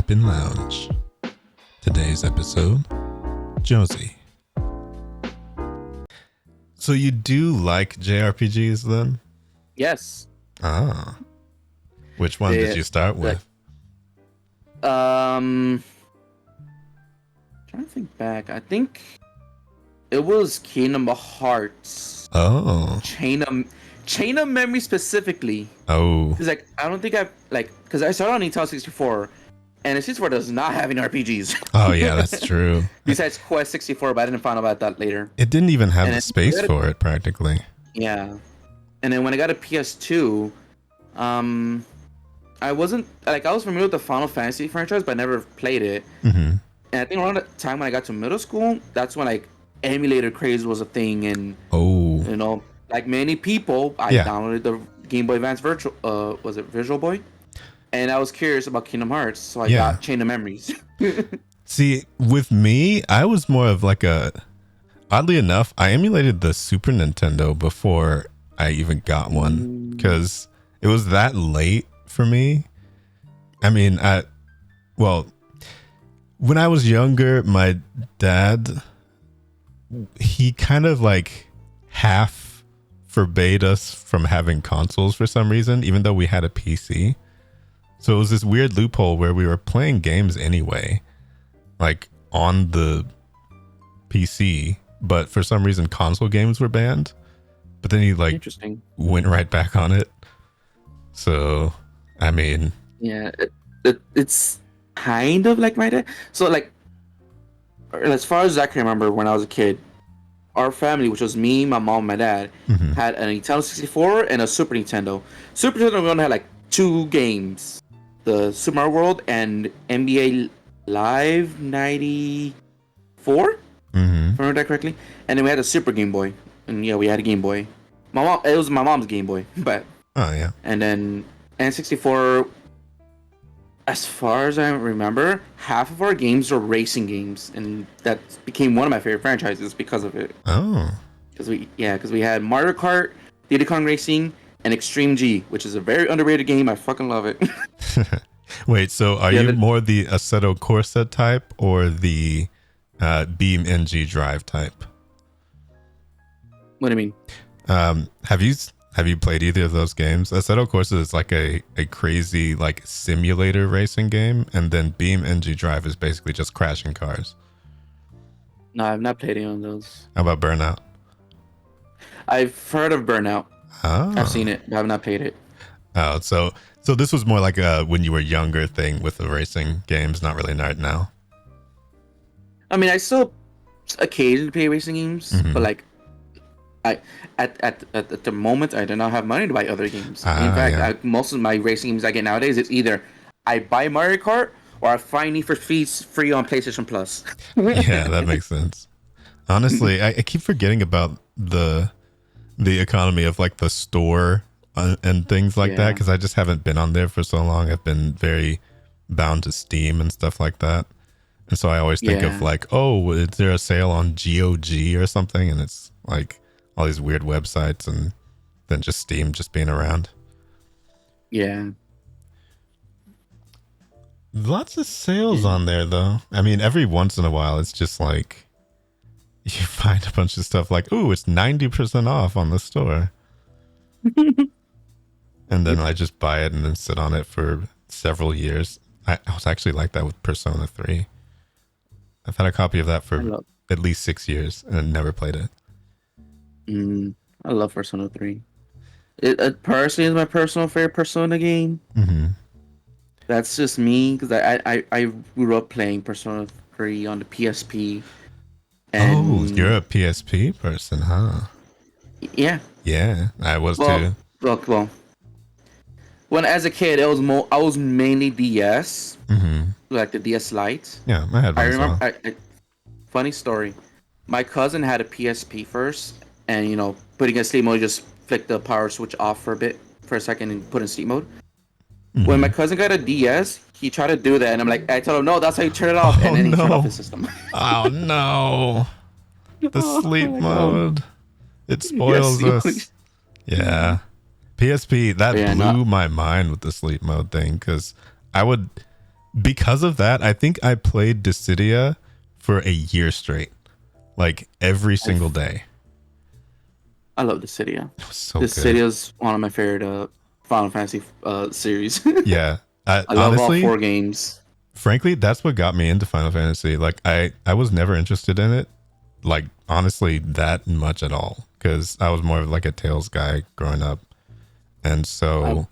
Lapin Lounge. Today's episode, Josie. So you do like JRPGs then? Yes. Ah. Which one did you start with? Trying to think back. I think it was Kingdom Hearts. Oh. Chain of Memory specifically. Oh. Because I don't think because I started on Nintendo 64, and the 64 does not have any RPGs. Oh yeah, that's true. Besides Quest 64, but I didn't find out about that later. It didn't even have the space for it practically. Yeah. And then when I got a PS2, I wasn't I was familiar with the Final Fantasy franchise, but I never played it. Mm-hmm. And I think around the time when I got to middle school, that's when emulator craze was a thing, and like many people, I downloaded the Game Boy Advance Visual Boy, and I was curious about Kingdom Hearts, so I got Chain of Memories. See, with me, I was more of oddly enough, I emulated the Super Nintendo before I even got one, because it was that late for me. I mean, when I was younger, my dad, he kind of half forbade us from having consoles for some reason, even though we had a PC. So it was this weird loophole where we were playing games anyway, on the PC, but for some reason console games were banned. But then he Interesting. Went right back on it. So, I mean, yeah, it's kind of like my dad. So as far as I can remember, when I was a kid, our family, which was me, my mom, my dad, had a Nintendo 64 and a Super Nintendo. Super Nintendo, we only had two games: the Super Mario World and NBA Live 94. If I remember that correctly. And then we had a Super Game Boy, and we had a Game Boy. It was my mom's Game Boy, but oh yeah. And then N64. As far as I remember, half of our games are racing games, and that became one of my favorite franchises because of it. Oh. Because we had Mario Kart, Diddy Kong Racing, and Extreme G, which is a very underrated game. I fucking love it. Wait, so are you more the Assetto Corsa type or the Beam NG Drive type? What do you mean? Have you played either of those games? Assetto Corsa is a crazy simulator racing game, and then Beam NG Drive is basically just crashing cars. No, I've not played any of those. How about Burnout? I've heard of Burnout. Oh. I've seen it, but I've not played it. Oh, so this was more like a when you were younger thing with the racing games, not really right now. I mean, I still occasionally play racing games, but at the moment, I do not have money to buy other games. In fact, most of my racing games I get nowadays, it's either I buy Mario Kart or I find Need for Speed's free on PlayStation Plus. Yeah, that makes sense. Honestly, I keep forgetting about the economy of the store and things like that, because I just haven't been on there for so long. I've been very bound to Steam and stuff like that. And so I always think of is there a sale on GOG or something? And it's all these weird websites, and then just Steam just being around. Yeah. Lots of sales on there, though. I mean, every once in a while, it's just you find a bunch of stuff ooh, it's 90% off on the store. And then I just buy it and then sit on it for several years. I was actually like that with Persona 3. I've had a copy of that for at least 6 years and never played it. I love Persona 3. It personally is my personal favorite Persona game. Mm-hmm. That's just me, because I grew up playing Persona 3 on the PSP. And you're a PSP person, huh? Yeah. Yeah, I was too. Well, when as a kid, I was mainly DS, the DS Lite. Yeah, I had one. I remember. Funny story. My cousin had a PSP first. And, putting in sleep mode, just flick the power switch off for a second and put in sleep mode. Mm-hmm. When my cousin got a DS, he tried to do that. And I told him, no, that's how you turn it off. And then he turned off his system. Oh, no. The sleep mode. It spoils us. Yeah. PSP, that blew my mind with the sleep mode thing. Because I would because of that, I think I played Dissidia for a year straight, like every single day. I love Dissidia. It was so Dissidia good. is one of my favorite Final Fantasy series. Yeah, I love all honestly, 4 games. frankly, that's what got me into Final Fantasy. Like, I was never interested in it, like honestly, that much at all, because I was more of like a Tales guy growing up, and so.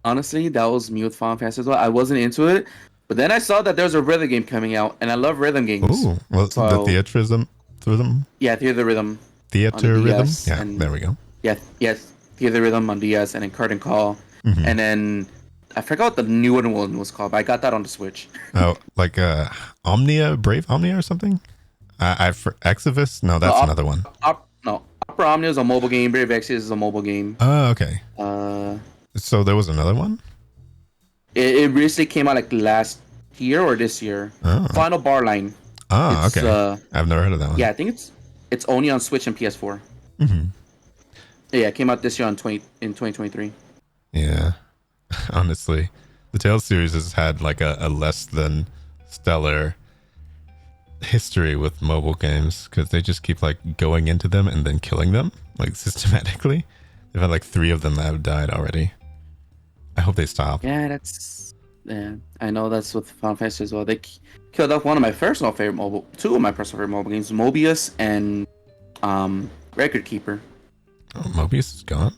Honestly, that was me with Final Fantasy as well. I wasn't into it, but then I saw that there's a rhythm game coming out, and I love rhythm games. Oh, well, the So theatrism through them. yeah, Theater Rhythm on the Theater rhythm. DS, Yeah, and there we go. yeah, yes, Theater Rhythm on DS, and then Curtain Call, Hmm. and then I forgot what the new one was called, but I got that on the Switch. Oh, like Omnia, Brave Omnia or something. I for Exodus. No, No, that's another one. no, Opera Omnia is a mobile game. Brave Exodus is a mobile game. Oh, okay. Uh, So there was another one. it recently came out like last year or this year. Oh, Final Bar Line. oh, It's okay. I've never heard of that one. yeah, I think it's only on Switch and PS4. Hmm. Yeah, it came out this year in 2023. Yeah. Honestly, the Tales series has had like a less than stellar history with mobile games because they just keep like going into them and then killing them like systematically. They've had like 3 of them that have died already. I hope they stop. Yeah, I know that's with Final Fantasy as well. They killed off one of my personal favorite two of my personal favorite mobile games, Mobius and Record Keeper. Oh, Mobius is gone.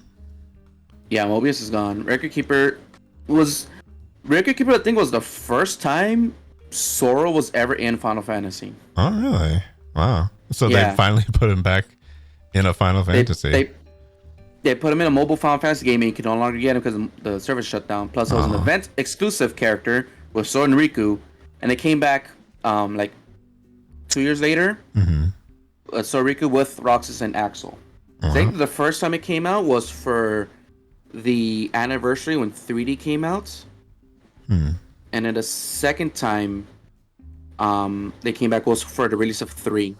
Yeah, Mobius is gone. Record Keeper, I think, was the first time Sora was ever in Final Fantasy. Oh, really? Wow. So Yeah. they finally put him back in a Final Fantasy. They put him in a mobile Final Fantasy game and you could no longer get him because the server shut down. Plus, it was an event exclusive character with Sora and Riku, and they came back like 2 years later. Mm-hmm. Sora Riku with Roxas and Axel. I think the first time it came out was for the anniversary when 3D came out. And then the second time they came back was for the release of 3. Do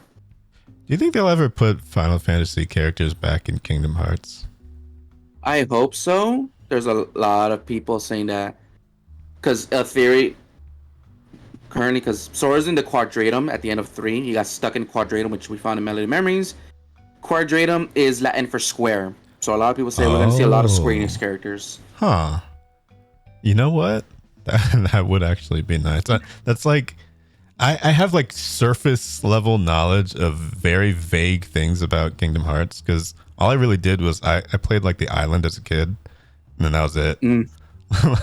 you think they'll ever put Final Fantasy characters back in Kingdom Hearts? I hope so. There's a lot of people saying that. Because a theory, currently, because Sora's in the Quadratum at the end of 3. He got stuck in Quadratum, which we found in Melody Memories. Quadratum is Latin for square. So a lot of people say we're going to see a lot of Square Enix characters. Huh. You know what? That would actually be nice. That's like, I have like surface level knowledge of very vague things about Kingdom Hearts because all I really did was I played like the island as a kid and then that was it.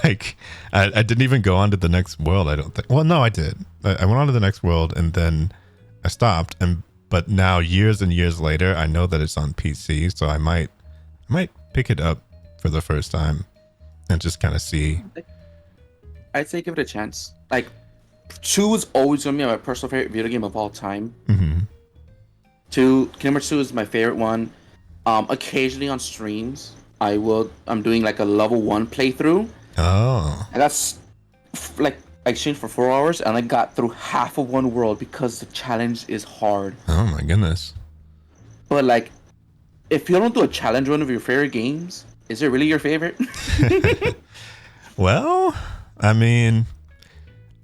Like I didn't even go on to the next world. I don't think. Well, no, I did. I went on to the next world and then I stopped. But now years and years later, I know that it's on PC, so I might pick it up for the first time and just kind of see. I'd say give it a chance. Like 2 is always gonna be my personal favorite video game of all time. 2, Kingdom Hearts 2 is my favorite one. Occasionally on streams, I'm doing like a level 1 playthrough. Oh. I got I streamed for 4 hours and I got through half of one world because the challenge is hard. Oh my goodness. But like, if you don't do a challenge run of your favorite games, is it really your favorite? Well, I mean,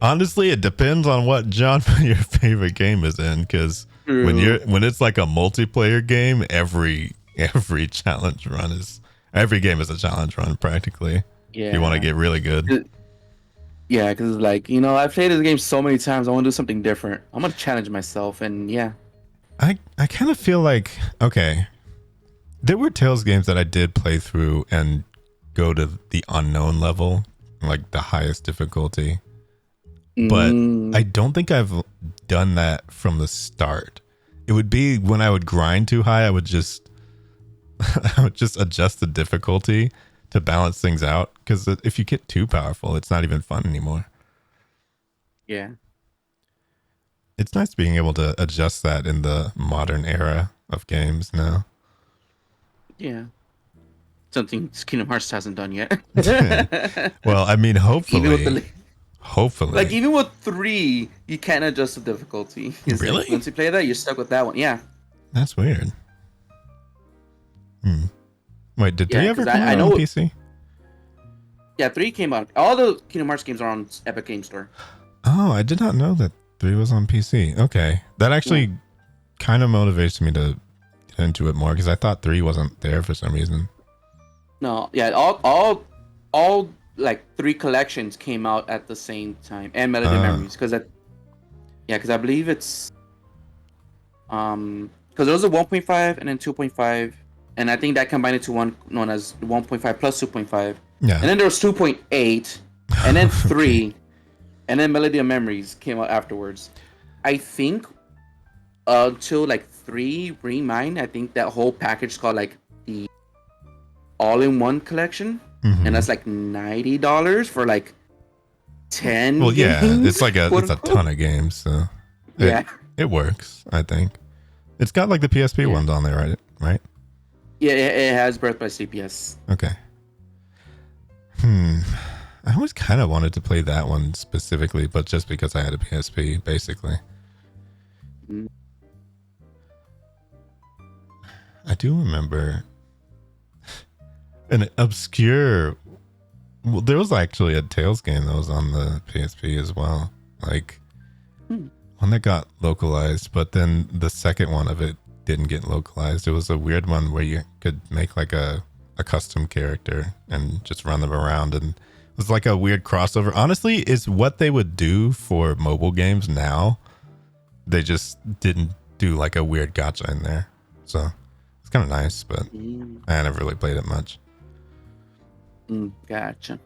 honestly, it depends on what genre your favorite game is in. Because when it's like a multiplayer game, every challenge run every game is a challenge run practically. Yeah. If you want to get really good. Yeah, because like, I've played this game so many times. I want to do something different. I'm gonna challenge myself, and yeah. I kind of feel like, okay, there were Tales games that I did play through and go to the unknown level, like the highest difficulty. But I don't think I've done that from the start. It would be when I would grind too high, I would just adjust the difficulty to balance things out. Because if you get too powerful, it's not even fun anymore. Yeah. It's nice being able to adjust that in the modern era of games now. Yeah. Something Kingdom Hearts hasn't done yet. Well, I mean, hopefully. Like, even with 3, you can't adjust the difficulty. Really? Like, once you play that, you're stuck with that one. Yeah. That's weird. Wait, did 3 ever come I out know on PC? Yeah, 3 came out. All the Kingdom Hearts games are on Epic Game Store. Oh, I did not know that 3 was on PC. Okay. That actually kind of motivates me to get into it more because I thought 3 wasn't there for some reason. No, yeah, all like 3 collections came out at the same time, and Melody Memories, because I believe it's because there was a 1.5 and then 2.5, and I think that combined into one known as 1.5 plus 2.5. Yeah. And then there was 2.8, and then 3, and then Melody of Memories came out afterwards. I think until like 3 Remine, I think that whole package is called like the all-in-one collection, and that's like $90 for like 10 Well, games. yeah, it's like it's a ton of games, so it works, I think. It's got like the PSP ones on there, right? Yeah, it has Birth by CPS. Okay. I always kind of wanted to play that one specifically, but just because I had a PSP, basically. I do remember an obscure. Well, there was actually a Tales game that was on the PSP as well, like one that got localized, but then the second one of it didn't get localized. It was a weird one where you could make like a custom character and just run them around, and it was like a weird crossover. Honestly, is what they would do for mobile games now. They just didn't do like a weird gacha in there, so it's kind of nice, but I never really played it much. Gotcha.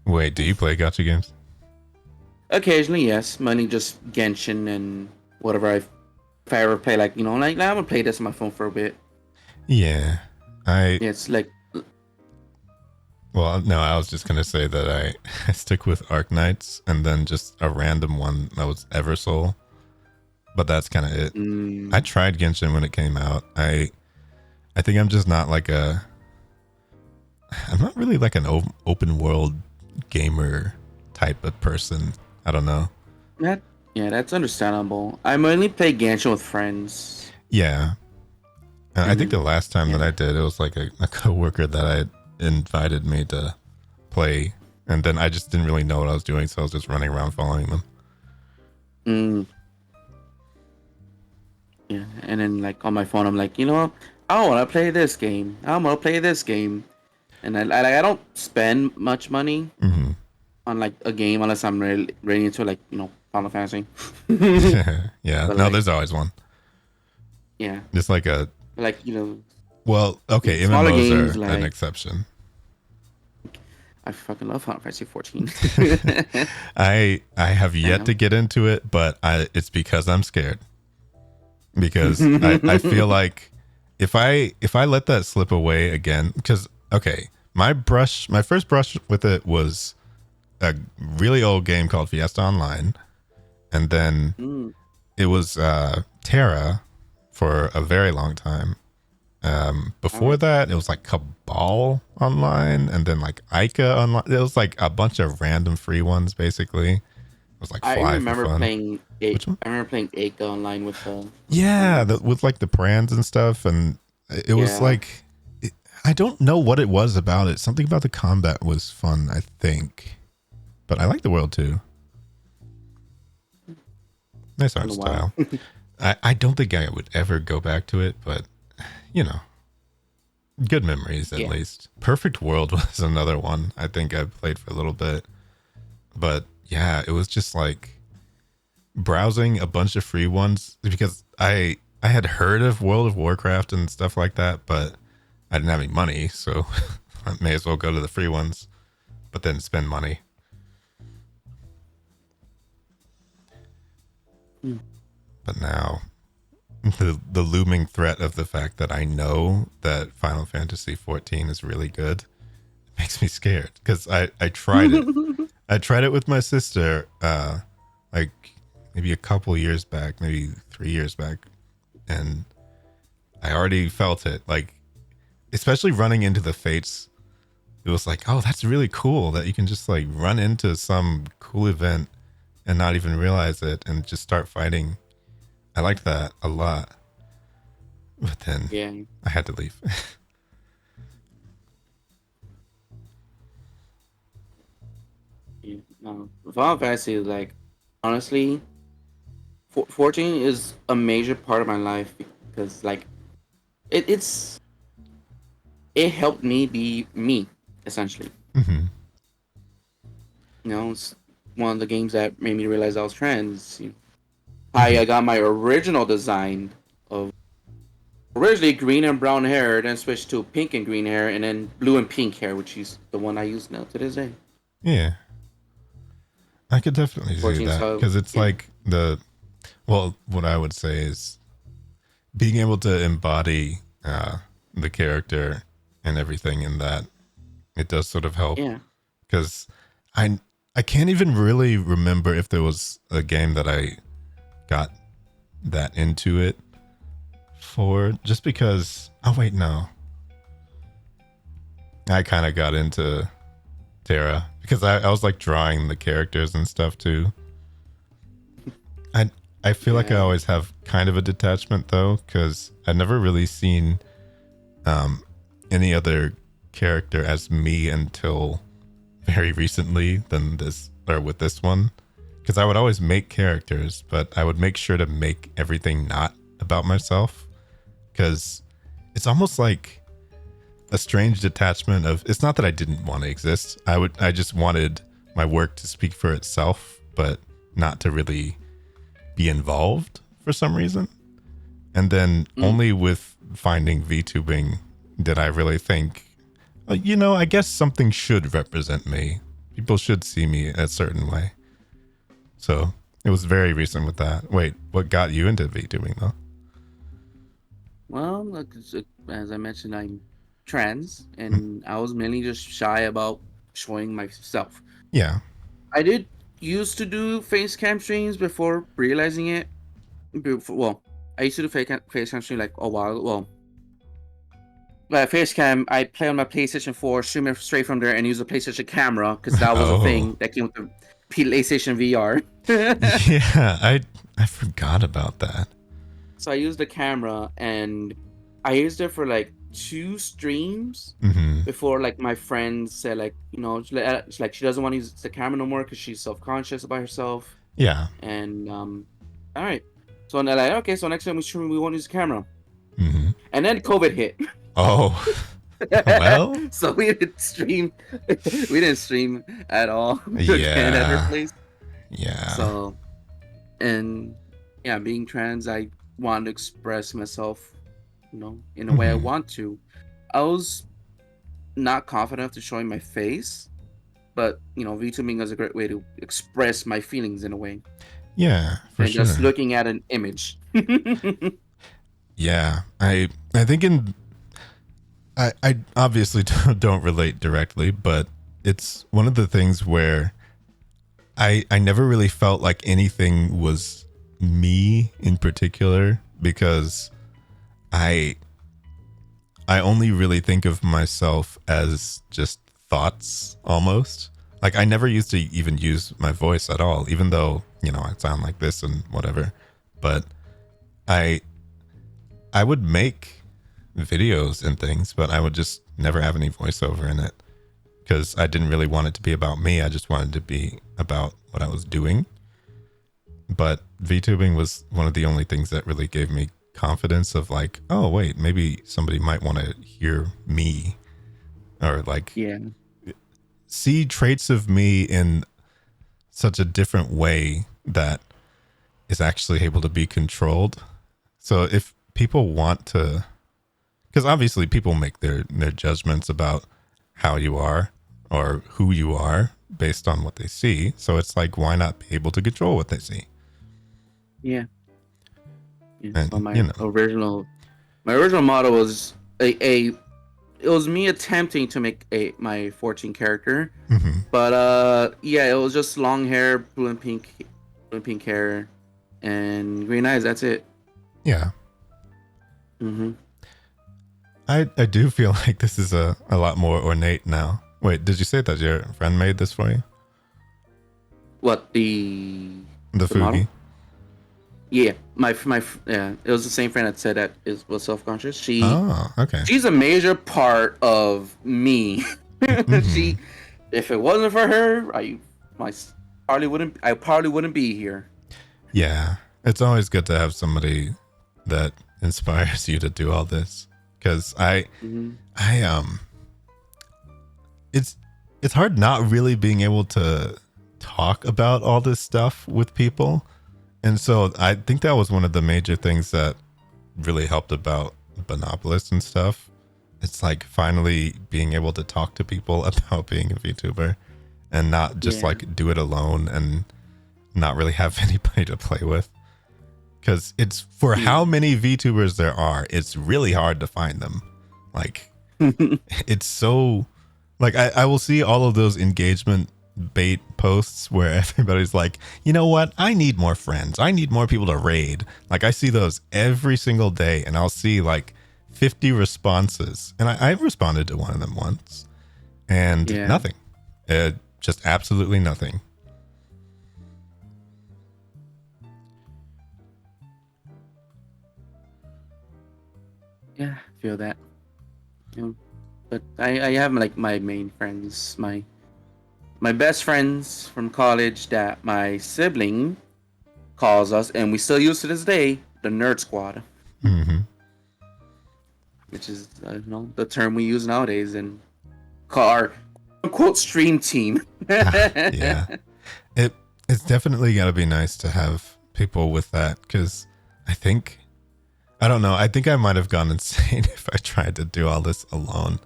Wait, do you play gacha games? Occasionally, yes. Mainly just Genshin and whatever. If I ever play, like, I'm gonna play this on my phone for a bit. Yeah, it's like. Well, no, I was just gonna say that I stick with Arknights and then just a random one that was Eversoul, but that's kind of it. I tried Genshin when it came out. I think I'm just not like I'm not really like an open world gamer type of person. I don't know. That's understandable. I mainly play Genshin with friends. Yeah. I think the last time that I did, it was like a coworker that I invited me to play, and then I just didn't really know what I was doing, so I was just running around following them. Yeah, and then like on my phone, I'm like, I don't want to play this game. I want to play this game, and I don't spend much money on like a game unless I'm really into like Final Fantasy. Yeah, but there's always one. Yeah, just like Well, okay, MMOs are an exception. I fucking love Final Fantasy 14. I have yet to get into it, but it's because I'm scared. Because I feel like if I let that slip away again, because my first brush with it was a really old game called Fiesta Online, and then it was Terra for a very long time. Before that, it was like Cabal Online, and then like Ica Online. It was like a bunch of random free ones, basically. It was like I remember playing Ica Online with with like the brands and stuff, and it was like I don't know what it was about it. Something about the combat was fun, I think, but I like the world too. Nice art style. I don't think I would ever go back to it, but good memories at least. Perfect World was another one I think I played for a little bit, but yeah, it was just like browsing a bunch of free ones because I had heard of World of Warcraft and stuff like that, but I didn't have any money, so I may as well go to the free ones, but then spend money. But now the looming threat of the fact that I know that Final Fantasy 14 is really good makes me scared, because I tried it. I tried it with my sister like maybe a couple years back, maybe 3 years back, and I already felt it, like especially running into the fates. It was like, oh, that's really cool that you can just like run into some cool event and not even realize it and just start fighting. I liked that a lot, but then I had to leave. Yeah, no, Final Fantasy is like, honestly, 14 is a major part of my life because like it's it helped me be me essentially. Mm-hmm. It's one of the games that made me realize I was trans. Mm-hmm. I got my original design of originally green and brown hair, then switched to pink and green hair, and then blue and pink hair, which is the one I use now to this day. Yeah, I could definitely see 14, that so because it's yeah, like well, what I would say is being able to embody the character and everything in that, it does sort of help yeah, because I I can't even really remember if there was a game that I got that into it for, just because, oh wait, no, I kind of got into Terra because I was like drawing the characters and stuff too. I I feel like I yeah. always have kind of a detachment though, because I've never really seen um, any other character as me until very recently than this, or with this one. Because I would always make characters, but I would make sure to make everything not about myself. Because it's almost like a strange detachment of, it's not that I didn't want to exist. I just wanted my work to speak for itself, but not to really be involved for some reason. And then Mm. only with finding VTubing did I really think, I guess something should represent me. People should see me a certain way. So it was very recent with that. Wait, what got you into VTubing though? Well, like, as I mentioned, I'm trans, Mm, and I was mainly just shy about showing myself. yeah. I did used to do face cam streams before realizing it. Well, I used to do face cam stream like a while. Well, face cam, I play on my PlayStation 4, stream it straight from there, and use a PlayStation camera because that was a Oh, thing that came with the PlayStation VR. yeah. I forgot about that. So I used the camera, and I used it for like 2 streams Hmm. before like my friend said like like she doesn't want to use the camera no more because she's self-conscious about herself. Yeah. And all right, so they're like, okay, so next time we stream we won't use the camera. Hmm. And then COVID hit. Oh, well, So we didn't stream. We didn't stream at all again at her yeah. place. Yeah. So, and yeah, being trans, I want to express myself, in a way I Hmm. want to. I was not confident enough to showing my face, but VTubing is a great way to express my feelings in a way Yeah, for than just sure. looking at an image. Yeah. I think I obviously don't relate directly, but it's one of the things where I never really felt like anything was me in particular, because I I only really think of myself as just thoughts almost. Like I never used to even use my voice at all, even though, I sound like this and whatever. But I I would make videos and things, but I would just never have any voiceover in it because I didn't really want it to be about me. I just wanted to be about what I was doing. But VTubing was one of the only things that really gave me confidence of like, oh wait, maybe somebody might want to hear me, or like Yeah, see traits of me in such a different way that is actually able to be controlled. So if people want to, because obviously people make their judgments about how you are or who you are based on what they see. So it's like, why not be able to control what they see? yeah, yeah. So And my original model was a it was me attempting to make my 14 character, mm-hmm. but yeah, it was just long hair, blue and pink hair, and green eyes. That's it. Yeah, Hmm. I do feel like this is a lot more ornate now. Wait, did you say that your friend made this for you? What The the model? Fugi? Yeah, yeah, it was the same friend that said that was self conscious. Oh, okay. She's a major part of me. Mm-hmm. She, if it wasn't for her, my I probably wouldn't be here. Yeah, it's always good to have somebody that inspires you to do all this. Because Hmm. I it's it's hard not really being able to talk about all this stuff with people. And so I think that was one of the major things that really helped about Bunopolis and stuff. It's like finally being able to talk to people about being a VTuber and not just Yeah. like do it alone and not really have anybody to play with. Because it's for how Yeah. many VTubers there are, it's really hard to find them. Like, it's so like I will see all of those engagement bait posts where everybody's like, you know what, I need more friends, I need more people to raid. Like I see those every single day and I'll see like 50 responses, and I responded to one of them once and Yeah. nothing, just absolutely nothing. Yeah. I feel that. You know, but I have like my main friends, my best friends from college that my sibling calls us, and we still use to this day the Nerd Squad, Hmm. which is the term we use nowadays, and call our quote stream team. Yeah, it's definitely got to be nice to have people with that, because I think I don't know, I think I might have gone insane if I tried to do all this alone.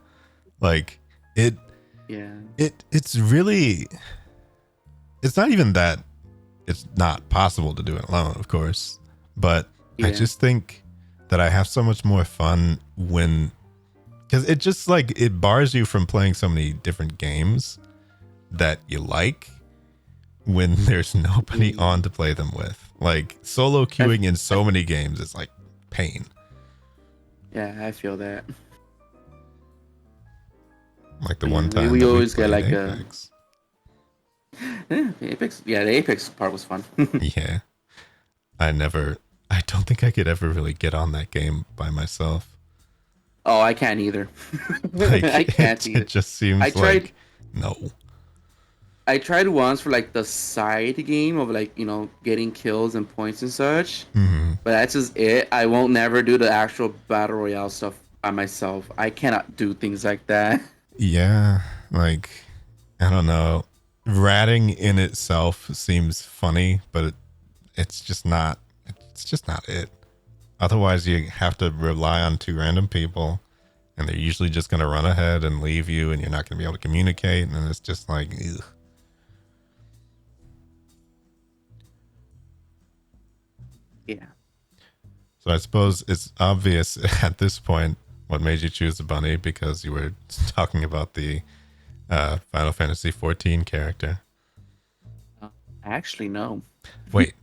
Like it Yeah. it's really, it's not even that it's not possible to do it alone, of course, but I Yeah. just think that I have so much more fun when, because it just like it bars you from playing so many different games that you like when there's nobody Mm. on to play them with. Like solo I, queuing in so many games is like pain. yeah, I feel that. Like the But yeah, one we, time we that we always get played like a Apex. Apex. Yeah, the Apex part was fun. Yeah. I don't think I could ever really get on that game by myself. Oh, I can't either. Like I can't it either. just I seems tried. like no. I tried once for like the side game of like getting kills and points and such, Hmm. but that's just it. I won't never do the actual battle royale stuff by myself. I cannot do things like that. Yeah, like I don't know. Ratting in itself seems funny, but it's just not. It's just not it. Otherwise, you have to rely on two random people, and they're usually just going to run ahead and leave you, and you're not going to be able to communicate, and it's just like, ugh. Yeah. So I suppose it's obvious at this point what made you choose the bunny, because you were talking about the Final Fantasy 14 character. Uh, Actually, no. Wait,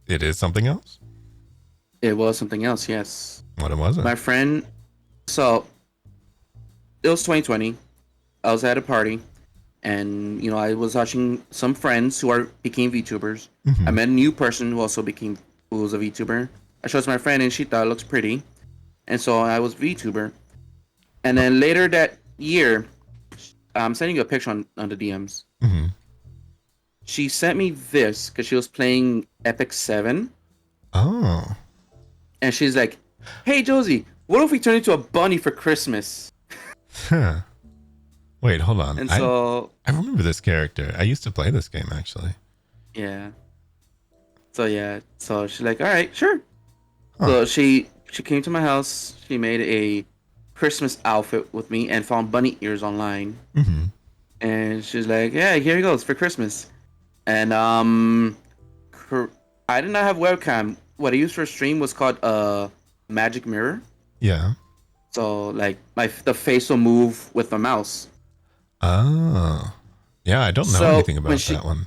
it is something else? It was something else. Yes, What was it? my friend. So it was 2020. I was at a party, and I was watching some friends who became VTubers. I Hmm. met a new person who was a VTuber. I showed it to my friend, and she thought it looks pretty, and so I was VTuber. And then later that year, I'm sending you a picture on the DMs. Hmm. She sent me this because she was playing Epic 7, Oh. and she's like, "Hey Josie, what if we turn into a bunny for Christmas?" Huh. Wait, hold on. And I so I remember this character. I used to play this game actually. yeah, so she's like, "All right, sure." Huh. So she came to my house. She made a Christmas outfit with me and found bunny ears online. Hmm. And she's like, "Yeah, here you go. It's for Christmas." And her, I did not have webcam. What I used for stream was called magic mirror. Yeah. So like the face will move with the mouse. Oh. Yeah, I don't know So anything when about she that one.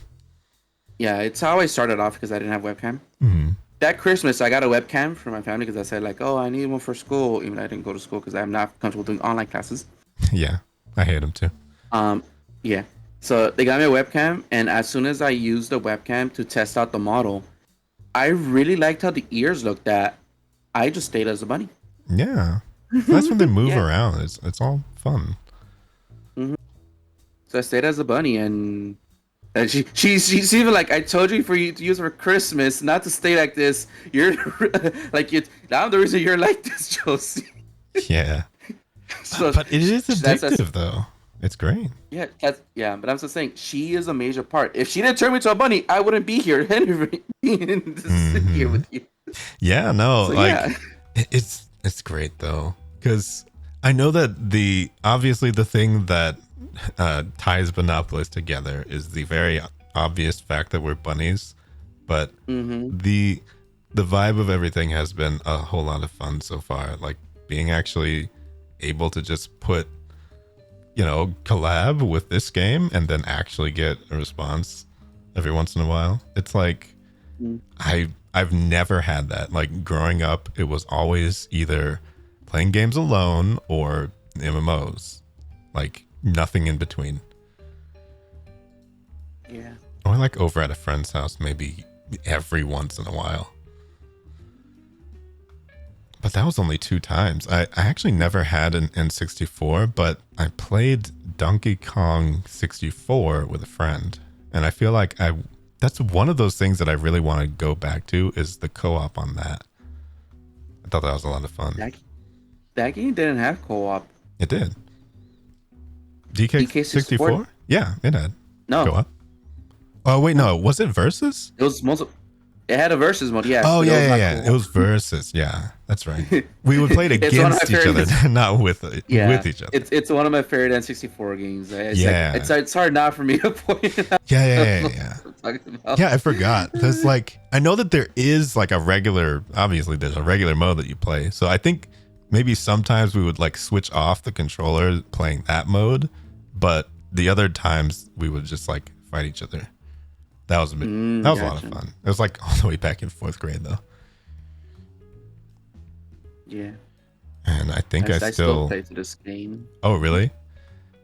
yeah, it's how I started off because I didn't have webcam. Hmm. That Christmas, I got a webcam for my family because I said like, "Oh, I need one for school," even though I didn't go to school because I'm not comfortable doing online classes. Yeah. I hate him too. Um, yeah. So they got me a webcam, and as soon as I used the webcam to test out the model, I really liked how the ears looked. That I just stayed as a bunny. Yeah. That's when they move Yeah. around. It's all fun. Hmm. So I stayed as a bunny, and And she's even like, I told you for you to use for Christmas, not to stay like this. You're like you. I'm the reason you're like this, Josie. Yeah. So But it is that's addictive, though. It's great. yeah, yeah. But I'm just saying, she is a major part. If she didn't turn me into a bunny, I wouldn't be here anyway, in this here with you. Yeah, no, So, like yeah. it's great though, because I know that obviously the thing that ties Bunopolis together is the very obvious fact that we're bunnies, but the vibe of everything has been a whole lot of fun so far. Like being actually able to just put, collab with this game and then actually get a response every once in a while. It's like I've never had that. Like growing up, it was always either playing games alone or MMOs. Like nothing in between. Yeah. Or like over at a friend's house maybe every once in a while. But that was only 2 times. I actually never had an N64, but I played Donkey Kong 64 with a friend. And I feel like that's one of those things that I really want to go back to is the co-op on that. I thought that was a lot of fun. That game didn't have co-op. It did. DK64? Yeah, it had co-op. Oh, wait, no. Was it Versus? It was it had a versus mode, yeah. Oh, yeah. It was Versus. Yeah, that's right. We would play it against each other, not with each other. It's one of my favorite N64 games. It's hard not for me to point it out. Yeah. Yeah, I forgot. Because, like, I know that there is, like, obviously, there's a regular mode that you play. So I think maybe sometimes we would, like, switch off the controller playing that mode. But the other times we would just, like, fight each other. That was a lot of fun. It was like all the way back in 4th grade though. Yeah. And I think I still play through this game. Oh really?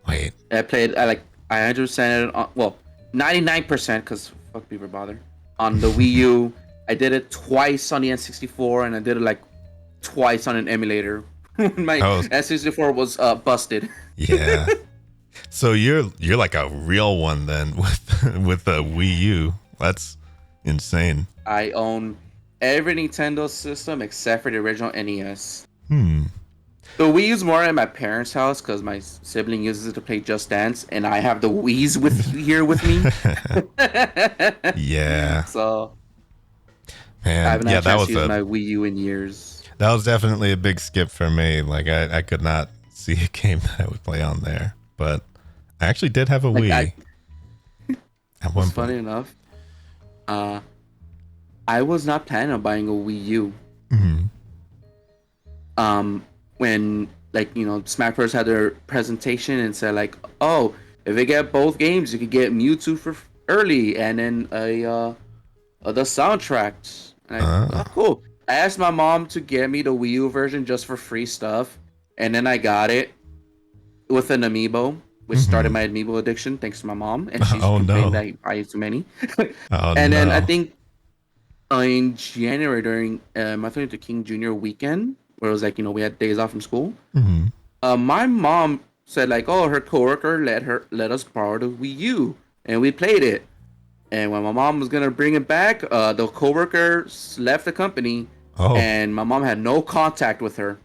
Wait. I 100% it on, well, 99% because fuck people bother. On the Wii U. I did it twice on the N64 and I did it like twice on an emulator. My N64 was busted. Yeah. So you're like a real one then with the Wii U. That's insane. I own every Nintendo system except for the original NES. The Wii U's more at my parents' house because my sibling uses it to play Just Dance, and I have the Wii's here with me. Yeah. So man, I haven't had a chance to use my Wii U in years. That was definitely a big skip for me. Like I could not see a game that I would play on there. But I actually did have a Wii. At one point. Funny enough, I was not planning on buying a Wii U. When Smash Bros had their presentation and said like, oh, if you get both games, you could get Mewtwo for early, and then the soundtracks. And cool. I asked my mom to get me the Wii U version just for free stuff, and then I got it with an amiibo, which started my amiibo addiction thanks to my mom, and she's complained that I buy too many. And then I think in January during Martin Luther King Jr. weekend, where it was like we had days off from school, my mom said like, oh, her coworker let us borrow the Wii U, and we played it. And when my mom was gonna bring it back, the coworker left the company, and my mom had no contact with her,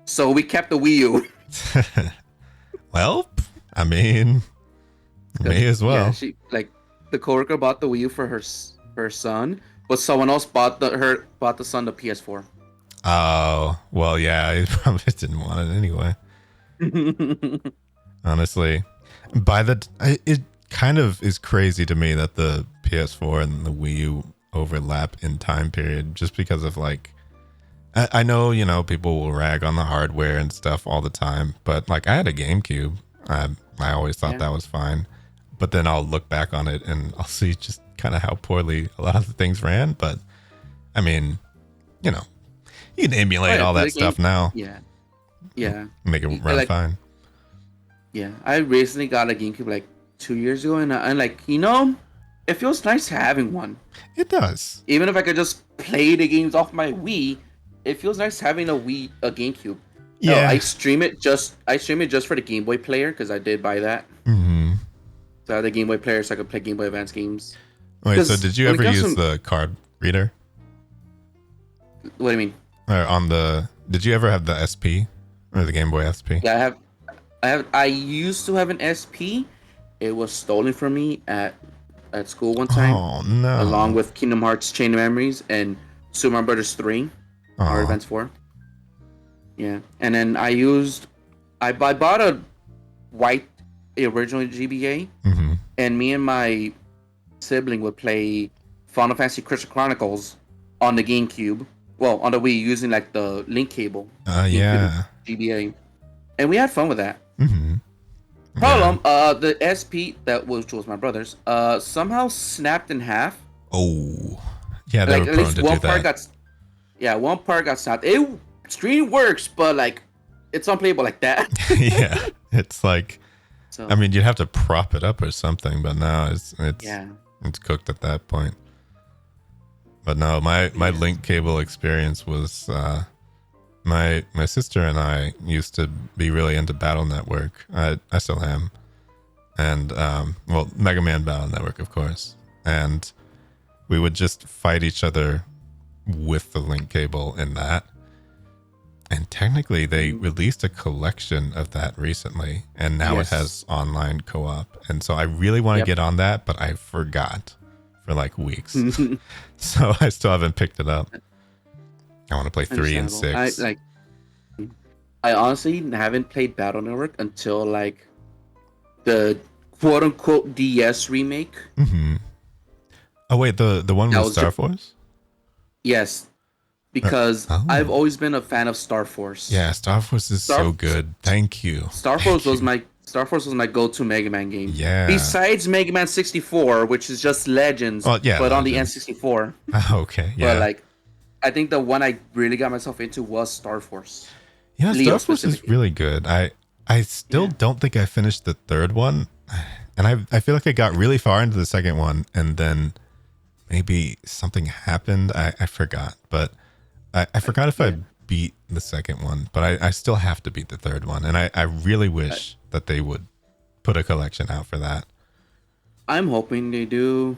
so we kept the Wii U. Well, I mean, may as well. Yeah, the coworker bought the Wii U for her son, but someone else bought the son the PS4. Oh, well, yeah, he probably didn't want it anyway. Honestly, it kind of is crazy to me that the PS4 and the Wii U overlap in time period, just because of like, I know, people will rag on the hardware and stuff all the time, but like I had a GameCube. I always thought that was fine, but then I'll look back on it and I'll see just kind of how poorly a lot of the things ran. But I mean, you can emulate all that stuff now. Yeah. Make it run fine. Yeah, I recently got a GameCube like 2 years ago, and I'm like, it feels nice having one. It does. Even if I could just play the games off my Wii, it feels nice having a GameCube. Yeah, no, I stream it just for the Game Boy player because I did buy that. So I had the Game Boy player so I could play Game Boy Advance games. Wait, so did you ever use the card reader? What do you mean? Or did you ever have the SP or the Game Boy SP? Yeah, I used to have an SP. It was stolen from me at school one time. Oh no! Along with Kingdom Hearts Chain of Memories and Super Mario Brothers 3 or Advance 4. Yeah, and then I bought a white original GBA, and me and my sibling would play Final Fantasy Crystal Chronicles on the GameCube. Well, on the Wii, using like the link cable. Yeah. GBA, and we had fun with that. Problem, the SP which was my brother's, somehow snapped in half. Oh, yeah, they were prone to do that. One part got snapped. Screen works, but like, it's unplayable like that. Yeah, it's like, I mean, you'd have to prop it up or something, but now it's cooked at that point. But no, my link cable experience was my sister and I used to be really into Battle Network. I still am, and Mega Man Battle Network, of course. And we would just fight each other with the link cable in that. And technically, they released a collection of that recently, and now it has online co-op. And so I really want to get on that, but I forgot for like weeks. So I still haven't picked it up. I want to play 3 and 6. I honestly haven't played Battle Network until like the quote unquote DS remake. Oh wait, the one with Star Force? Yes. Because I've always been a fan of Star Force. Yeah, Star Force is so good. Thank you. Star Force was my go-to Mega Man game. Yeah. Besides Mega Man 64, which is just Legends, but on the N64. Okay, yeah. But like, I think the one I really got myself into was Star Force. Yeah, Star Force is really good. I still don't think I finished the third one, and I feel like I got really far into the second one, and then maybe something happened. I forgot, but I forgot if I beat the second one, but I still have to beat the third one, and I really wish that they would put a collection out for that. I'm hoping they do,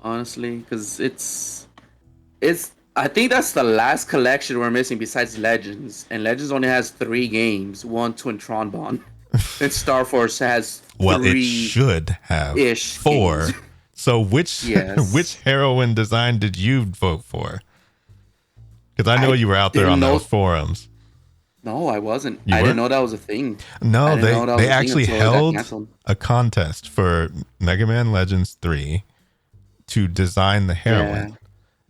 honestly, because it's I think that's the last collection we're missing besides Legends, and Legends only has 3 games, 1, 2, and Tron Bond. And Star Force has 3 it should have 4. Games. So which heroine design did you vote for? Because I know you were out there on those forums. No, I wasn't. I didn't know that was a thing. No, they actually held a contest for Mega Man Legends 3 to design the heroine. Yeah.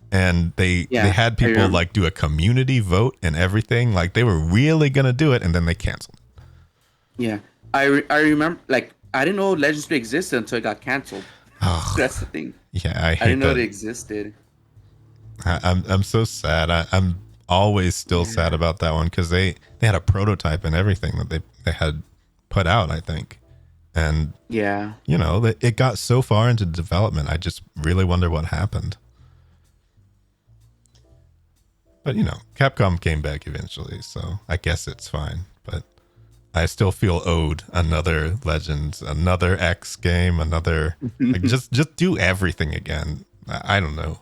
And they had people like do a community vote and everything. Like they were really going to do it, and then they canceled it. Yeah. I remember, like, I didn't know Legends 3 existed until it got canceled. Oh, that's the thing. Yeah, I didn't know it existed. I'm so sad. I'm always still sad about that one because they had a prototype and everything that they had put out, I think. And it got so far into development. I just really wonder what happened. But Capcom came back eventually, so I guess it's fine. But I still feel owed another Legends, another X game, another like just do everything again. I don't know.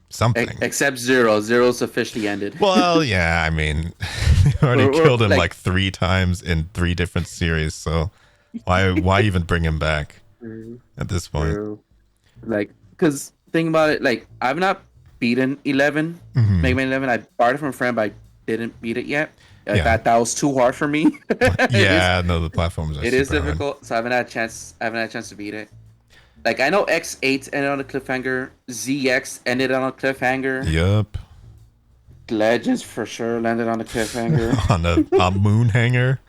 Something. Except Zero. Zero's officially ended. Well, yeah, I mean, they already killed him like 3 times in 3 different series, so why even bring him back at this point? Like, because think about it, like, I've not beaten 11, Mega Man 11. I borrowed it from a friend, but I didn't beat it yet. That was too hard for me. The platforms are difficult, so I haven't had a chance to beat it. Like, I know X8 ended on a cliffhanger. ZX ended on a cliffhanger. Yep. Legends for sure landed on a cliffhanger. on a moon hanger.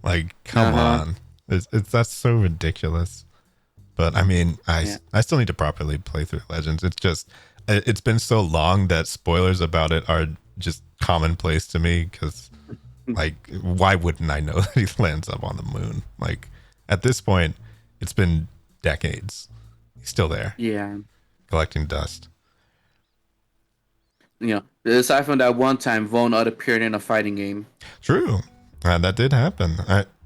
Like, come on. That's so ridiculous. But, I mean, I still need to properly play through Legends. It's just, it's been so long that spoilers about it are just commonplace to me because, like, why wouldn't I know that he lands up on the moon? Like, at this point, it's been decades. He's still there. Yeah. Collecting dust. Aside from that one time, Vonut appeared in a fighting game. True. That did happen.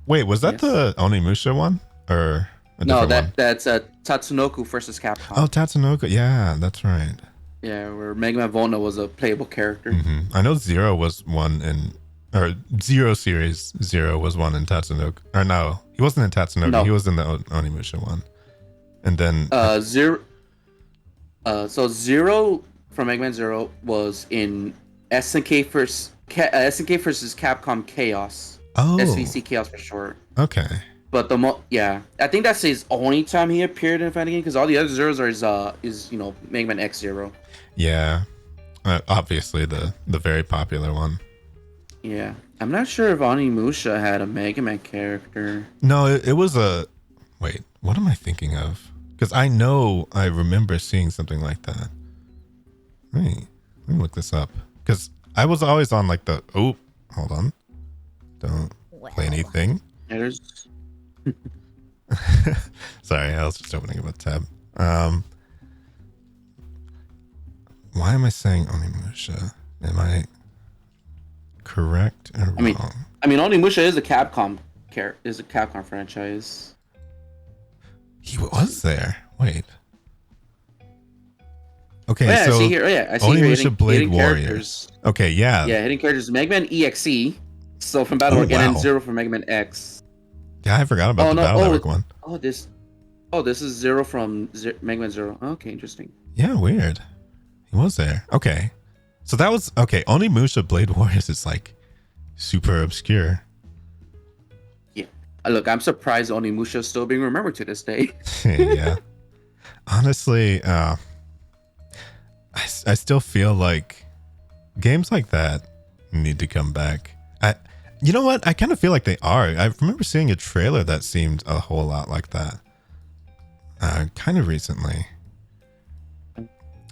Wait, was that the Onimusha one? Or A No, different one. that's Tatsunoko versus Capcom. Oh, Tatsunoko. Yeah, that's right. Yeah, where Mega Man Volno was a playable character. I know Zero was one in, or Zero Series Zero was one in Tatsunoko. Or no, he wasn't in Tatsunoko. He No, was in the Onimusha one. And then Zero. So Zero from Mega Man Zero was in SNK versus SNK versus Capcom Chaos. oh, SVC Chaos for short. okay, But yeah, I think that's his only time he appeared in a fighting game because all the other Zeros are is Mega Man X Zero. yeah, obviously the very popular one. Yeah, I'm not sure if Onimusha had a Mega Man character. No, it was a. Wait, what am I thinking of? Because I know I remember seeing something like that. Wait, let me look this up. Because I was always on like the. Oh, hold on. Don't play anything. Yeah, there's. Sorry, I was just opening up a tab. Why am I saying Onimusha? Am I correct or wrong? I mean, Onimusha is a Capcom franchise. He was there. Wait. Okay, yeah, so I see here. Oh, yeah, I see Onimusha here Blade Warriors. Okay, yeah. Yeah, hitting characters Mega Man EXE. So from Battle Network, and then Zero from Mega Man X. Yeah, I forgot about the Battle Network one. This is Zero from Mega Man Zero. Okay, interesting. Yeah, weird. He was there. Okay. So that was okay. Onimusha Blade Warriors is like super obscure. Yeah. Look, I'm surprised Onimusha is still being remembered to this day. Yeah. Honestly, I still feel like games like that need to come back. You know what? I kind of feel like they are. I remember seeing a trailer that seemed a whole lot like that. Kind of recently.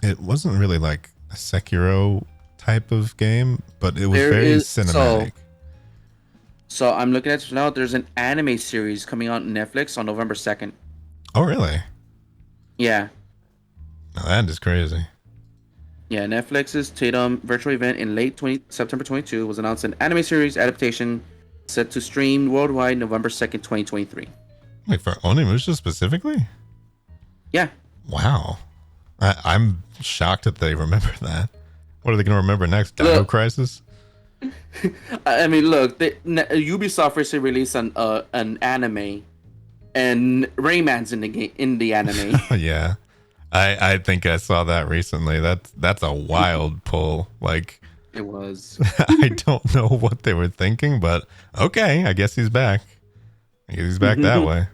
It wasn't really like a Sekiro type of game, but it was very cinematic. So I'm looking at it now. There's an anime series coming out on Netflix on November 2nd. Oh, really? Yeah. Now that is crazy. Yeah, Netflix's Tatum virtual event in September 22 was announced an anime series adaptation set to stream worldwide November 2nd, 2023. Wait, for Onimusha specifically? Yeah. Wow. I'm shocked that they remember that. What are they going to remember next? Dino Crisis? I mean, look, Ubisoft recently released an anime, and Rayman's in the anime. Yeah. I think I saw that recently. That's a wild pull. Like, it was. I don't know what they were thinking, but okay, I guess he's back. I guess he's back that way.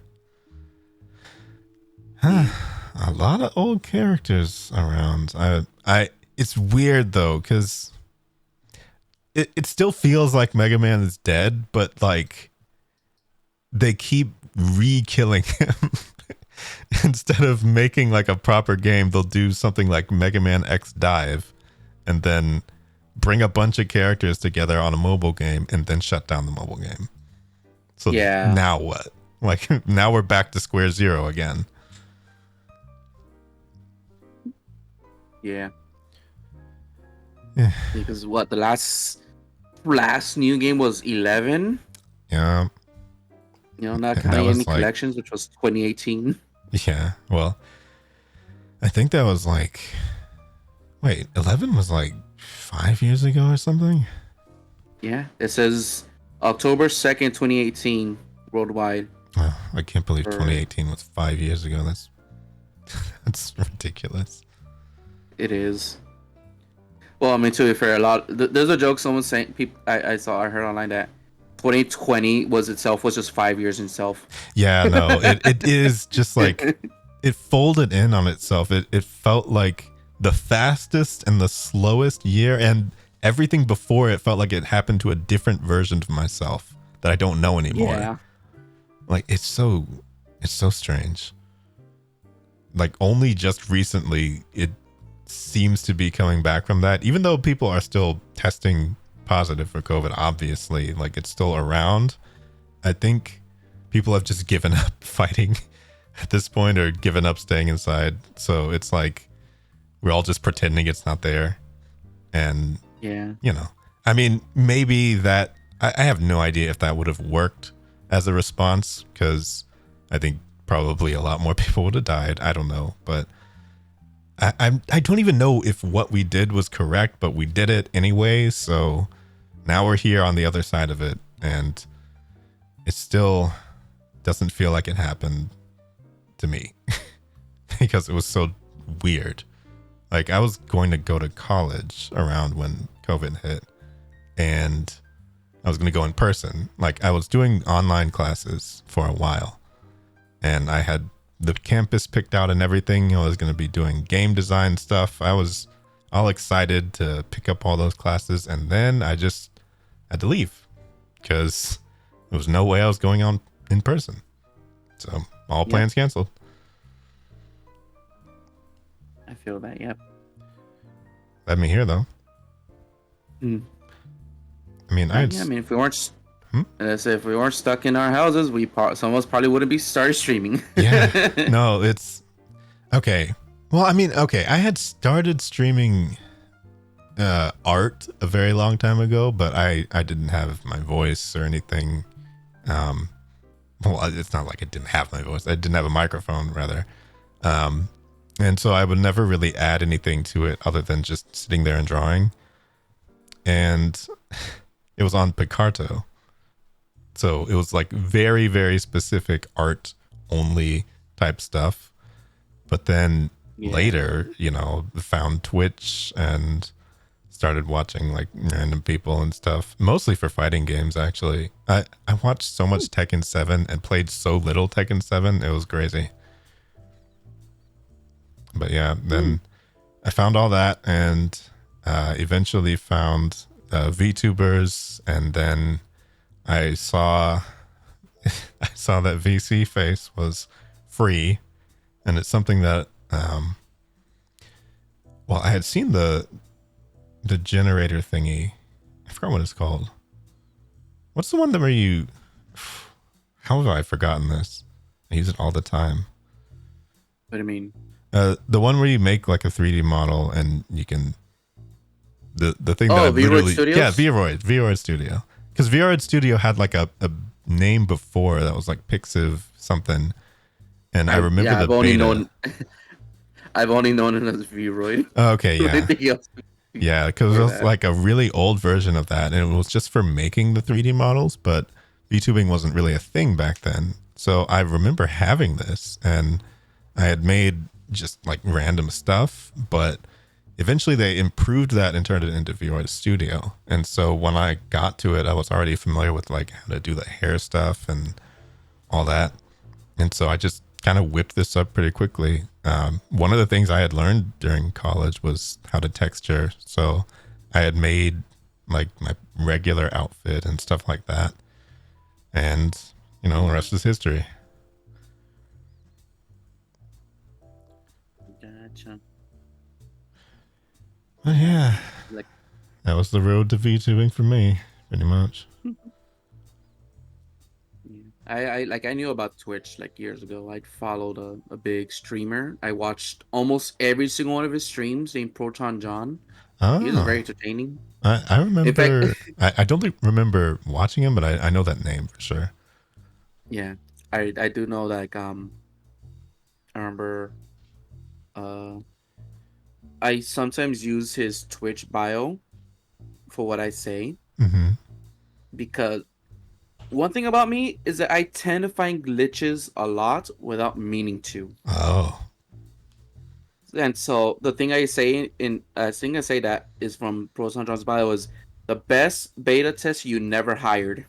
A lot of old characters around. It's weird though, because it still feels like Mega Man is dead, but like they keep re-killing him. Instead of making like a proper game, they'll do something like Mega Man X Dive and then bring a bunch of characters together on a mobile game and then shut down the mobile game. So yeah. Now what? Like now we're back to square zero again. Yeah. Because what, the last new game was 11? Yeah. Not counting any collections, which was 2018. Yeah, well, I think that was like, wait, 11 was like 5 years ago or something? Yeah, it says October 2nd, 2018, worldwide. Oh, I can't believe 2018 was 5 years ago. That's ridiculous. It is. Well, I mean, to be fair, there's a joke someone saying, I heard online that 2020 was just 5 years in itself. Yeah, no, it is just like it folded in on itself. It felt like the fastest and the slowest year, and everything before it felt like it happened to a different version of myself that I don't know anymore. Yeah. Like it's so strange. Like only just recently it seems to be coming back from that, even though people are still testing positive for COVID, obviously, like it's still around. I think people have just given up fighting at this point, or given up staying inside. So it's like we're all just pretending it's not there. And yeah, I mean, maybe that I have no idea if that would have worked as a response, because I think probably a lot more people would have died. I don't know, but I don't even know if what we did was correct, but we did it anyway. So now we're here on the other side of it, and it still doesn't feel like it happened to me because it was so weird. Like, I was going to go to college around when COVID hit, and I was going to go in person. Like, I was doing online classes for a while, and I had the campus picked out and everything. I was going to be doing game design stuff. I was all excited to pick up all those classes, and then I just had to leave because there was no way I was going on in person. So all plans canceled. I feel that, yep. Let me hear though. Mm. I mean, if we weren't, if we weren't stuck in our houses, some of us probably wouldn't be started streaming. Yeah, no, it's okay. Well, I mean, okay, I had started streaming art a very long time ago, but I didn't have my voice or anything. Well, it's not like I didn't have my voice. I didn't have a microphone, rather. And so I would never really add anything to it other than just sitting there and drawing. And it was on Picarto. So it was like very, very specific art only type stuff. But then later, found Twitch and started watching like random people and stuff, mostly for fighting games. Actually, I watched so much Tekken 7 and played so little Tekken 7. It was crazy. But yeah, then I found all that and eventually found VTubers, and then I saw that VC Face was free, and it's something that I had seen the generator thingy. I forgot what it's called. What's the one that where you? How have I forgotten this? I use it all the time. What do you mean? The one where you make like a 3D model and you can the thing that VRoid Studios? Yeah, VRoid Studio. Because VRoid Studio had like a name before that was like Pixiv something, and I remember the beta. I've only known it as VRoid. Okay, yeah. Yeah, because it was like a really old version of that, and it was just for making the 3D models, but VTubing wasn't really a thing back then. So I remember having this, and I had made just like random stuff, but eventually they improved that and turned it into VRoid Studio. And so when I got to it, I was already familiar with like how to do the hair stuff and all that. And so I just kind of whipped this up pretty quickly. One of the things I had learned during college was how to texture. So I had made like my regular outfit and stuff like that. And, the rest is history. Gotcha. Oh, yeah. That was the road to VTubing for me, pretty much. I knew about Twitch like years ago. I'd followed a big streamer. I watched almost every single one of his streams named Proton John. Oh. He was very entertaining. I remember. I don't remember watching him, but I know that name for sure. Yeah, I do know like I remember. I sometimes use his Twitch bio for what I say, because one thing about me is that I tend to find glitches a lot without meaning to. Oh. And so the thing I say that is from Proton John's bio is the best beta test you never hired.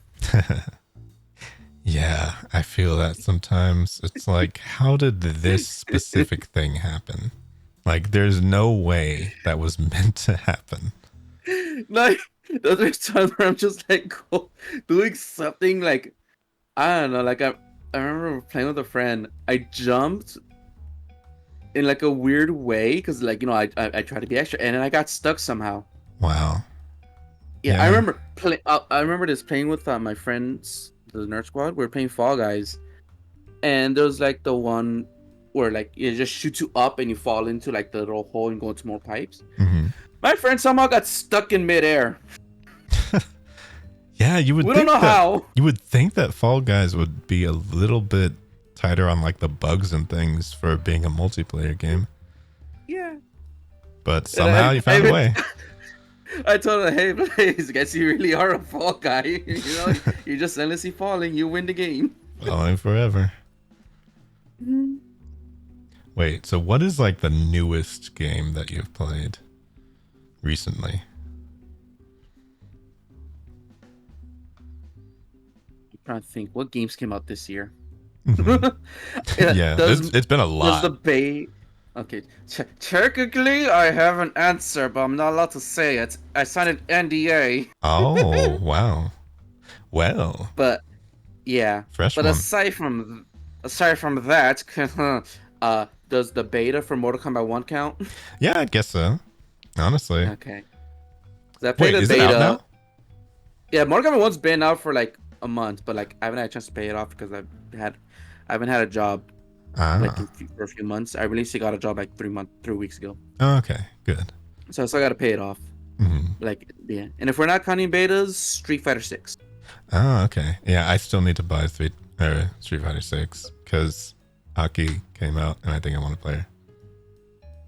Yeah, I feel that sometimes. It's like, how did this specific thing happen? Like, there's no way that was meant to happen. Like, there's times where I'm just like doing something like, I don't know, like I remember playing with a friend. I jumped in like a weird way because like, I tried to be extra and then I got stuck somehow. Wow. Yeah. I remember playing with my friends, the Nerd Squad. We were playing Fall Guys, and there was like the one where like it just shoots you up and you fall into like the little hole and go into more pipes. My friend somehow got stuck in midair. Yeah, you would. We don't know how. You would think that Fall Guys would be a little bit tighter on like the bugs and things for being a multiplayer game. Yeah. But somehow you found a way. I told her, hey, please, guess you really are a fall guy. You know, you're just endlessly falling. You win the game. Falling forever. Wait, so what is like the newest game that you've played recently? I'm trying to think. What games came out this year? Yeah, it's been a lot. Does the bait... Okay, technically I have an answer, but I'm not allowed to say it. I signed an NDA. Oh, wow. Well. But yeah. Fresh but one. aside from that, does the beta for Mortal Kombat 1 count? Yeah, I guess so. Honestly. Okay. I Wait, is it out now? Yeah, Mortal Kombat 1's been out for like a month, but like I haven't had a chance to pay it off because I haven't had a job like for a few months. I released got a job like 3 weeks ago. Oh, okay, good. So I still got to pay it off. Like, yeah. And if we're not counting betas, Street Fighter 6. Oh, okay. Yeah, I still need to buy Street Fighter 6 because Aki came out and I think I want to play her.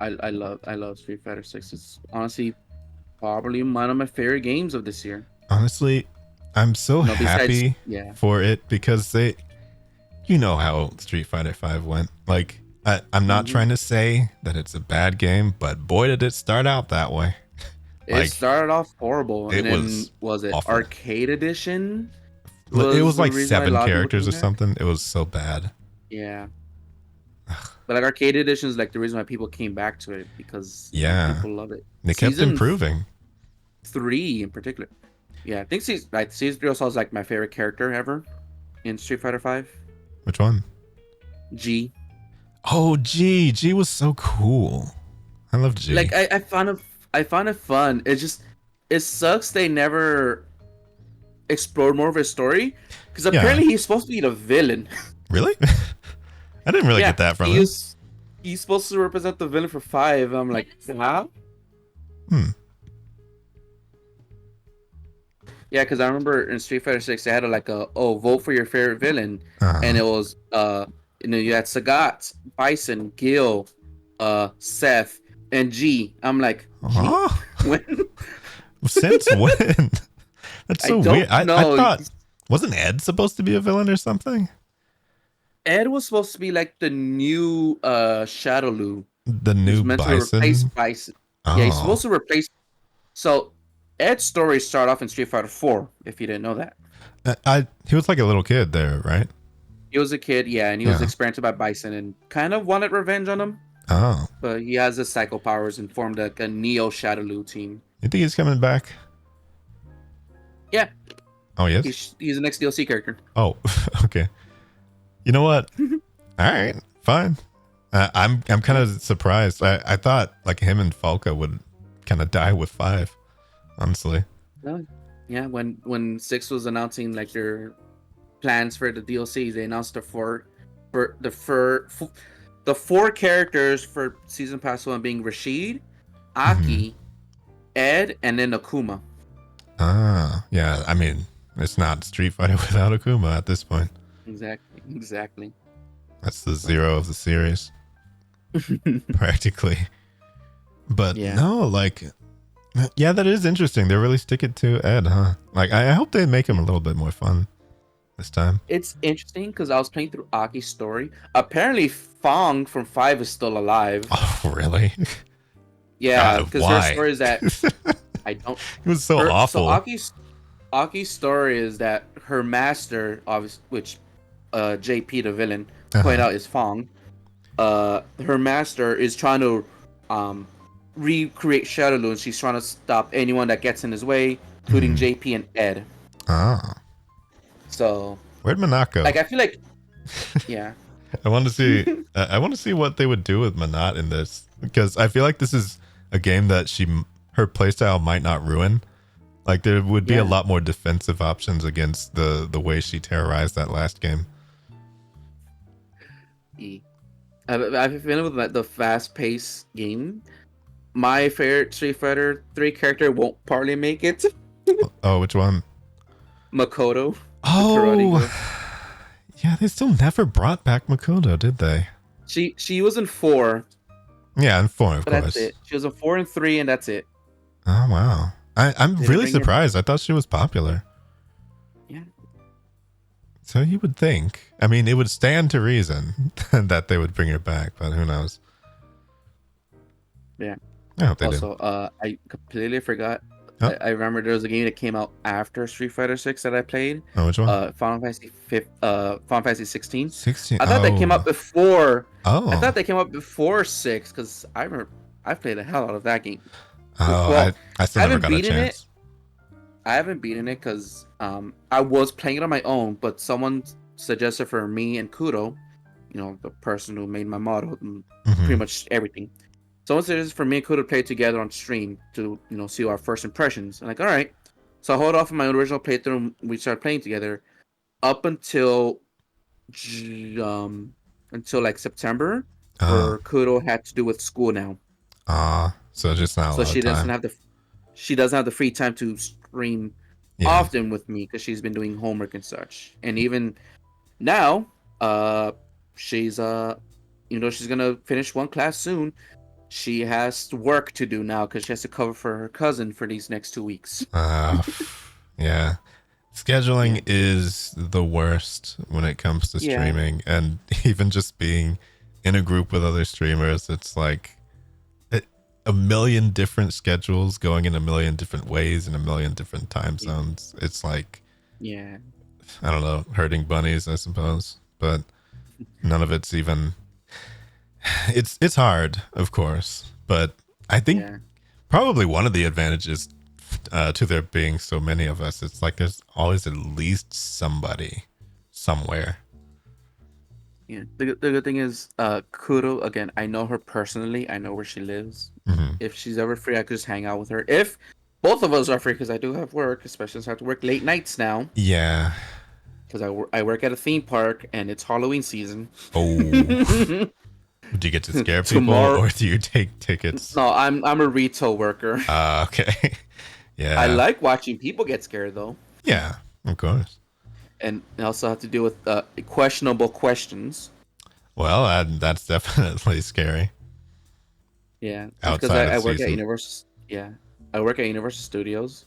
I love Street Fighter 6. It's honestly probably one of my favorite games of this year. Honestly, I'm so happy for it because you know how Street Fighter 5 went. Like, I'm not trying to say that it's a bad game, but boy, did it start out that way. Like, it started off horrible. And then was it awful. Arcade Edition? It was like 7 characters or something. It was so bad. Yeah. But like Arcade Edition is like the reason why people came back to it because people love it. They kept improving. 3 in particular. Yeah, I think Season 3 also is like my favorite character ever in Street Fighter 5. Which one? G. Oh, G was so cool. I love G. Like I found it fun. It sucks they never explored more of his story because apparently he's supposed to be the villain. Really? I didn't really get that from him. He's supposed to represent the villain for 5. I'm like, how? Yeah, because I remember in Street Fighter 6 they had vote for your favorite villain, and it was you had Sagat, Bison, Gil, Seth, and G. I'm like, when? Since when? That's so weird. I thought, wasn't Ed supposed to be a villain or something? Ed was supposed to be like the new Shadowloo. The new Bison. To replace Bison. Oh. Yeah, he's supposed to replace. So Ed's story started off in Street Fighter 4. If you didn't know that, he was like a little kid there, right? He was a kid, and he was experimented by Bison and kind of wanted revenge on him. Oh, but he has the psycho powers and formed like a Neo Shadowloo team. You think he's coming back? Yeah. Oh, yes. He's the next DLC character. Oh, okay. You know what? All right, fine. I'm kind of surprised. I thought like him and Falca would kind of die with 5, honestly. Yeah, when 6 was announcing like their plans for the DLCs, they announced the 4 characters for Season Pass 1 being Rashid, Aki, Ed, and then Akuma. Yeah. I mean, it's not Street Fighter without Akuma at this point. Exactly. That's the 0 of the series. Practically. But no, like, yeah, that is interesting. They're really sticking to Ed, huh? Like, I hope they make him a little bit more fun this time. It's interesting because I was playing through Aki's story. Apparently, Fong from 5 is still alive. Oh, really? Yeah, because her story is that I don't. It was so awful. So Aki's story is that her master, which JP the villain pointed out is Fong. Her master is trying to recreate Shadowloo, and she's trying to stop anyone that gets in his way, including JP and Ed. So where'd Manat go? Like, I feel like, yeah. I want to see. I want to see what they would do with Manat in this, because I feel like this is a game that her playstyle might not ruin. Like, there would be a lot more defensive options against the way she terrorized that last game. I've been with the fast-paced game. My favorite Street Fighter 3 character won't probably make it. Oh, which one? Makoto. Oh, Yeah, they still never brought back Makoto, did they? She was in 4, Yeah, and 4, of but that's course. it. She was in 4 and 3, and that's it. Oh, wow. I'm They didn't really bring her back. surprised. I thought she was popular. Yeah. So you would think. I mean, it would stand to reason that they would bring her back, but who knows? Yeah. I hope they Also, I completely forgot. Huh? I remember there was a game that came out after Street Fighter 6 that I played. do. Oh, which one? Final Fantasy 16. 16. I thought they came out before. Oh. I thought they came out before 6 because I remember I played the hell out of that game. Oh, Well, I still never got a beaten chance. I haven't beaten it because I was playing it on my own, but someone suggested for me and Kudo, the person who made my model and pretty much everything. Someone suggested for me and Kudo to play together on stream to see our first impressions. I'm like, all right. So I hold off on my original playthrough and we started playing together up until like September, where Kudo had to do with school now. So just not a So lot she of time. she doesn't have the free time to stream often with me because she's been doing homework and such. And even now, she's even though she's gonna finish one class soon, she has work to do now because she has to cover for her cousin for these next 2 weeks. Yeah. Scheduling is the worst when it comes to streaming, and even just being in a group with other streamers, it's like a million different schedules going in a million different ways in a million different time zones. It's like, I don't know, herding bunnies, I suppose, but none of it's even. It's hard, of course, but I think probably one of the advantages to there being so many of us, it's like there's always at least somebody somewhere. Yeah, the good thing is, Kudo, again, I know her personally. I know where she lives. If she's ever free, I could just hang out with her. If both of us are free, because I do have work, especially since I have to work late nights now. Yeah. Because I work at a theme park, and it's Halloween season. Oh. Do you get to scare people, or do you take tickets? No, I'm a retail worker. Okay. Yeah. I like watching people get scared, though. Yeah, of course. And I also have to deal with questionable questions. Well, that's definitely scary. Yeah, because I work at Universal. Yeah, I work at Universal Studios,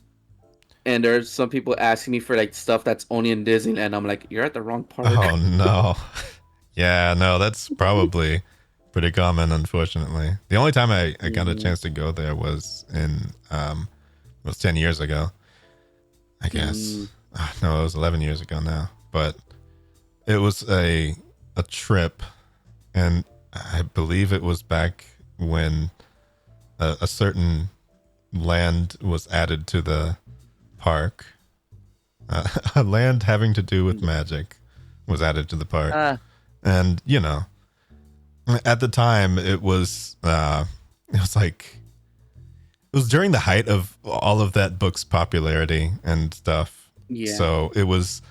and there's some people asking me for like stuff that's only in Disneyland. I'm like, you're at the wrong park. Oh no. Yeah, no, that's probably pretty common, unfortunately. The only time I got a chance to go there was in it was 10 years ago, I guess. No, it was 11 years ago now, but it was a trip, and I believe it was back when a certain land was added to the park. A land having to do with magic was added to the park. And, at the time it was like, it was during the height of all of that book's popularity and stuff. Yeah. So it was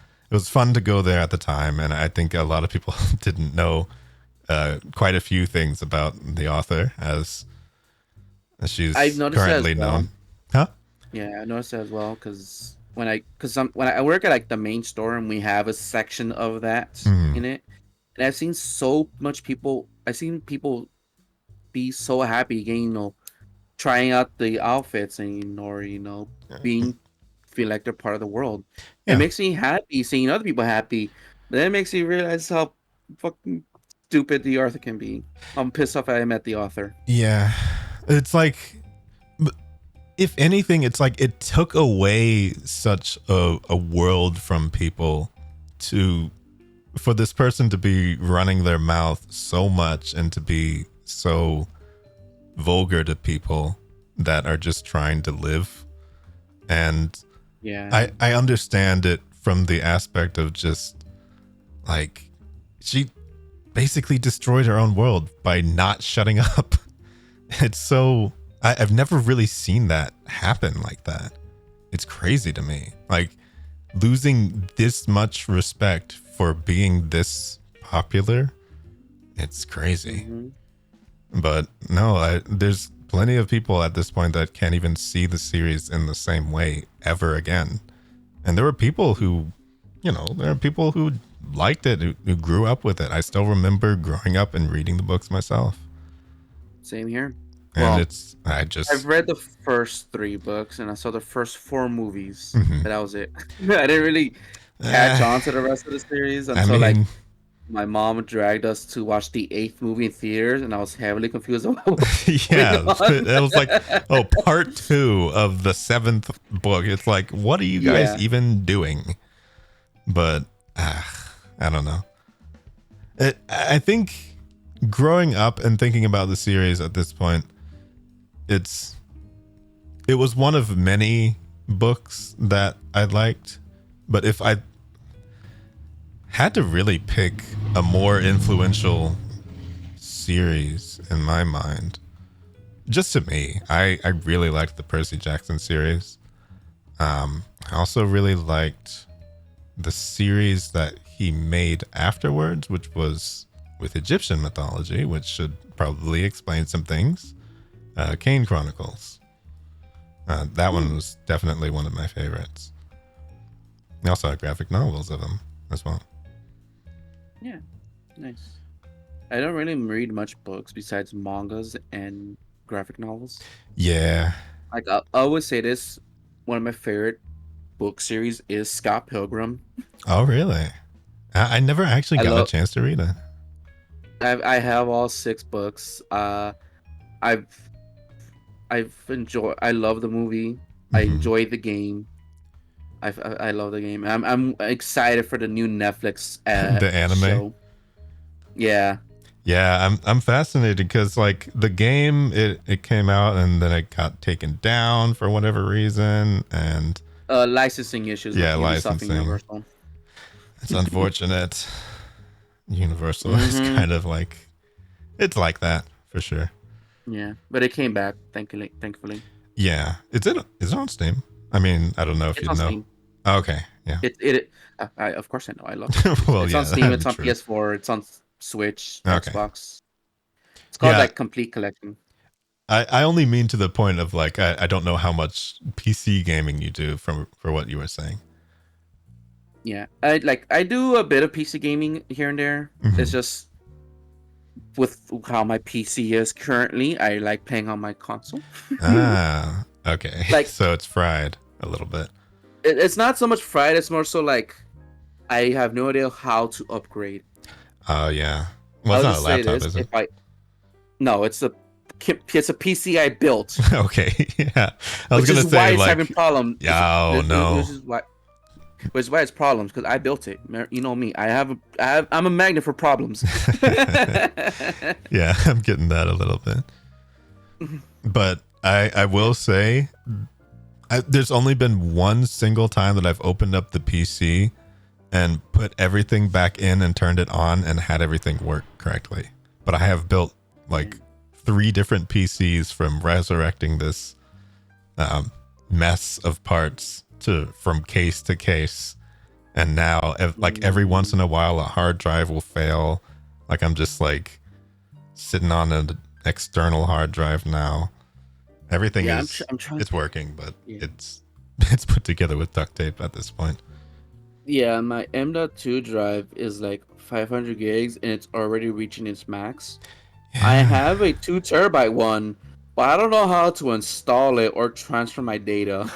fun to go there at the time, and I think a lot of people didn't know quite a few things about the author as she's currently known. Huh? Yeah, I noticed that as well because when I work at like the main store and we have a section of that in it, and I've seen so much people. I've seen people be so happy getting trying out the outfits and feel like they're part of the world. Yeah. It makes me happy seeing other people happy. Then it makes me realize how fucking stupid the author can be. I'm pissed off I met the author. Yeah. It's like, if anything, it's like it took away such a world from people for this person to be running their mouth so much and to be so vulgar to people that are just trying to live. And I understand it from the aspect of just like, she basically destroyed her own world by not shutting up. It's so, I've never really seen that happen like that. It's crazy to me. Like, losing this much respect for being this popular, it's crazy. But no, there's plenty of people at this point that can't even see the series in the same way ever again. And there were people who, there are people who liked it, who grew up with it. I still remember growing up and reading the books myself. Same here. And Well, I've read the first 3 books and I saw the first 4 movies, but that was it. I didn't really catch on to the rest of the series until like my mom dragged us to watch the 8th movie in theaters, and I was heavily confused about what was yeah, going on. it was like, oh, part 2 of the 7th book. It's like, what are you guys even doing? But I don't know. I think growing up and thinking about the series at this point, it was one of many books that I liked, but if I had to really pick a more influential series in my mind, just to me, I really liked the Percy Jackson series. I also really liked the series that he made afterwards, which was with Egyptian mythology, which should probably explain some things. Kane Chronicles. That one was definitely one of my favorites. I also had graphic novels of him as well. Yeah, nice. I don't really read much books besides mangas and graphic novels. Yeah. Like I always say this, one of my favorite book series is Scott Pilgrim. Oh, really? I never actually got a chance to read it. I have all 6 books. I've enjoyed. I love the movie. I enjoy the game. I love the game. I'm excited for the new Netflix the anime show. Yeah. Yeah, I'm fascinated because like the game, it came out and then it got taken down for whatever reason, and licensing issues. Yeah, licensing. Universal. It's unfortunate. Universal is kind of like, it's like that for sure. Yeah, but it came back, thankfully. Yeah, is it on Steam? I mean, I don't know if you know. Steam. Oh, okay, yeah. I of course I know. I love it. Well, it's on Steam. It's on PS4. It's on Switch, Xbox. It's called like Complete Collection. I only mean to the point of like I don't know how much PC gaming you do for what you were saying. Yeah, I do a bit of PC gaming here and there. It's just with how my PC is currently, I like playing on my console. Okay. Like, so it's fried a little bit. It's not so much fried. It's more so like I have no idea how to upgrade. Oh yeah. Well, it's not a laptop, is it? No, it's a PC I built. Okay. Yeah. I was gonna say why it's like having problems. Oh no. Which is why it's problems, because I built it. You know me. I'm a magnet for problems. Yeah, I'm getting that a little bit. But I will say, there's only been one single time that I've opened up the PC and put everything back in and turned it on and had everything work correctly. But I have built like 3 different PCs from resurrecting this mess of parts from case to case, and now like every once in a while a hard drive will fail. Like I'm just like sitting on an external hard drive now. Everything it's working, but it's put together with duct tape at this point. Yeah, my M.2 drive is like 500 gigs and it's already reaching its max. Yeah. I have a 2 terabyte one, but I don't know how to install it or transfer my data.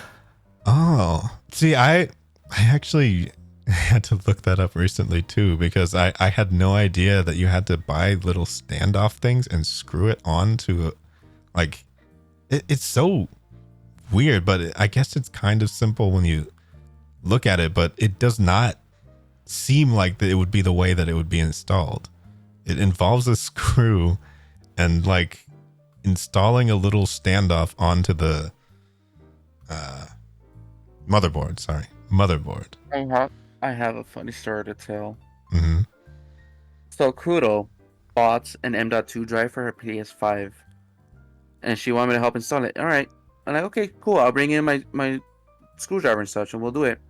Oh, see, I actually had to look that up recently too, because I had no idea that you had to buy little standoff things and screw it on to, like, it's so weird, but I guess it's kind of simple when you look at it, but it does not seem like that it would be the way that it would be installed. It involves a screw and like installing a little standoff onto the motherboard. I have a funny story to tell. So Kudo bought an M.2 drive for her PS5, and she wanted me to help install it. All right, I'm like, okay, cool. I'll bring in my screwdriver and such, and we'll do it.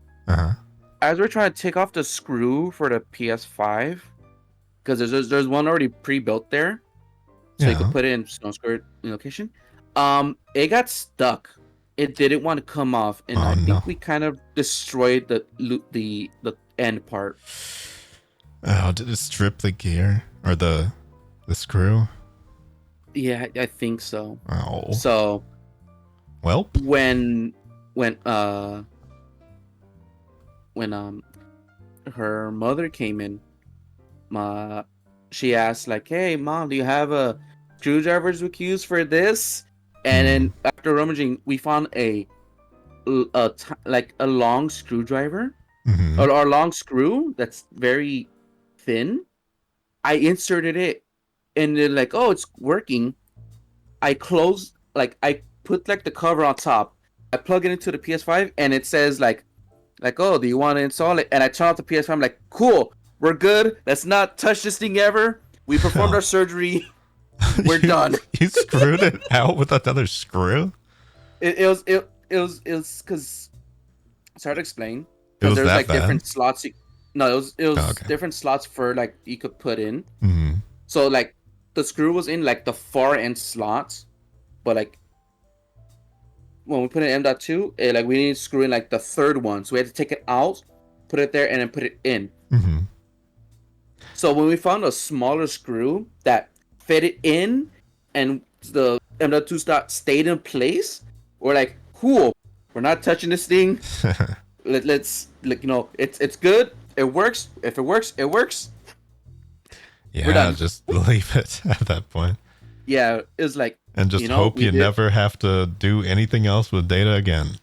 As we're trying to take off the screw for the PS5, because there's one already pre-built there, so you can put it in screw in location. It got stuck. It didn't want to come off, and I think we kind of destroyed the end part. Oh, did it strip the gear or the screw? Yeah, I think so. Oh, So well. when her mother came in, my she asked like, "Hey, mom, do you have a screwdrivers we can use for this?" And then after rummaging, we found like a long screwdriver or a long screw that's very thin. I inserted it, and then like, oh, it's working. I put like the cover on top. I plug it into the PS5, and it says like, oh, do you want to install it? And I turn off the PS5. I'm like, cool, we're good. Let's not touch this thing ever. We performed our surgery. We're done. You screwed it out with another screw? It was because it's hard to explain. It was Because there's that like bad? different slots. No, it was okay. different slots for like you could put in. Mm-hmm. So like the screw was in like the far end slots, but like when we put in M.2, like we needed to screw in like the third one. So we had to take it out, put it there, and then put it in. Mm-hmm. So when we found a smaller screw that fitted in and the M.2 slot stayed in place, we're like, cool, we're not touching this thing. Let's like, it's good. It works. If it works, it works. Yeah, just leave it at that point. Yeah, it's like, and just hope you never have to do anything else with data again.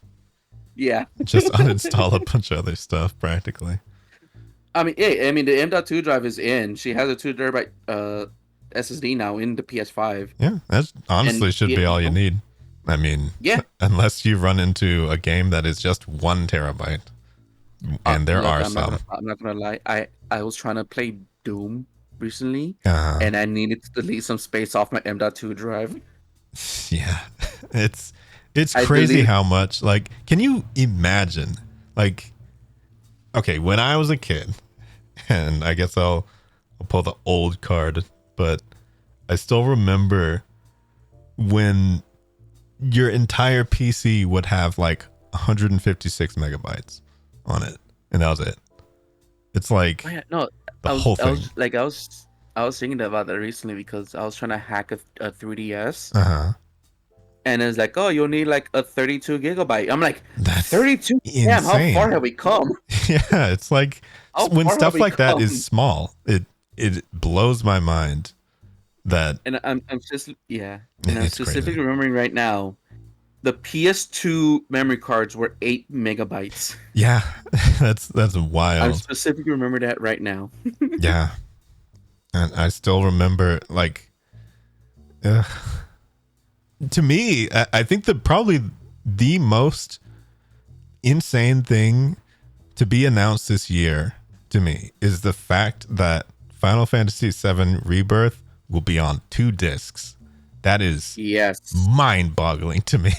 Yeah. Just uninstall a bunch of other stuff practically. I mean, the M.2 drive is in. She has a 2 terabyte SSD now in the PS5. Yeah, that honestly should be all you need. I mean, yeah, unless you run into a game that is just 1 terabyte, and there are some. I'm not gonna lie. I was trying to play Doom recently, and I needed to delete some space off my M.2 drive. Yeah, it's crazy how much. Like, can you imagine? Like, okay, when I was a kid, and I guess I'll pull the old card, but I still remember when your entire PC would have like 156 megabytes on it, and that was it. It's like the whole thing. I was thinking about that recently because I was trying to hack a 3DS. And it's like, oh, you'll need like a 32 gigabyte. I'm like, that's 32? Insane. Damn, how far have we come? Yeah, it's like when stuff like that is small, it blows my mind. That and I'm just and I'm specifically remembering right now, the PS2 memory cards were 8 megabytes. Yeah, that's wild. I specifically remember that right now. Yeah, and I still remember like. To me, I think that probably the most insane thing to be announced this year to me is the fact that Final Fantasy VII Rebirth will be on 2 discs. That is mind-boggling to me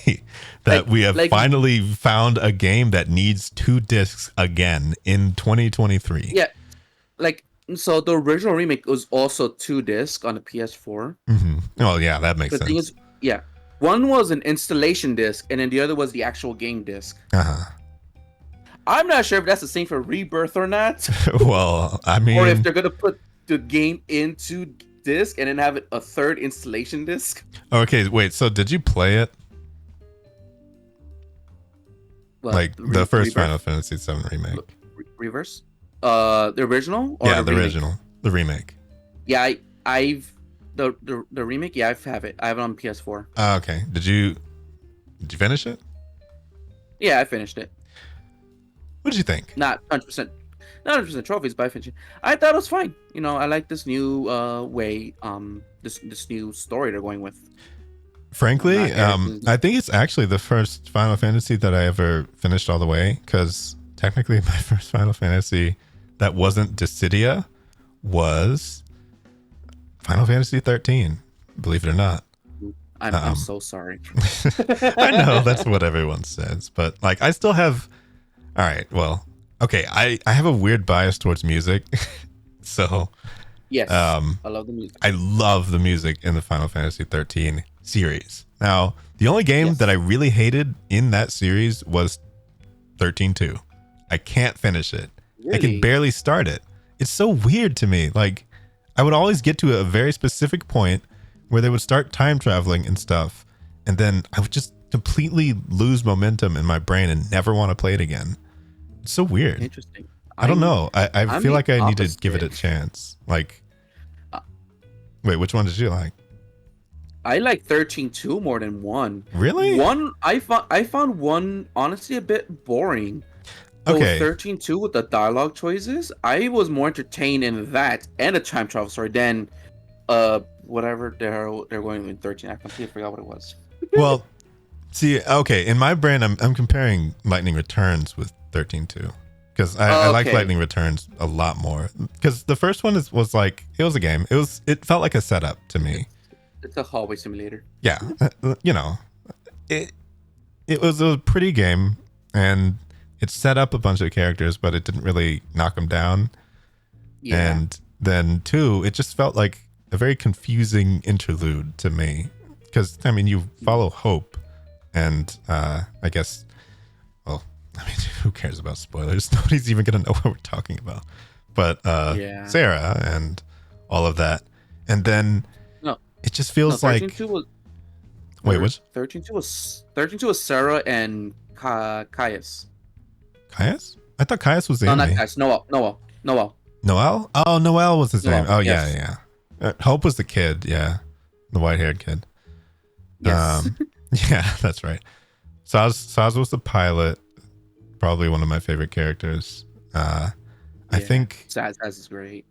that we have finally found a game that needs 2 discs again in 2023. Yeah, so the original remake was also 2 discs on the PS4. Mm-hmm. Oh yeah, that makes sense. The thing is, yeah, one was an installation disc, and then the other was the actual game disc. I'm not sure if that's the same for Rebirth or not. Well, I mean, or if they're gonna put the game into disc and then have it a third installation disc. Okay, wait. So did you play it? What, like the first Final Fantasy VII remake? Reverse? The original? Or the original. The remake. Yeah, I've the remake. Yeah, I have it. I have it on PS4. Okay. Did you finish it? Yeah, I finished it. What did you think? Not 100%. Not 100% trophies, but I finished it. I thought it was fine. I like this new way. This new story they're going with. Frankly, I think it's actually the first Final Fantasy that I ever finished all the way, because technically my first Final Fantasy that wasn't Dissidia was Final Fantasy 13, believe it or not. I'm so sorry. I know that's what everyone says, but like I still have. All right, well, okay. I have a weird bias towards music, so yes, I love the music. I love the music in the Final Fantasy 13 series. Now, the only game that I really hated in that series was 13-2. I can't finish it. Really? I can barely start it. it's so weird to me. Like, I would always get to a very specific point where they would start time traveling and stuff, and then I would just completely lose momentum in my brain and never want to play it again. It's so weird. Interesting. I don't know. I feel like I need to give it a opposite. chance. Like, wait, which one did you like? I like 13-2 more than 1. Really? 1, I found 1 honestly a bit boring. But Okay. with 13-2 with the dialogue choices, I was more entertained in that and a time travel story than whatever they're going in 13. I completely forgot what it was. Well, see, okay, in my brain, I'm comparing Lightning Returns with 13-2 because I like Lightning Returns a lot more. Because the first one was like, it was a game. It felt like a setup to me. It's a hallway simulator. Yeah, you know, it was a pretty game, and it set up a bunch of characters, but it didn't really knock them down. Yeah. And then 2, it just felt like a very confusing interlude to me. Because, I mean, you follow Hope, and I guess, well, I mean, who cares about spoilers? Nobody's even going to know what we're talking about. But Sarah and all of that. And then it just feels like... 13-2 was... Wait, which? 13-2 was Sarah and Caius. Caius? I thought Caius was the enemy. No, not Caius. Noel. Noel? Oh, Noel was his name. Oh, yes. yeah. Hope was the kid. Yeah. The white-haired kid. Yes. Yeah, that's right. Saz was the pilot. Probably one of my favorite characters. I think Saz is great.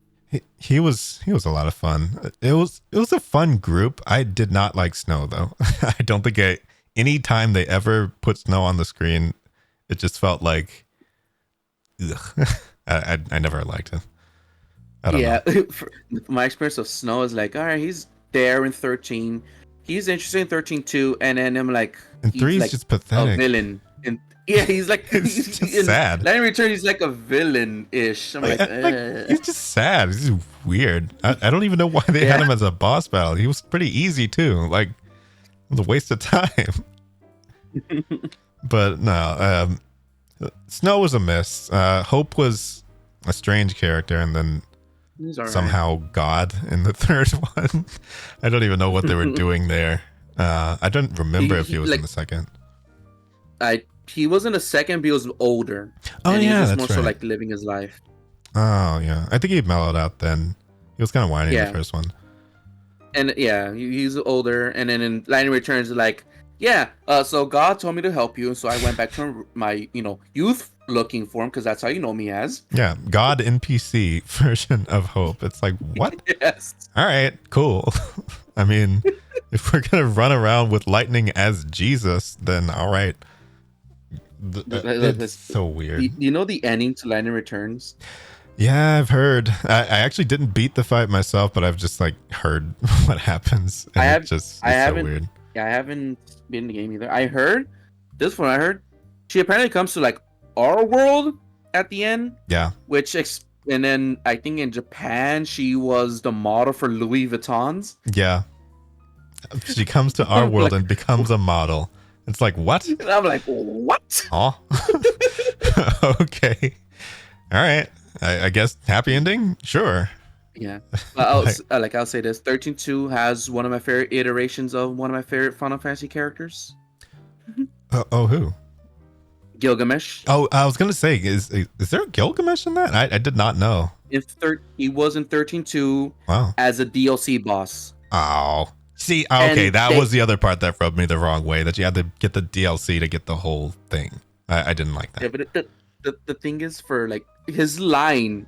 he was a lot of fun. It was a fun group. I did not like Snow though. I don't think any time they ever put Snow on the screen, it just felt like ugh. I never liked him. I don't know. My experience of Snow is like, all right, he's there in 13. He's interesting in 13-2, and then I'm like, and 3 is like just pathetic. A villain. And he's like, it's just sad. Lightning Return, he's like a villain-ish. I'm like he's just sad. He's weird. I don't even know why they had him as a boss battle. He was pretty easy too. Like, it was a waste of time. But no, Snow was a miss. Hope was a strange character, and then somehow God in the third one. I don't even know what they were doing there. I don't remember if he was like, in the second. He was in the second, but he was older. Oh, and yeah, he was that's more right. so like living his life. Oh yeah, I think he mellowed out then. He was kind of whiny in the first one. And he's older, and then in Lightning Returns, like, so God told me to help you, and so I went back to my youth looking for him, because that's how you know me as. Yeah, God NPC version of Hope. It's like, what? Yes. All right, cool. I mean, if we're gonna run around with lightning as Jesus, then all right. It's so weird. You know the ending to Lightning Returns? Yeah, I've heard. I actually didn't beat the fight myself, but I've just like heard what happens. And it's so weird. Yeah, I haven't been in the game either. I heard she apparently comes to like our world at the end. Yeah. And then I think in Japan she was the model for Louis Vuittons. Yeah. She comes to our world and becomes a model. It's like, what? And I'm like, what? Oh. Okay. All right. I guess happy ending? Sure. Yeah. I'll say this. 13-2 has one of my favorite iterations of one of my favorite Final Fantasy characters. Who? Gilgamesh. Oh, I was going to say, is there a Gilgamesh in that? I did not know. He was in 13-2 as a DLC boss. Oh. See, okay, that was the other part that rubbed me the wrong way, that you had to get the DLC to get the whole thing. I didn't like that. Yeah, but the thing is, for like his line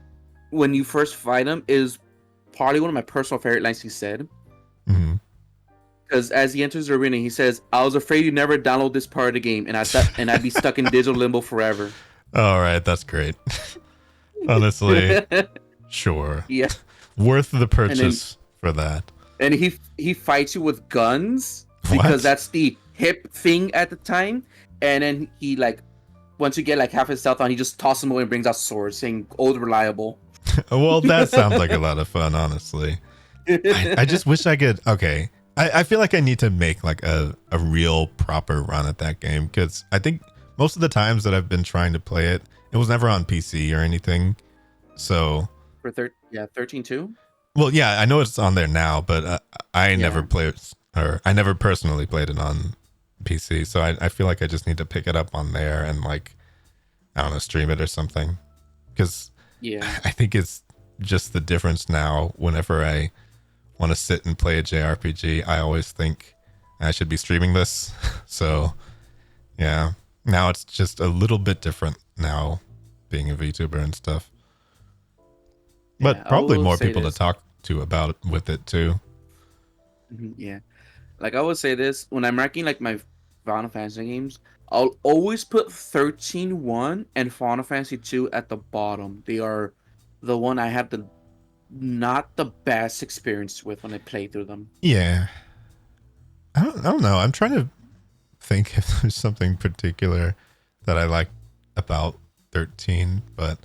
when you first fight him is probably one of my personal favorite lines he said. Mm-hmm. Because as he enters the arena, he says, "I was afraid you'd never download this part of the game, and I'd be stuck in digital limbo forever." All right, that's great. Honestly, sure. Yeah, worth the purchase for that. And he fights you with guns because that's the hip thing at the time. And then he like, once you get like half his health on, he just tosses him away and brings out swords, saying "old reliable." Well, that sounds like a lot of fun, honestly. I just wish I could. Okay, I feel like I need to make like a real proper run at that game, because I think most of the times that I've been trying to play it, it was never on PC or anything. So For 13 too. Well, yeah, I know it's on there now, but I never Yeah. played, or I never personally played it on PC. So I feel like I just need to pick it up on there and like, I don't know, stream it or something. Because Yeah. I think it's just the difference now. Whenever I want to sit and play a JRPG, I always think I should be streaming this. So yeah, now it's just a little bit different now, being a VTuber and stuff. But Yeah, I probably will more say people to this. talk to about it with it too. Yeah. Like I would say this when I'm ranking like my Final Fantasy games, I'll always put 13-1 and Final Fantasy 2 at the bottom. They are the one I have the not the best experience with when I play through them. Yeah. I don't know. I'm trying to think if there's something particular that I like about 13, but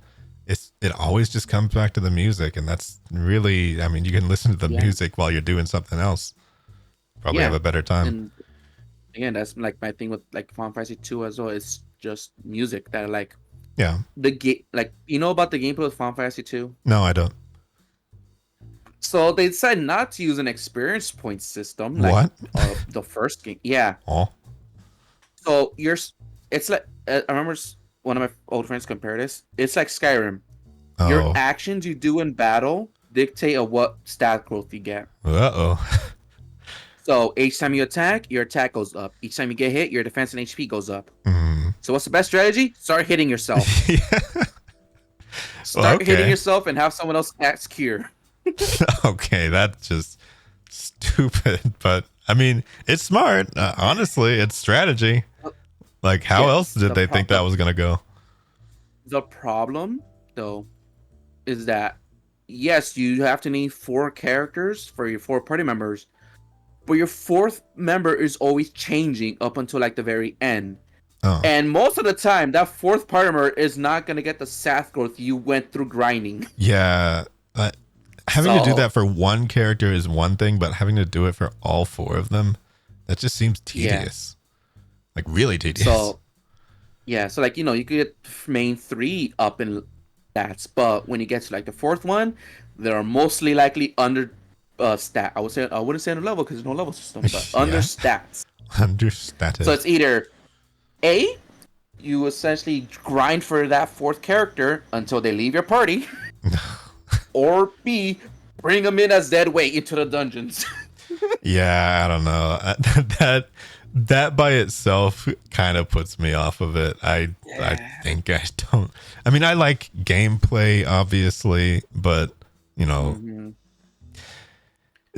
it always just comes back to the music, and that's really, I mean, you can listen to the music while you're doing something else. Probably have a better time. And again, that's like my thing with like Final Fantasy 2 as well. It's just music that I like. Yeah. The game, like you know about the gameplay with Final Fantasy 2? No, I don't. So they decided not to use an experience point system like the first game. Yeah. Oh. So it's like I remember one of my old friends compared this. It's like Skyrim. Oh. Your actions you do in battle dictate what stat growth you get. So each time you attack, your attack goes up. Each time you get hit, your defense and HP goes up. So what's the best strategy? Start hitting yourself. Start hitting yourself and have someone else cast cure. Okay, that's just stupid, but I mean, it's smart. Honestly, it's strategy. Like, how else did they think that was gonna go? The problem, though, is that yes, you have to need 4 characters for your 4 party members, but your 4th member is always changing up until like the very end. Oh. And most of the time, that 4th party member is not gonna get the stat growth you went through grinding. Yeah. Having to do that for one character is one thing, but having to do it for all 4 of them, that just seems tedious. Like, really tedious. So like, you know, you could get main 3 up in stats, but when you get to like the 4th one, they're mostly likely under stat. I wouldn't say under level because there's no level system, but under stats. Under status. So it's either A, you essentially grind for that 4th character until they leave your party. Or B, bring them in as dead weight into the dungeons. Yeah, I don't know. That by itself kind of puts me off of it. I think I don't. I mean, I like gameplay, obviously, but you know,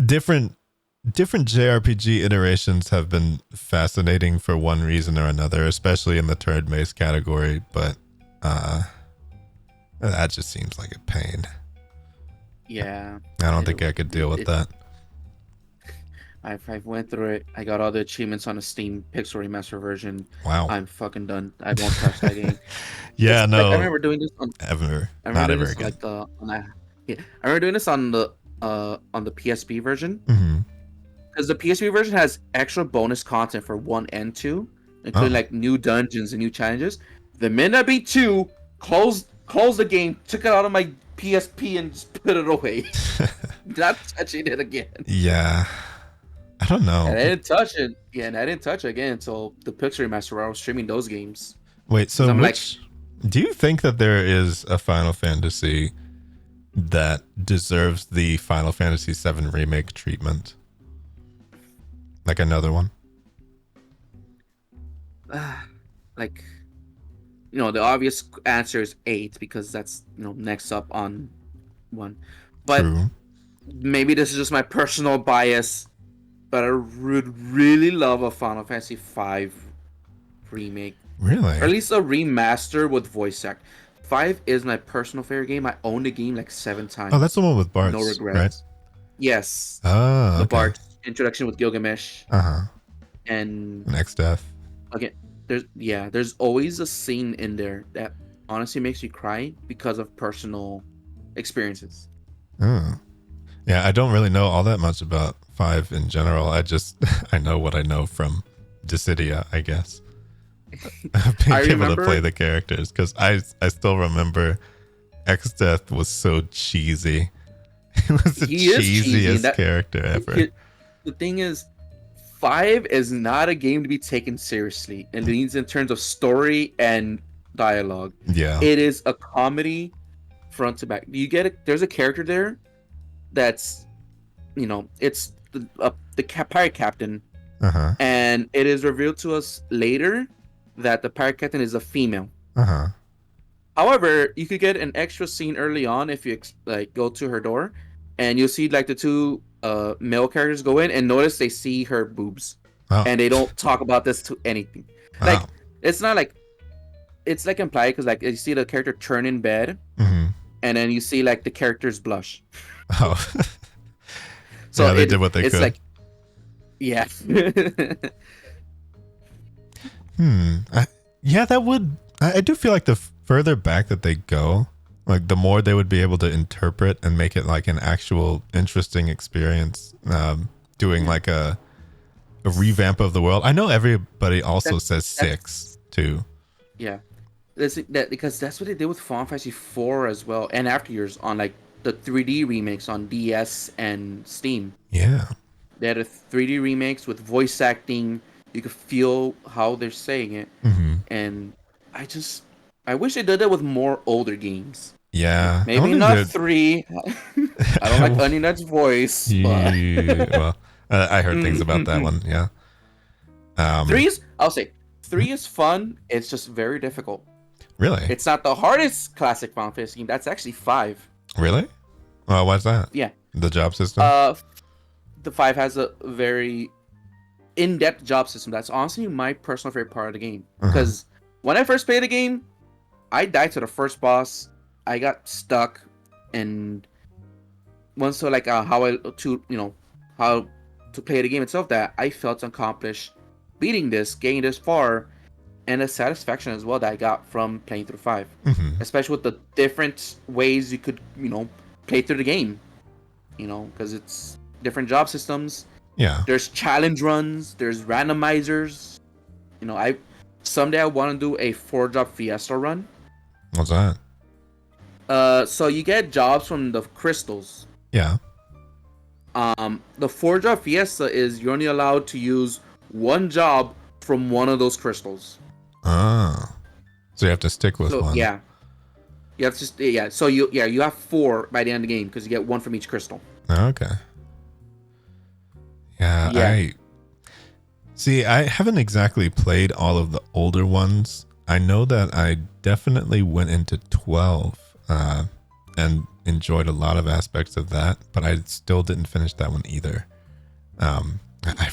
different JRPG iterations have been fascinating for one reason or another, especially in the turn-based category. But that just seems like a pain. Yeah. I don't think I could deal with that. I went through it. I got all the achievements on the Steam Pixel Remaster version. Wow. I'm fucking done. I won't touch that game. Yeah, no. Like, I remember doing this on not ever again. Like I remember doing this on the PSP version. Because the PSP version has extra bonus content for 1 and 2, including like new dungeons and new challenges. The minute I beat 2, closed the game, took it out of my PSP and just put it away. Not touching it again. Yeah. I don't know. And I didn't touch it. Yeah, and I didn't touch it again until the Pixel Remaster where I was streaming those games. Wait, so do you think that there is a Final Fantasy that deserves the Final Fantasy VII Remake treatment? Like another one? Like, you know, the obvious answer is 8 because that's, you know, next up on 1. But True. Maybe this is just my personal bias, but I would really love a Final Fantasy V remake. Really? Or at least a remaster with voice act. 5 is my personal favorite game. I owned the game like 7 times. Oh, that's the one with Bart. No regrets. Right? Yes. Oh, the Bart introduction with Gilgamesh. And Next Death. Okay. There's always a scene in there that honestly makes you cry because of personal experiences. Oh. Yeah, I don't really know all that much about 5 in general. I know what I know from Dissidia, I guess. Being able to play the characters, because I still remember X-Death was so cheesy. He was the cheesiest character ever. The thing is, 5 is not a game to be taken seriously. It means in terms of story and dialogue. Yeah. It is a comedy front to back. There's a character there that's, it's the pirate captain. Uh-huh. And it is revealed to us later that the pirate captain is a female. Uh-huh. However, you could get an extra scene early on if you go to her door, and you'll see like the two male characters go in and notice they see her boobs, and they don't talk about this to anything. Like it's not like it's like implied because like you see the character turn in bed, and then you see like the characters blush. Oh, so yeah, they did what they could. It's like, yeah. That would. I do feel like the further back that they go, like the more they would be able to interpret and make it like an actual interesting experience. Doing like a revamp of the world. I know everybody also says 6 too. Yeah, because that's what they did with Final Fantasy 4 as well, and after years on like the 3D remakes on DS and Steam. Yeah, they had a 3D remakes with voice acting. You could feel how they're saying it, and I wish they did that with more older games. Yeah, maybe not 3. I don't like Onion Nut's voice. Well, I heard things about that one. Yeah. 3 is fun. It's just very difficult. Really? It's not the hardest classic Final Fantasy game. That's actually 5. Really? Well, why's that? Yeah. The job system? The 5 has a very in-depth job system. That's honestly my personal favorite part of the game. Because when I first played the game, I died to the first boss. I got stuck, and once how to play the game itself, that I felt accomplished beating this, getting this far, and the satisfaction as well that I got from playing through 5, especially with the different ways you could play through the game, because it's different job systems. Yeah, there's challenge runs, there's randomizers. Someday I want to do a 4-job Fiesta run. What's that? So you get jobs from the crystals. Yeah. The 4-job Fiesta is you're only allowed to use 1 job from one of those crystals. Oh. So you have to stick with one. Yeah. You have to So you have 4 by the end of the game because you get 1 from each crystal. Okay. Yeah. I haven't exactly played all of the older ones. I know that I definitely went into 12 and enjoyed a lot of aspects of that, but I still didn't finish that one either. I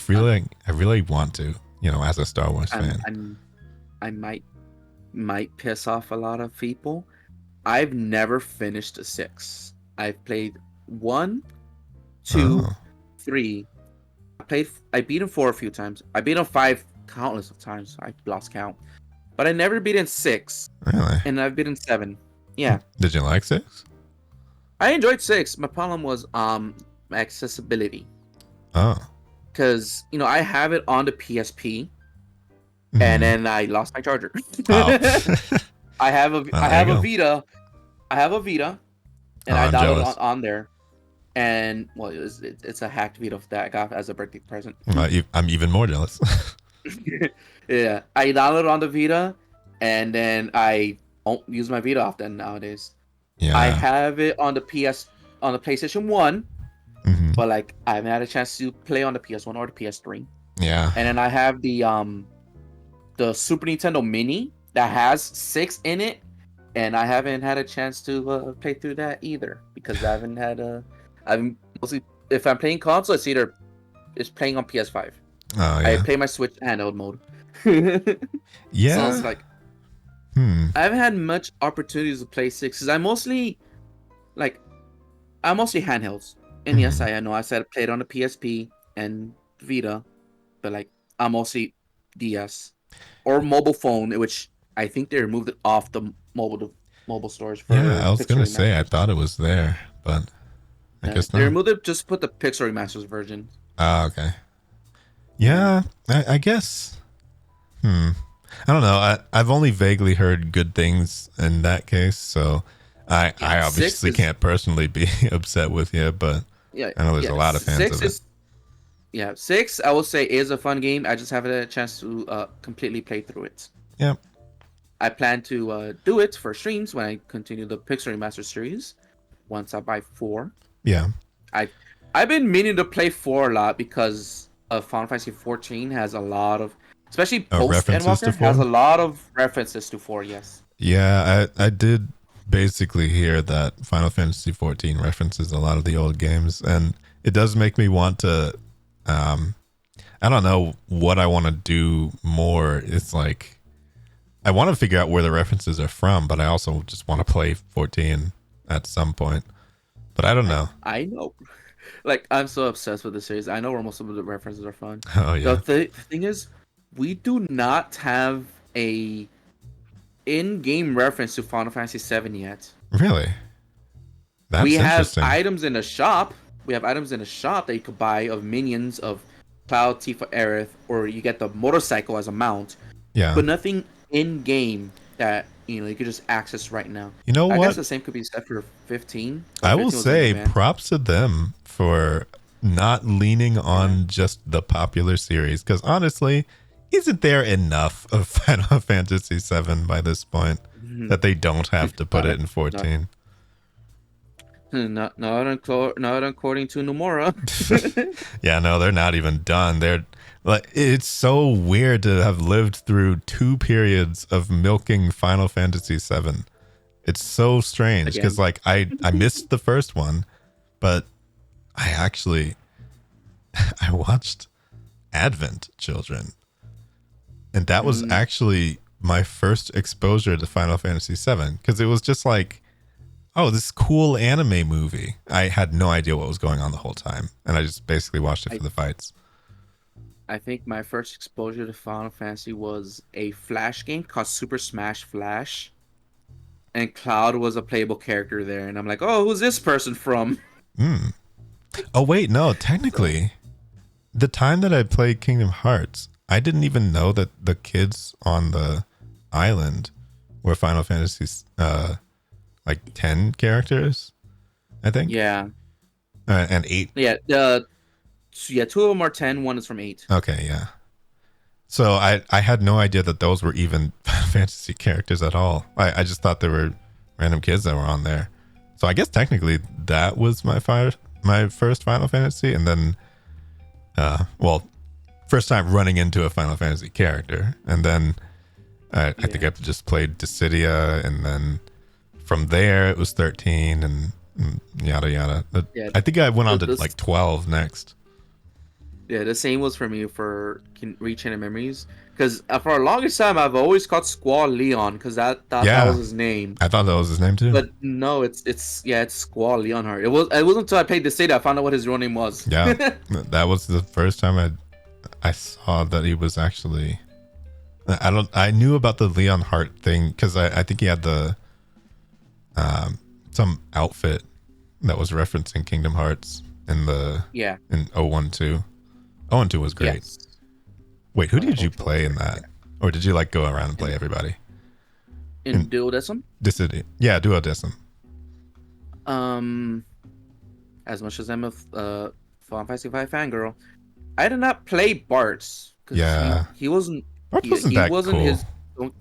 really want to, as a Star Wars fan. I might piss off a lot of people. I've never finished a 6. I've played 1, 2, 3. I beat him 4 a few times. I beat him 5 countless of times. I lost count. But I never beat him 6. Really? And I've beaten 7. Yeah. Did you like 6? I enjoyed 6. My problem was accessibility. Oh. Because, I have it on the PSP. And then I lost my charger. Oh. I have a Vita. And I downloaded it on there. And it's a hacked Vita that I got as a birthday present. I'm even more jealous. Yeah, I downloaded on the Vita, and then I don't use my Vita often nowadays. Yeah, I have it on the PlayStation 1, but I haven't had a chance to play on the PS1 or the PS3. Yeah, and then I have the Super Nintendo Mini that has 6 in it, and I haven't had a chance to play through that either because I haven't had I'm mostly, if I'm playing console, it's playing on PS5. Oh, yeah. I play my Switch handheld mode. Yeah. So it's I haven't had much opportunities to play 6 because I'm mostly handhelds. And yes, I know I said I played on the PSP and Vita, but I'm mostly DS or mobile phone, which I think they removed it off the mobile stores. I was gonna say I thought it was there, but I guess not. They removed it. Just put the Pixel Remasters version. Oh, okay. Yeah, I guess. I don't know. I've only vaguely heard good things in that case, so I Six obviously is can't personally be upset with you, but yeah I know there's yeah a lot of fans six of it. is yeah 6. I will say is a fun game. I just haven't had a chance to completely play through it. Yep. I plan to do it for streams when I continue the Pixar Remaster series. Once I buy 4, Yeah. I I've been meaning to play 4 a lot because of Final Fantasy 14 has a lot of, especially post References to Endwalker, has 4. a lot of references to 4. Yes. Yeah, I did basically hear that Final Fantasy 14 references a lot of the old games, and it does make me want to. Um, I don't know what I want to do more. It's like I want to figure out where the references are from, but I also just want to play 14 at some point. But I don't know. I know. Like, I'm so obsessed with the series. I know where most of the references are fun. Oh The, yeah, th- the thing is, we do not have a in-game reference to Final Fantasy 7 yet. really? That's We have interesting. items in the shop. We have items in the shop that you could buy of minions of Cloud, Tifa, Aerith, or you get the motorcycle as a mount, Yeah. but nothing in-game that you could just access right now. You know I guess what? the same could be said for 15, but I will 15 was in say advance. props to them for not leaning on Yeah. just the popular series, because honestly, isn't there enough of Final Fantasy 7 by this point that they don't have to put it in 14? Not according to Nomura. Yeah, no, they're not even done. They're like, it's so weird to have lived through 2 periods of milking Final Fantasy 7. It's so strange because Again. like I missed the first one, but I actually I watched Advent Children, and that was actually my first exposure to Final Fantasy 7 because it was just like, oh, this cool anime movie. I had no idea what was going on the whole time, and I just basically watched it for the fights. I think my first exposure to Final Fantasy was a Flash game called Super Smash Flash, and Cloud was a playable character there, and I'm like, oh, who's this person from? Oh wait, no, technically, the time that I played Kingdom Hearts, I didn't even know that the kids on the island were Final Fantasy's like 10 characters, I think. Yeah, And 8. yeah. Yeah, 2 of them are 10. One is from 8. Okay, yeah. So I had no idea that those were even Final Fantasy characters at all. I just thought they were random kids that were on there. So I guess technically that was my first Final Fantasy, and then first time running into a Final Fantasy character, and then I think I just played Dissidia, and then from there it was 13 and yada yada. I think I went on to like 12 next. Yeah, the same was for me for Rechain of Memories. Because for the longest time, I've always called Squall Leon because that was his name. I thought that was his name too. But no, it's Squall Leonhardt. It wasn't until I played Dissidia I found out what his real name was. Yeah, that was the first time I saw that he was actually. I knew about the Leon Hart thing because I think he had the some outfit that was referencing Kingdom Hearts in 012. 012 was great. Yes. Wait, who did you play in that? Or did you like go around and play everybody? In Duodecim? Dissidia. Yeah, Duodecim. As much as I'm a Final Fantasy V fangirl, I did not play Bart's. Yeah. He wasn't. Bart wasn't that cool.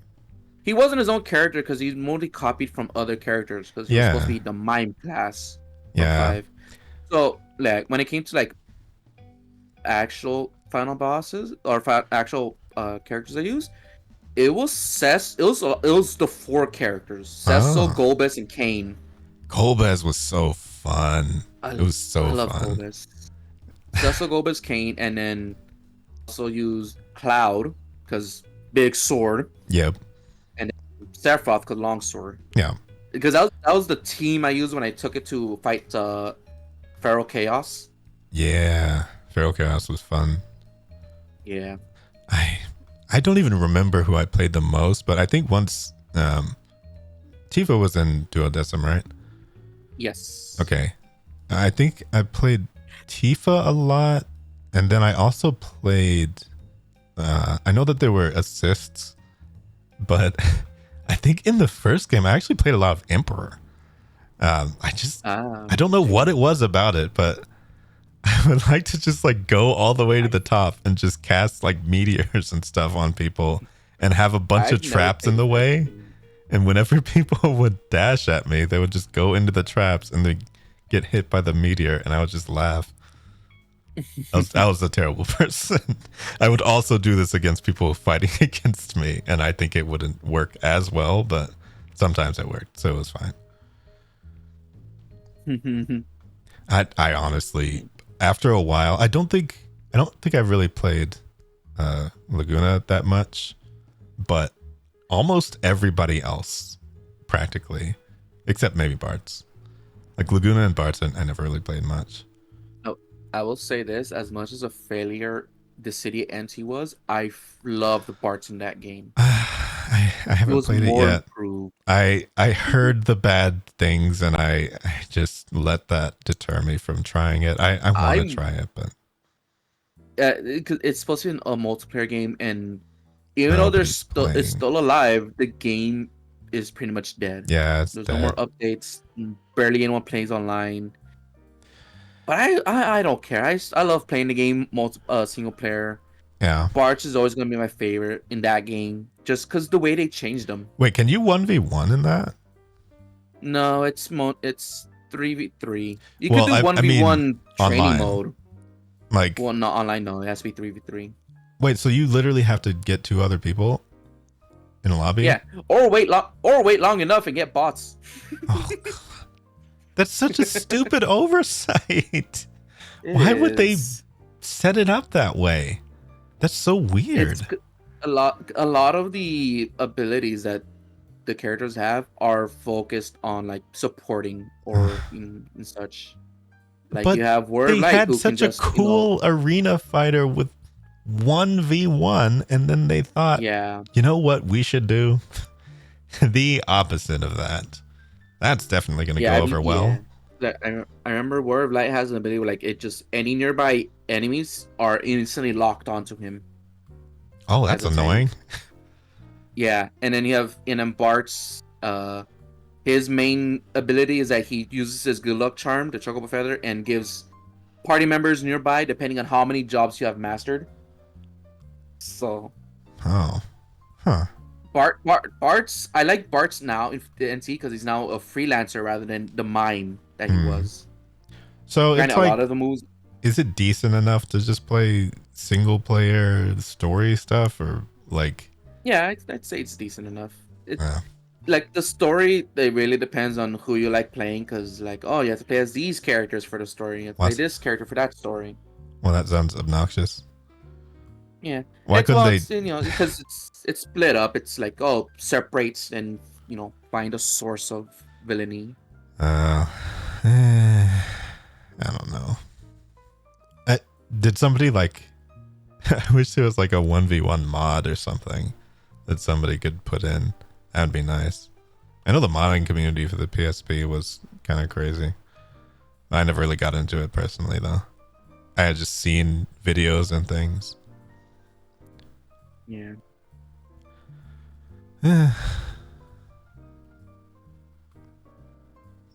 He wasn't his own character because he mostly copied from other characters because he was supposed to be the mime class. Yeah. 5. So like when it came to like actual final bosses or actual characters I used, it was it was the 4 characters: Cecil, Golbez, and Kane. Golbez was so fun. It was so fun. I love Golbez. Cecil, Golbez, Kane, and then also used Cloud because big sword. Yep. And Sephiroth because long sword. Yeah. Because that was the team I used when I took it to fight Feral Chaos. Yeah, Feral Chaos was fun. Yeah. I don't even remember who I played the most, but I think once Tifa was in Duodecim, right? Yes. Okay. I think I played Tifa a lot, and then I also played I know that there were assists, but I think in the first game I actually played a lot of Emperor. I don't know what it was about it, but I would like to just like go all the way to the top and just cast like meteors and stuff on people and have a bunch of I've never traps in played the that way. game. And whenever people would dash at me, they would just go into the traps and they get hit by the meteor, and I would just laugh. I was a terrible person. I would also do this against people fighting against me, and I think it wouldn't work as well, but sometimes it worked, so it was fine. I honestly, after a while, I don't think I've really played Laguna that much, but almost everybody else, practically, except maybe Bart's. Like Laguna and Bart's, I never really played much. Oh, I will say this: as much as a failure the City NT was, I love the parts in that game. I haven't played it yet. Improved. I heard the bad things, and I just let that deter me from trying it. I want to try it, but it's supposed to be a multiplayer game, and even though nobody's it's still alive, the game is pretty much dead. Yeah, it's There's dead. no more updates. Barely anyone plays online. But I don't care. I love playing the game single player. Yeah. Barch is always gonna be my favorite in that game, just because the way they changed them. Wait, can you 1v1 in that? No, it's 3v3. You can do 1v1 training online mode. Like, well, not online. No, it has to be 3v3. Wait, so you literally have to get 2 other people in a lobby? Yeah, or wait long enough and get bots. Oh, God. That's such a stupid oversight. Why would they set it up that way? That's so weird. A lot of the abilities that the characters have are focused on like supporting or and such. Like, but you have they had such a cool arena fighter with 1v1, and then they thought, yeah, you know what we should do? The opposite of that. That's definitely going to go over well. Yeah. I remember War of Light has an ability where like it just any nearby enemies are instantly locked onto him. Oh, that's annoying. Yeah, and then you have in Bart's his main ability is that he uses his good luck charm, the chocobo feather, and gives party members nearby depending on how many jobs you have mastered. So. Oh. Huh. Bart's. I like Bart's now in the NC because he's now a freelancer rather than the mime that he was. So it's like, a lot of the moves. Is it decent enough to just play single player story stuff, or like? Yeah, I'd say it's decent enough. Like the story, it really depends on who you like playing, because like, oh, you have to play as these characters for the story. You have to play this character for that story. Well, that sounds obnoxious. Yeah. Why couldn't they? You know, because it's split up. It's like, oh, separates and find a source of villainy. I don't know. Did somebody like? I wish there was like a 1v1 mod or something that somebody could put in. That'd be nice. I know the modding community for the PSP was kind of crazy. I never really got into it personally, though. I had just seen videos and things. Yeah.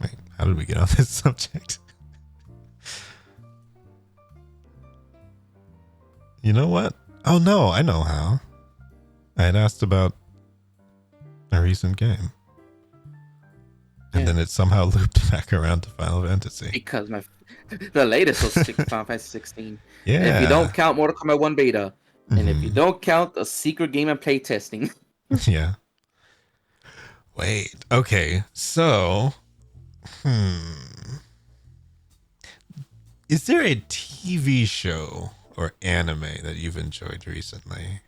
Wait, how did we get on this subject? You know what? Oh no, I know how. I had asked about a recent game. And then it somehow looped back around to Final Fantasy. Because the latest was Final Fantasy 16. Yeah. And if you don't count Mortal Kombat 1 beta, and if you don't count a secret game and play testing. Yeah. Wait. Okay. So, is there a TV show or anime that you've enjoyed recently?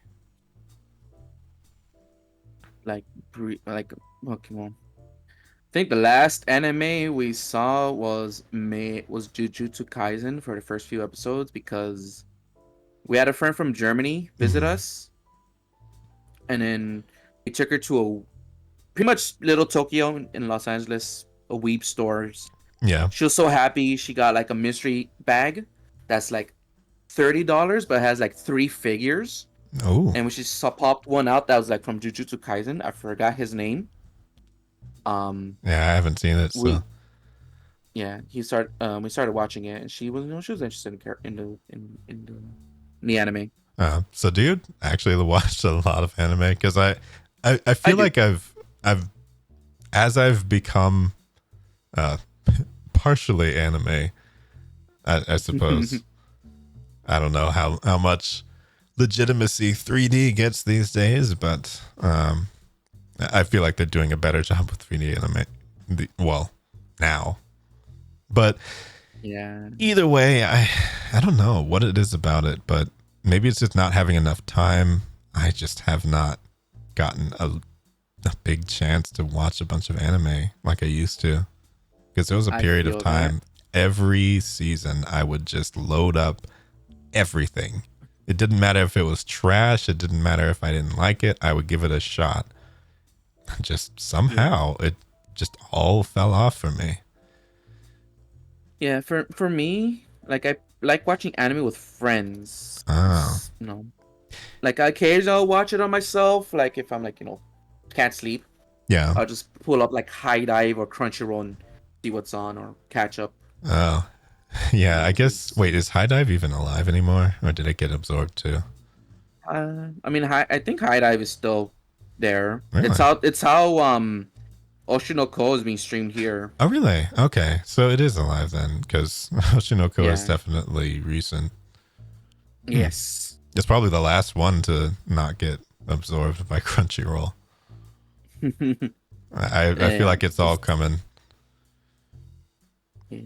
Like Pokemon. I think the last anime we saw was Jujutsu Kaisen for the first few episodes, because we had a friend from Germany visit us, and then we took her to a pretty much little Tokyo in Los Angeles, a weeb stores. Yeah. She was so happy. She got like a mystery bag that's like $30, but has like 3 figures. Oh. And when she popped one out that was like from Jujutsu Kaisen, I forgot his name. Yeah, I haven't seen it. So. yeah, we started watching it, and she was, she was interested in the anime. So dude, actually watched a lot of anime because I I feel do. like I've as I've become uh partially anime, I suppose. I don't know how much legitimacy 3D gets these days, but I feel like they're doing a better job with 3D anime. Well, now, but Yeah, either way, I don't know what it is about it, but maybe it's just not having enough time. I just have not gotten a big chance to watch a bunch of anime like I used to. Because there was a I period of feel that. time every season I would just load up everything. It didn't matter if it was trash, it didn't matter if I didn't like it, I would give it a shot. Just Yeah, somehow it just all fell off for me. yeah. For me, like I like watching anime with friends. Oh, Like occasionally I'll watch it on myself. Like if I'm like can't sleep, yeah. I'll just pull up like High Dive or Crunchyroll and see what's on or catch up. Oh, yeah. I guess. Because Wait, is High Dive even alive anymore, or did it get absorbed too? I mean, I think High Dive is still there. Really? It's how Oshinoko is being streamed here. Oh, really? Okay, so it is alive then, because Oshinoko is Yeah. definitely recent. Hmm. Yes. It's probably the last one to not get absorbed by Crunchyroll. I feel Yeah. like it's all coming. Yeah.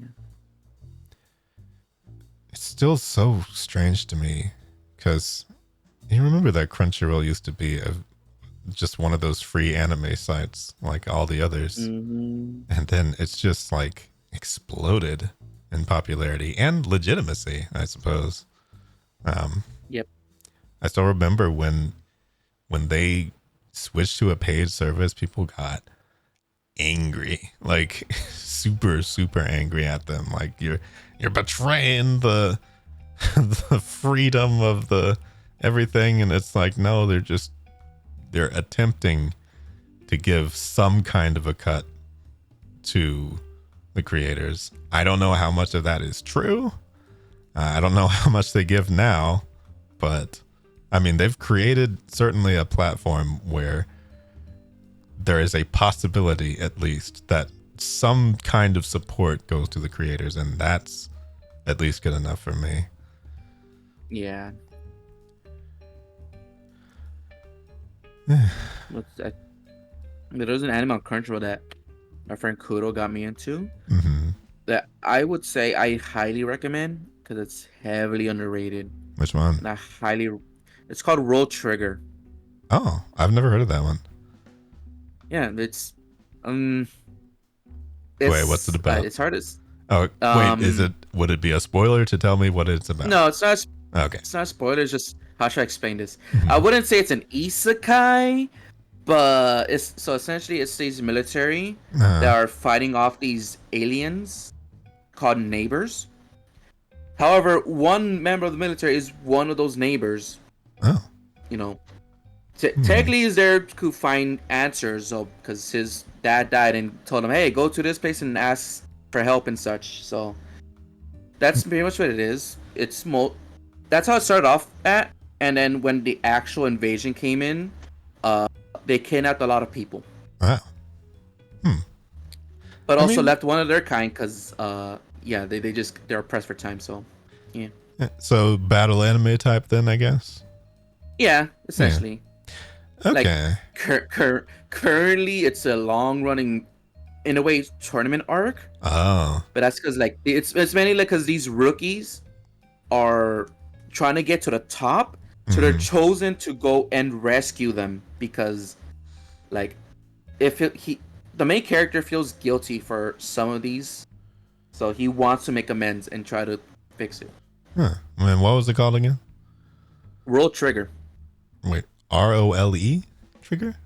It's still so strange to me, because you remember that Crunchyroll used to be just one of those free anime sites like all the others. Hmm. And then it's just like exploded in popularity and legitimacy, I suppose. Um, Yep. I still remember when they switched to a paid service, people got angry, like super angry at them. Like you're betraying the the freedom of the everything, and it's like no, they're attempting to give some kind of a cut to the creators. I don't know how much of that is true. I don't know how much they give now, but I mean, they've created certainly a platform where there is a possibility, at least, that some kind of support goes to the creators, and that's at least good enough for me. Yeah. What's that? There's an anime on Crunchyroll that my friend Kudo got me into Mm-hmm. that I would say I highly recommend because it's heavily underrated. Which one? And it's called Roll Trigger. Oh, I've never heard of that one. Yeah, um, Wait, what's it about? it's hard to Oh, wait, would it be a spoiler to tell me what it's about? no, it's not. Okay. It's not a spoiler. It's just how should I explain this? Mm-hmm. I wouldn't say it's an isekai, but it's so essentially it's these military that are fighting off these aliens called neighbors. However, one member of the military is one of those neighbors. Oh. You know, technically is there to find answers. So because his dad died and told him, "Hey, go to this place and ask for help and such." So that's pretty much what it is. That's how it started off at, and then when the actual invasion came in, they kidnapped a lot of people. Wow. But I also mean, left one of their kind because they're pressed for time. So yeah, so battle anime type then, I guess. yeah, essentially. Okay. Like currently, it's a long running, in a way, tournament arc. Oh. But that's because like it's mainly like because these rookies are trying to get to the top, so they're chosen to go and rescue them because, like, the main character feels guilty for some of these, so he wants to make amends and try to fix it. Huh. I mean, what was it called again? Roll Trigger. Wait, ROLE trigger?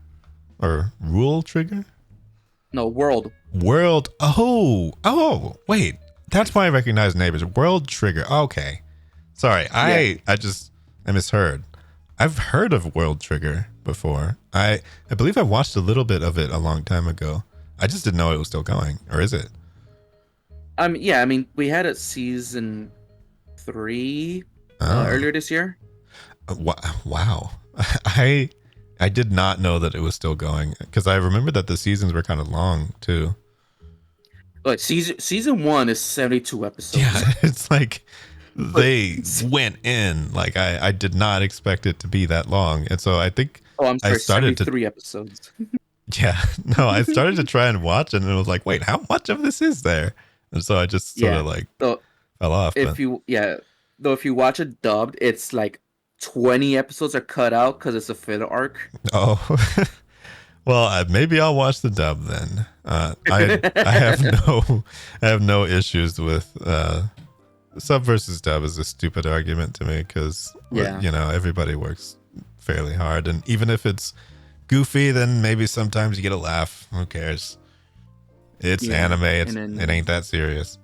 Or rule trigger? No, World. World. Oh, wait. That's why I recognize neighbors. World trigger. Okay. Sorry, I misheard. I've heard of World Trigger before. I believe I watched a little bit of it a long time ago. I just didn't know it was still going, or is it? Yeah, I mean, we had a season 3 Oh, earlier this year. wow. I I did not know that it was still going because I remember that the seasons were kind of long too. Like season 1 is 72 episodes. Yeah, it's like But they went in. Like I did not expect it to be that long, and so I think oh, I'm I sorry, started to. 73 episodes. Yeah, no, I started to try and watch it, and it was like, wait, how much of this is there? And so I just sort Yeah. of like So fell off. But if you watch it dubbed, it's like 20 episodes are cut out because it's a filler arc. oh, well, maybe I'll watch the dub then. I have no I have no issues with sub versus dub is a stupid argument to me because Yeah. everybody works fairly hard, and even if it's goofy, then maybe sometimes you get a laugh. Who cares? It's Yeah. anime. And It then ain't that serious.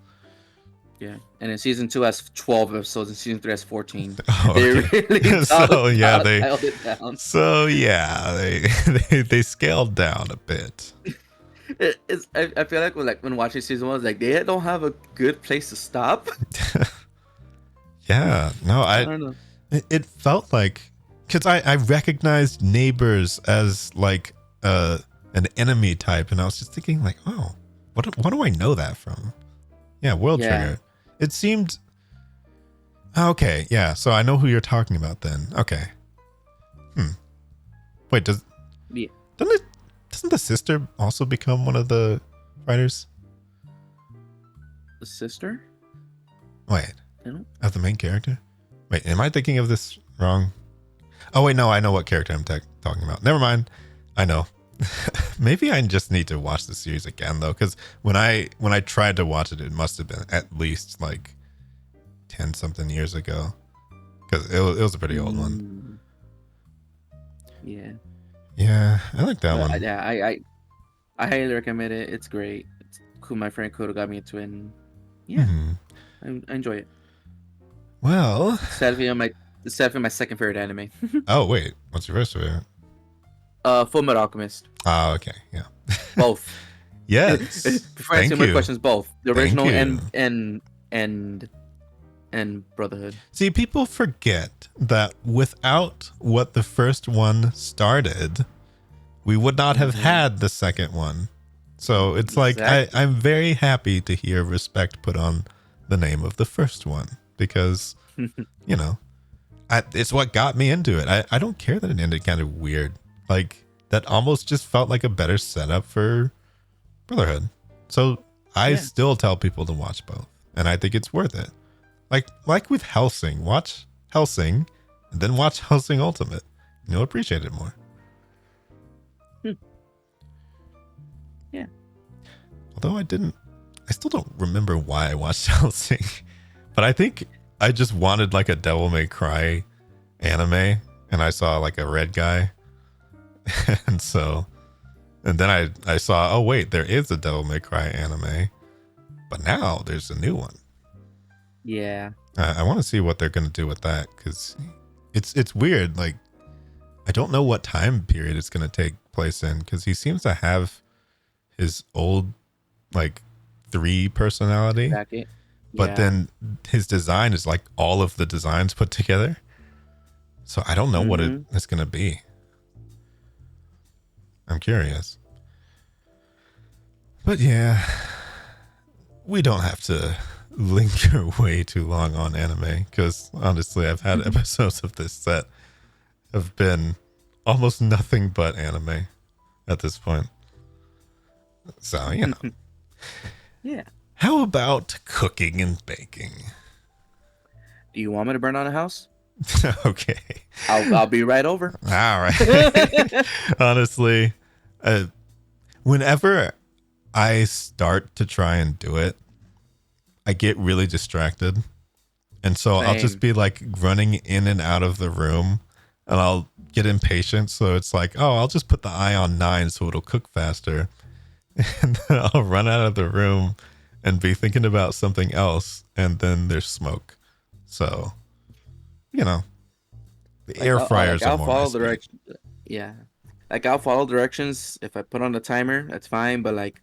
yeah. And then season 2 has 12 episodes and season 3 has 14. Oh, They okay. really So yeah, dialed it down. they scaled down a bit. I feel like when watching season 1, it's like they don't have a good place to stop. Yeah, no, I don't know. it felt like because I recognized neighbors as like an enemy type, and I was just thinking like, oh, what do I know that from? Yeah, World Yeah. Trigger. It seemed okay. Yeah, so I know who you're talking about then. Okay. Wait, Yeah. doesn't the sister also become one of the writers? The sister? Wait, I don't. of the main character? Wait, am I thinking of this wrong? Oh wait, no, I know what character I'm talking about. Never mind. I know. Maybe I just need to watch the series again though, because when I tried to watch it, it must have been at least like 10 something years ago, because it was a pretty old one. Yeah. Yeah, I like that But one. yeah, I highly recommend it. It's great. It's cool. My friend Kodo got me into it. And yeah, I enjoy it. Well, It's definitely my second favorite anime. oh wait, what's your first favorite? Full Metal Alchemist. Oh, okay, yeah. Both. Yes. Before Thank answering my you. questions, both the Thank original you. and Brotherhood. See, people forget that without what the first one started, we would not have had the second one. So it's like Exactly. I'm very happy to hear respect put on the name of the first one because, it's what got me into it. I don't care that it ended kind of weird. Like, that almost just felt like a better setup for Brotherhood. So I still tell people to watch both, and I think it's worth it. Like with Hellsing, watch Hellsing, and then watch Hellsing Ultimate. You'll appreciate it more. Yeah. Although I still don't remember why I watched Hellsing, but I think I just wanted like a Devil May Cry anime, and I saw like a red guy, and then I saw, oh wait, there is a Devil May Cry anime, but now there's a new one. Yeah. I want to see what they're going to do with that, because it's weird. Like, I don't know what time period it's going to take place in, because he seems to have his old like 3 personality, Jacket. but then his design is like all of the designs put together. So I don't know what it's going to be. I'm curious. But yeah, we don't have to linger way too long on anime, because honestly, I've had episodes of this that have been almost nothing but anime at this point. So, Yeah. How about cooking and baking? Do you want me to burn down a house? Okay. I'll be right over. All right. Honestly, whenever I start to try and do it, I get really distracted. And so I'll just Same. be like running in and out of the room, and I'll get impatient. So it's like, oh, I'll just put the eye on 9 so it'll cook faster. And then I'll run out of the room and be thinking about something else. And then there's smoke. So, the air fryers I'll are more follow my speed. directions. Yeah. Like I'll follow directions. If I put on the timer, that's fine. But like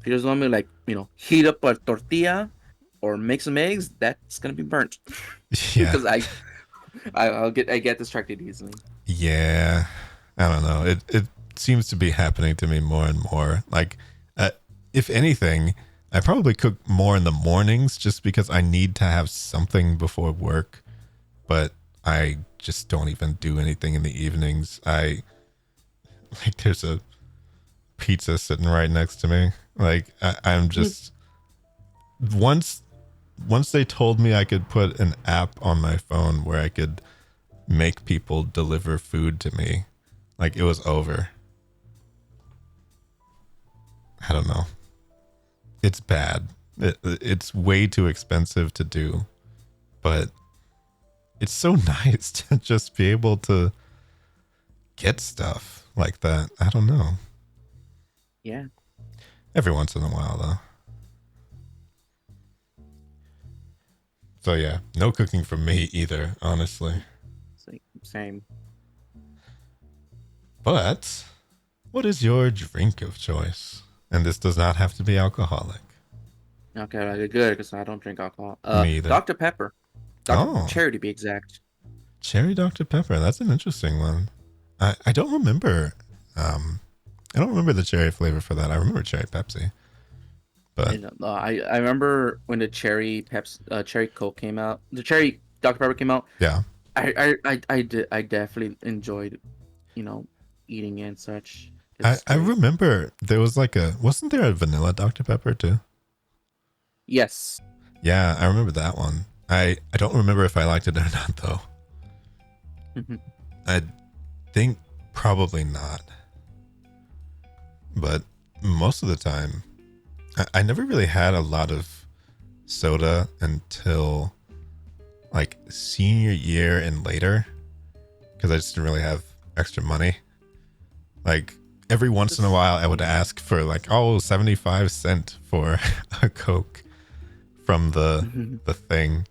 If you just want me to, like, heat up a tortilla or make some eggs, that's gonna be burnt. Yeah. Because I get distracted easily. Yeah. I don't know. It seems to be happening to me more and more. Like, if anything, I probably cook more in the mornings just because I need to have something before work. But I just don't even do anything in the evenings. There's a pizza sitting right next to me. Like, I'm just once they told me I could put an app on my phone where I could make people deliver food to me, like, it was over. I don't know. It's bad. It's way too expensive to do, but it's so nice to just be able to get stuff like that. I don't know. Yeah. Every once in a while, though. So yeah, no cooking from me either, honestly. Same. But what is your drink of choice? And this does not have to be alcoholic. Okay, like, good, because I don't drink alcohol. Me either. Dr. Pepper. Cherry, to be exact. Cherry Dr. Pepper. That's an interesting one. I don't remember. I don't remember the cherry flavor for that. I remember cherry Pepsi. But I remember when the cherry Coke came out. The cherry Dr. Pepper came out. Yeah. I definitely enjoyed, eating it and such. I remember there was wasn't there a vanilla Dr. Pepper too? Yes. Yeah, I remember that one. I don't remember if I liked it or not though. I think probably not. But most of the time, I never really had a lot of soda until like senior year and later, because I just didn't really have extra money. Like every once in a while I would ask for 75 cents for a Coke from the thing.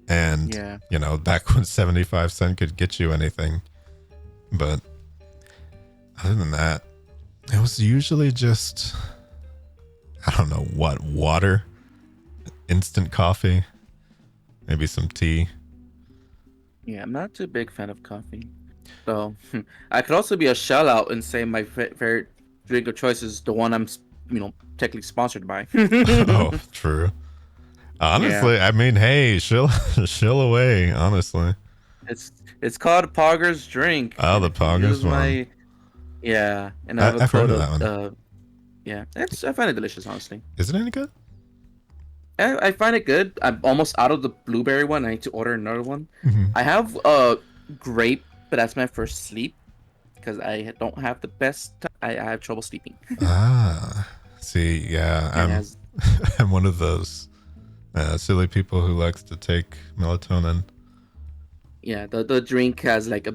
And back when 75 cents could get you anything. But other than that, it was usually just, I don't know what, water, instant coffee, maybe some tea. Yeah, I'm not too big fan of coffee. So I could also be a shell out and say my favorite drink of choice is the one I'm, technically sponsored by. Oh, true. Honestly, yeah. I mean, hey, chill away. Honestly, it's called Pogger's Drink. Oh, the Pogger's one. Yeah, and I have I've heard of that one. Yeah, I find it delicious. Honestly, is it any good? I find it good. I'm almost out of the blueberry one. I need to order another one. Mm-hmm. I have grape, but that's my first sleep because I don't have the best. I have trouble sleeping. See, yeah, I'm one of those silly people who likes to take melatonin. Yeah, the drink has like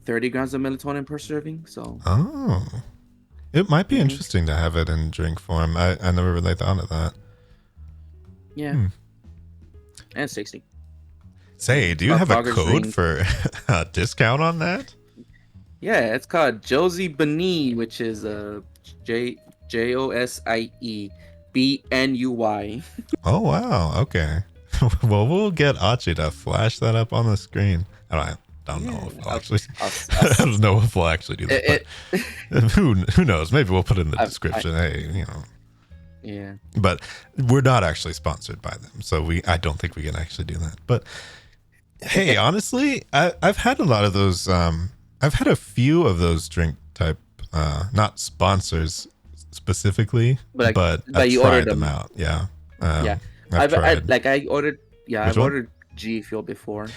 30 grams of melatonin per serving. So it might be interesting to have it in drink form. I never really thought of that. Yeah, and it's tasty. Say, do you have a code for a discount on that? Yeah, it's called Josie Bun, which is JOSIE BNUY. Oh wow, okay. Well, we'll get Achi to flash that up on the screen. I don't know if we'll actually. I don't know if we'll actually do that. Who knows? Maybe we'll put it in the description. Yeah. But we're not actually sponsored by them, so I don't think we can actually do that. But hey, honestly, I've had a lot of those. I've had a few of those drink type, not sponsors specifically, but I've tried them out. Yeah. Yeah. I've ordered G Fuel before.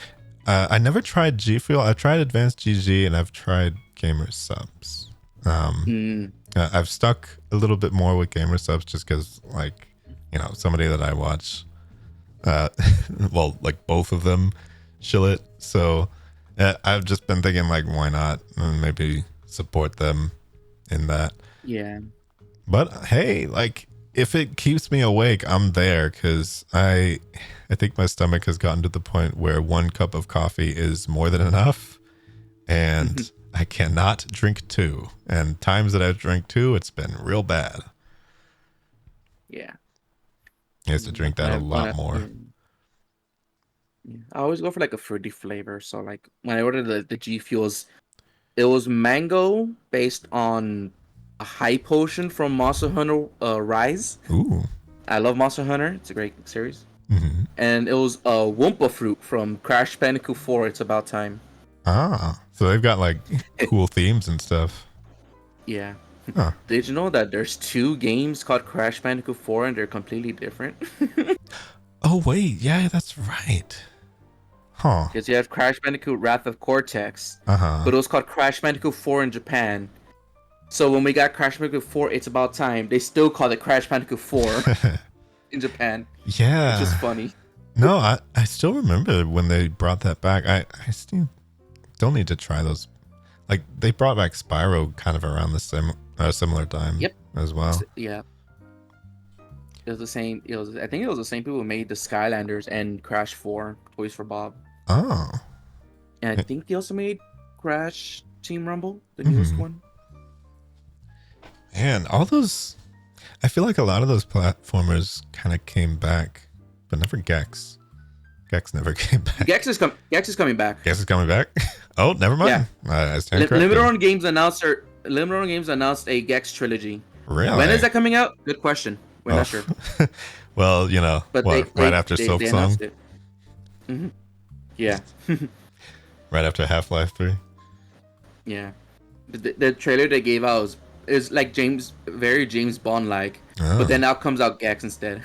I never tried G Fuel. I've tried Advanced GG and I've tried Gamer Subs. I've stuck a little bit more with Gamer Subs just because, somebody that I watch, both of them chill it. So I've just been thinking, why not? And maybe support them in that. Yeah. But hey, if it keeps me awake, I'm there because I think my stomach has gotten to the point where 1 cup of coffee is more than enough, and I cannot drink 2. And times that I've drank 2, it's been real bad. Yeah. I used to drink that a lot more. Yeah. I always go for like a fruity flavor. So like when I ordered the G Fuels, it was mango based on a high potion from Monster Hunter Rise. Ooh. I love Monster Hunter. It's a great series. Mm-hmm. And it was a Wumpa fruit from Crash Bandicoot 4. It's about time. Ah, so they've got like cool themes and stuff. Yeah. Huh. Did you know that there's 2 games called Crash Bandicoot 4 and they're completely different? Oh wait, yeah, that's right. Huh. Because you have Crash Bandicoot Wrath of Cortex, Uh-huh. but it was called Crash Bandicoot 4 in Japan. So when we got Crash Bandicoot 4, It's About Time, they still call it Crash Bandicoot 4 in Japan. Yeah. Which is funny. No, I still remember when they brought that back. I still need to try those. Like they brought back Spyro kind of around the similar time. Yep. As well. Yeah. It was the same. I think it was the same people who made the Skylanders and Crash 4, Toys for Bob. Oh. And I think they also made Crash Team Rumble, the newest one. Man, all those. I feel like a lot of those platformers kind of came back, but never Gex. Gex never came back. Gex is coming back. Gex is coming back. Oh, never mind. Yeah. I stand corrected. Limited Run Games announced a Gex trilogy. Really? When is that coming out? Good question. We're not sure. Well, you know, but right after Silk Song? Mm-hmm. Yeah. Right after Half-Life 3? Yeah. The trailer they gave out is like very James Bond-like. Oh. But then out comes out Gex instead.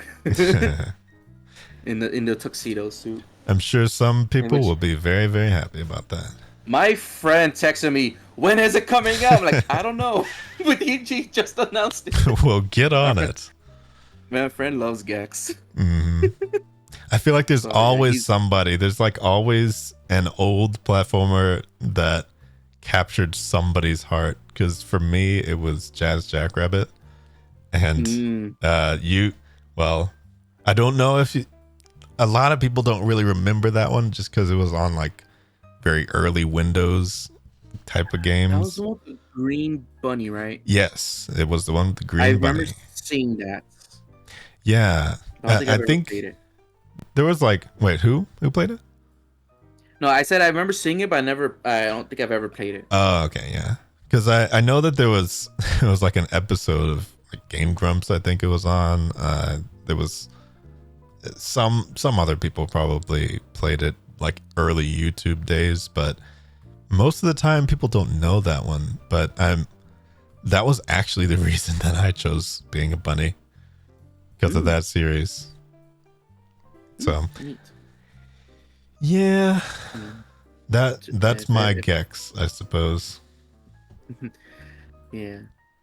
in the tuxedo suit. I'm sure some people will be very, very happy about that. My friend texted me, when is it coming out? I'm like, I don't know. But he just announced it. Well, get on it. My friend loves Gex. Mm-hmm. I feel like there's always somebody. There's like always an old platformer that captured somebody's heart. Because for me, it was Jazz Jackrabbit. And well, I don't know if a lot of people don't really remember that one just because it was on like very early Windows type of games. That was the one with the green bunny, right? Yes, it was the one with the green bunny. I remember seeing that. Yeah, I think there was like, wait, who played it? No, I said I remember seeing it, but I don't think I've ever played it. Oh, okay, yeah, because I know that there was it was like an episode of like Game Grumps. I think it was on. There was some other people probably played it like early YouTube days, but most of the time people don't know that one. But that was actually the reason that I chose being a bunny. Because of that series. So yeah, that's my Gex, I suppose. Yeah,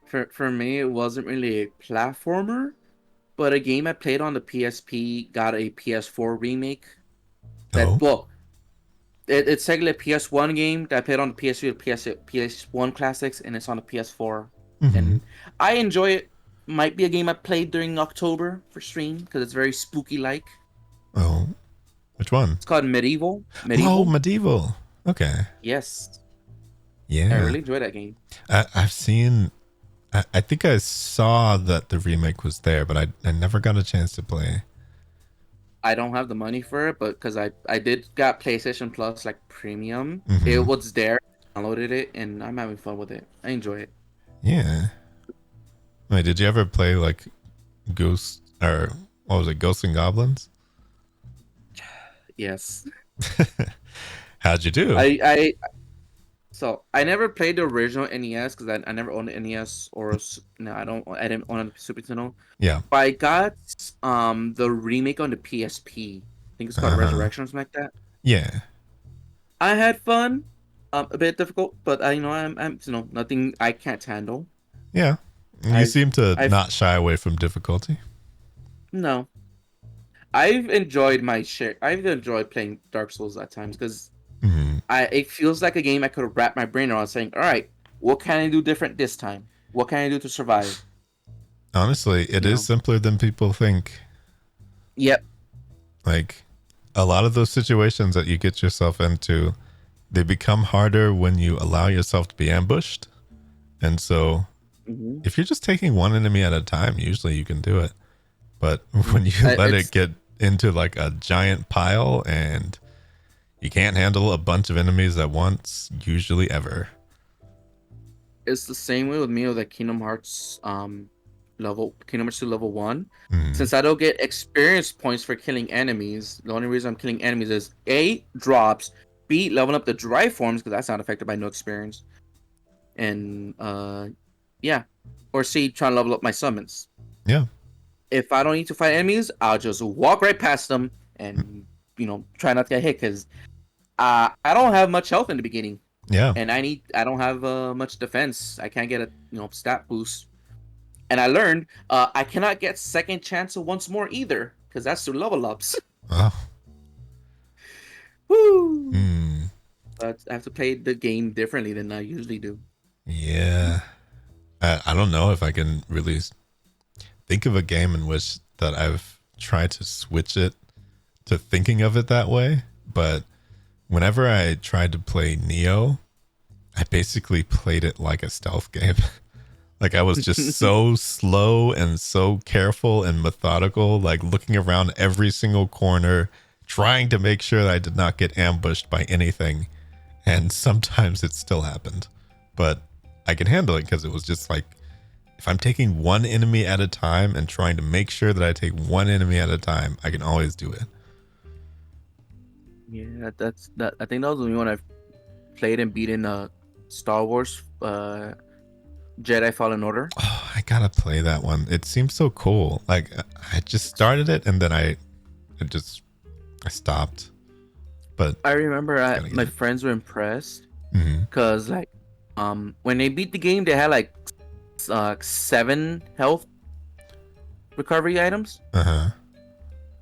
for me it wasn't really a platformer, but a game I played on the PSP got a PS4 remake. It's technically a PS1 game that I played on the PS3, PS1 classics, and it's on the PS4. Mm-hmm. And I enjoy it. Might be a game I played during October for stream because it's very spooky like. Oh, which one? It's called Medieval. Oh, Medieval. Okay. Yes. Yeah. I really enjoy that game. I've seen. I think I saw that the remake was there, but I never got a chance to play. I don't have the money for it, but because I did got PlayStation Plus like premium, it was there. I downloaded it, and I'm having fun with it. I enjoy it. Yeah. Wait, did you ever play like Ghosts or what was it, Ghosts and Goblins? Yes. How'd you do? So I never played the original NES because I never owned the NES or no, I didn't own a Super Nintendo. Yeah. But I got the remake on the PSP. I think it's called Resurrection or something like that. Yeah. I had fun. A bit difficult, but I'm nothing I can't handle. Yeah. You seem to not shy away from difficulty. No. I've enjoyed my share. I've enjoyed playing Dark Souls at times because it feels like a game I could have wrapped my brain around saying, all right, what can I do different this time? What can I do to survive? Honestly, it is simpler than people think. Yep. Like, a lot of those situations that you get yourself into, they become harder when you allow yourself to be ambushed. And so, if you're just taking one enemy at a time, usually you can do it. But when you let It's it get into like a giant pile and you can't handle a bunch of enemies at once, usually ever. it's the same way with me with like Kingdom Hearts Kingdom Hearts 2 level 1. Mm. Since I don't get experience points for killing enemies, the only reason I'm killing enemies is A, drops, B, leveling up the dry forms because that's not affected by no experience. And yeah. Or C, trying to level up my summons. Yeah. If I don't need to fight enemies, I'll just walk right past them and try not to get hit because I don't have much health in the beginning. Yeah. And I don't have much defense. I can't get a stat boost. And I learned I cannot get second chance once more either, because that's through level ups. Oh. Woo! Mm. But I have to play the game differently than I usually do. Yeah. I don't know if I can really think of a game in which that I've tried to switch it to thinking of it that way. But whenever I tried to play Neo, I basically played it like a stealth game. Like I was just so slow and so careful and methodical, like looking around every single corner, trying to make sure that I did not get ambushed by anything. And sometimes it still happened, but I could handle it because it was just like, if I'm taking one enemy at a time and trying to make sure that I take one enemy at a time, I can always do it. Yeah, that's that. I think that was the only one I've played and beaten Star Wars Jedi Fallen Order. Oh, I gotta play that one. It seems so cool. Like I just started it and then I stopped. But I remember my friends were impressed because when they beat the game, they had like 7 health recovery items. I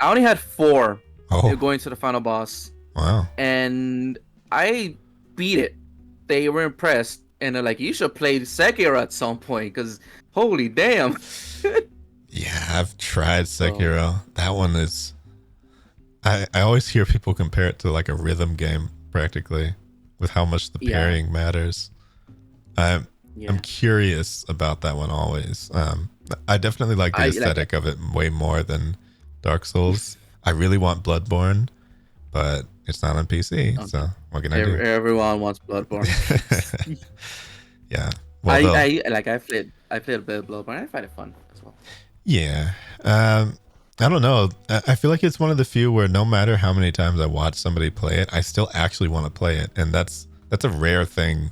only had 4 Oh, going to the final boss, wow. and I beat it. They were impressed, and they're like, "You should play Sekiro at some point, because holy damn!" Yeah, I've tried Sekiro. That one is. I always hear people compare it to like a rhythm game, practically, with how much the parrying matters. I'm curious about that one always. I definitely like the aesthetic of it way more than Dark Souls. I really want Bloodborne, but it's not on PC, so what can I do? Everyone wants Bloodborne. Yeah. Well, I played a bit of Bloodborne. I find it fun as well. Yeah. I don't know. I feel like it's one of the few where no matter how many times I watch somebody play it, I still actually want to play it, and that's a rare thing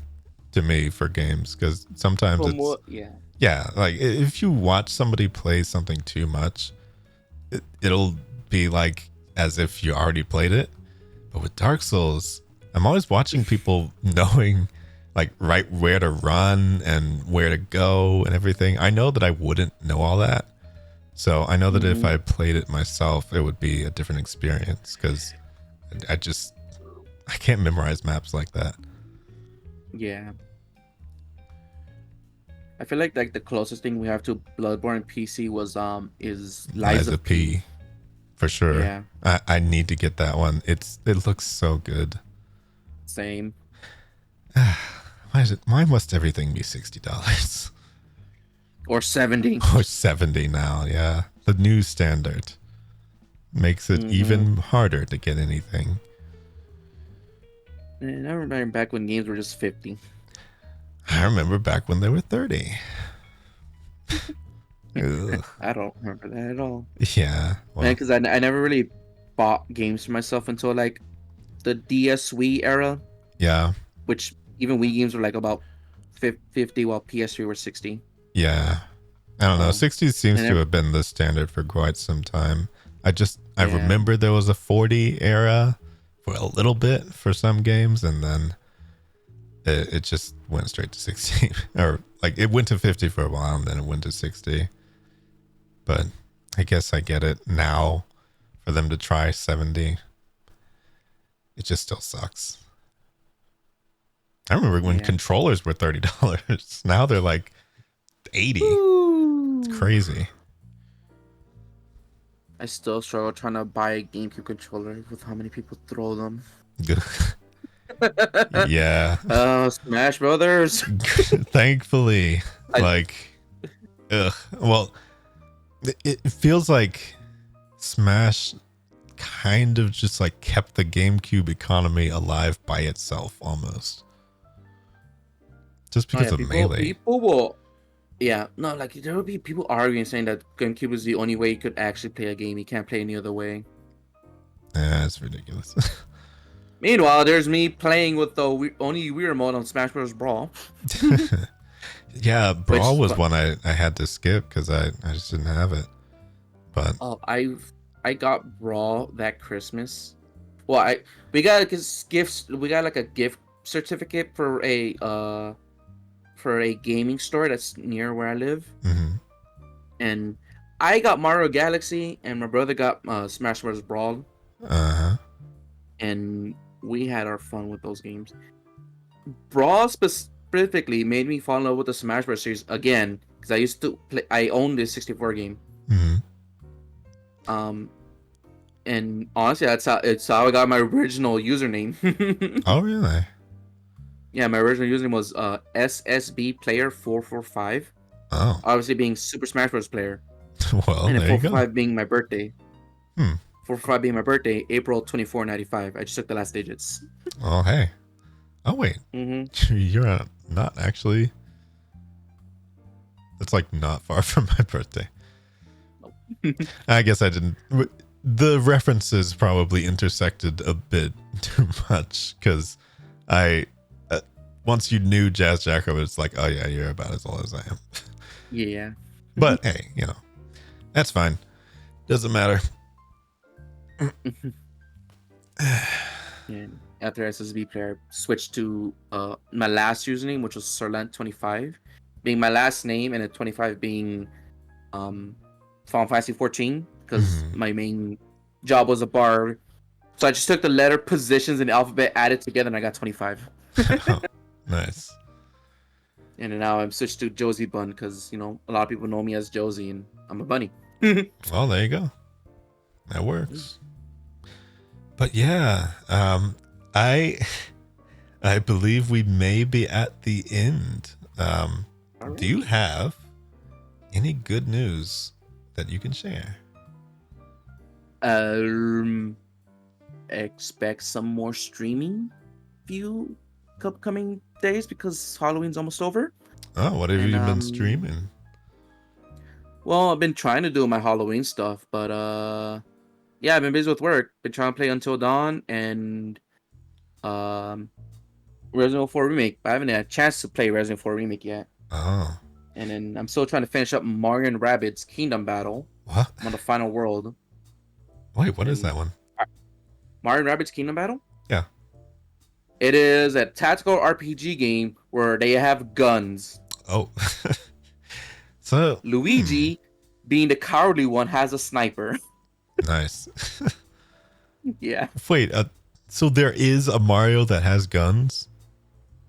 to me for games, because sometimes like if you watch somebody play something too much, it'll be like as if you already played it. But with Dark Souls, I'm always watching people knowing like right where to run and where to go and everything. I know that I wouldn't know all that, so I know that if I played it myself, it would be a different experience, because I can't memorize maps like that. Yeah. I feel like the closest thing we have to Bloodborne PC was is Lies of P. For sure. Yeah. I need to get that one. It looks so good. Same. Why must everything be $60? Or 70. Or 70 now, yeah. The new standard makes it even harder to get anything. And I remember back when games were just 50. I remember back when they were 30. I don't remember that at all. Yeah. Because I never really bought games for myself until like the DS Wii era. Yeah. Which even Wii games were like about 50, while PS3 were 60. Yeah. I don't know. 60 seems to have been the standard for quite some time. I remember there was a 40 era for a little bit for some games, and then it just went straight to 60. Or like it went to 50 for a while and then it went to 60. But I guess I get it now for them to try 70. It just still sucks. I remember when controllers were $30. Now they're like 80. Ooh. It's crazy. I still struggle trying to buy a GameCube controller with how many people throw them. Yeah. Smash Brothers. Thankfully, ugh. Well, it feels like Smash kind of just like kept the GameCube economy alive by itself almost. Just because of Melee. People will, yeah, no, like there will be people arguing saying that GameCube is the only way you could actually play a game. You can't play any other way. Yeah, it's ridiculous. Meanwhile, there's me playing with the only Wii remote on Smash Bros. Brawl. Yeah, Brawl was one I had to skip because I just didn't have it. But I got Brawl that Christmas. Well, we got gifts. We got like a gift certificate for a gaming store that's near where I live. Mm-hmm. And I got Mario Galaxy, and my brother got Smash Bros. Brawl. Uh-huh. And we had our fun with those games. Brawl specifically made me fall in love with the Smash Bros. Series again because I used to play. I owned this 64 game. Mm-hmm. And honestly, it's how I got my original username. Oh, really? Yeah, my original username was SSB Player 445. Oh, obviously being Super Smash Bros. Player. Well, and there you go. 445 being my birthday. 445 being my birthday, April 24, 95. I just took the last digits. Oh, hey. Oh, wait. Mm-hmm. You're not actually. It's like not far from my birthday. I guess I didn't. The references probably intersected a bit too much because once you knew Jazz Jacko, it's like, oh yeah, you're about as old as I am. Yeah. But hey, that's fine. Doesn't matter. And after SSB Player, switched to my last username, which was Serlant25, being my last name, and then 25 being Final Fantasy 14, because my main job was a bard. So I just took the letter positions in the alphabet, added together, and I got 25. Oh, nice. And then now I'm switched to Josie Bun because, a lot of people know me as Josie, and I'm a bunny. Well, there you go. That works. But yeah, I believe we may be at the end. Do you have any good news that you can share? Expect some more streaming few upcoming days because Halloween's almost over. Oh, what have you been streaming? Well, I've been trying to do my Halloween stuff, but yeah, I've been busy with work. Been trying to play Until Dawn and Resident Evil 4 Remake. But I haven't had a chance to play Resident Evil 4 Remake yet. Oh. And then I'm still trying to finish up Mario and Rabbids Kingdom Battle. What? I'm on the final world. Wait, what is that one? Mario and Rabbids Kingdom Battle? Yeah. It is a tactical RPG game where they have guns. Oh. So Luigi, being the cowardly one, has a sniper. Nice. Yeah. Wait, so there is a Mario that has guns?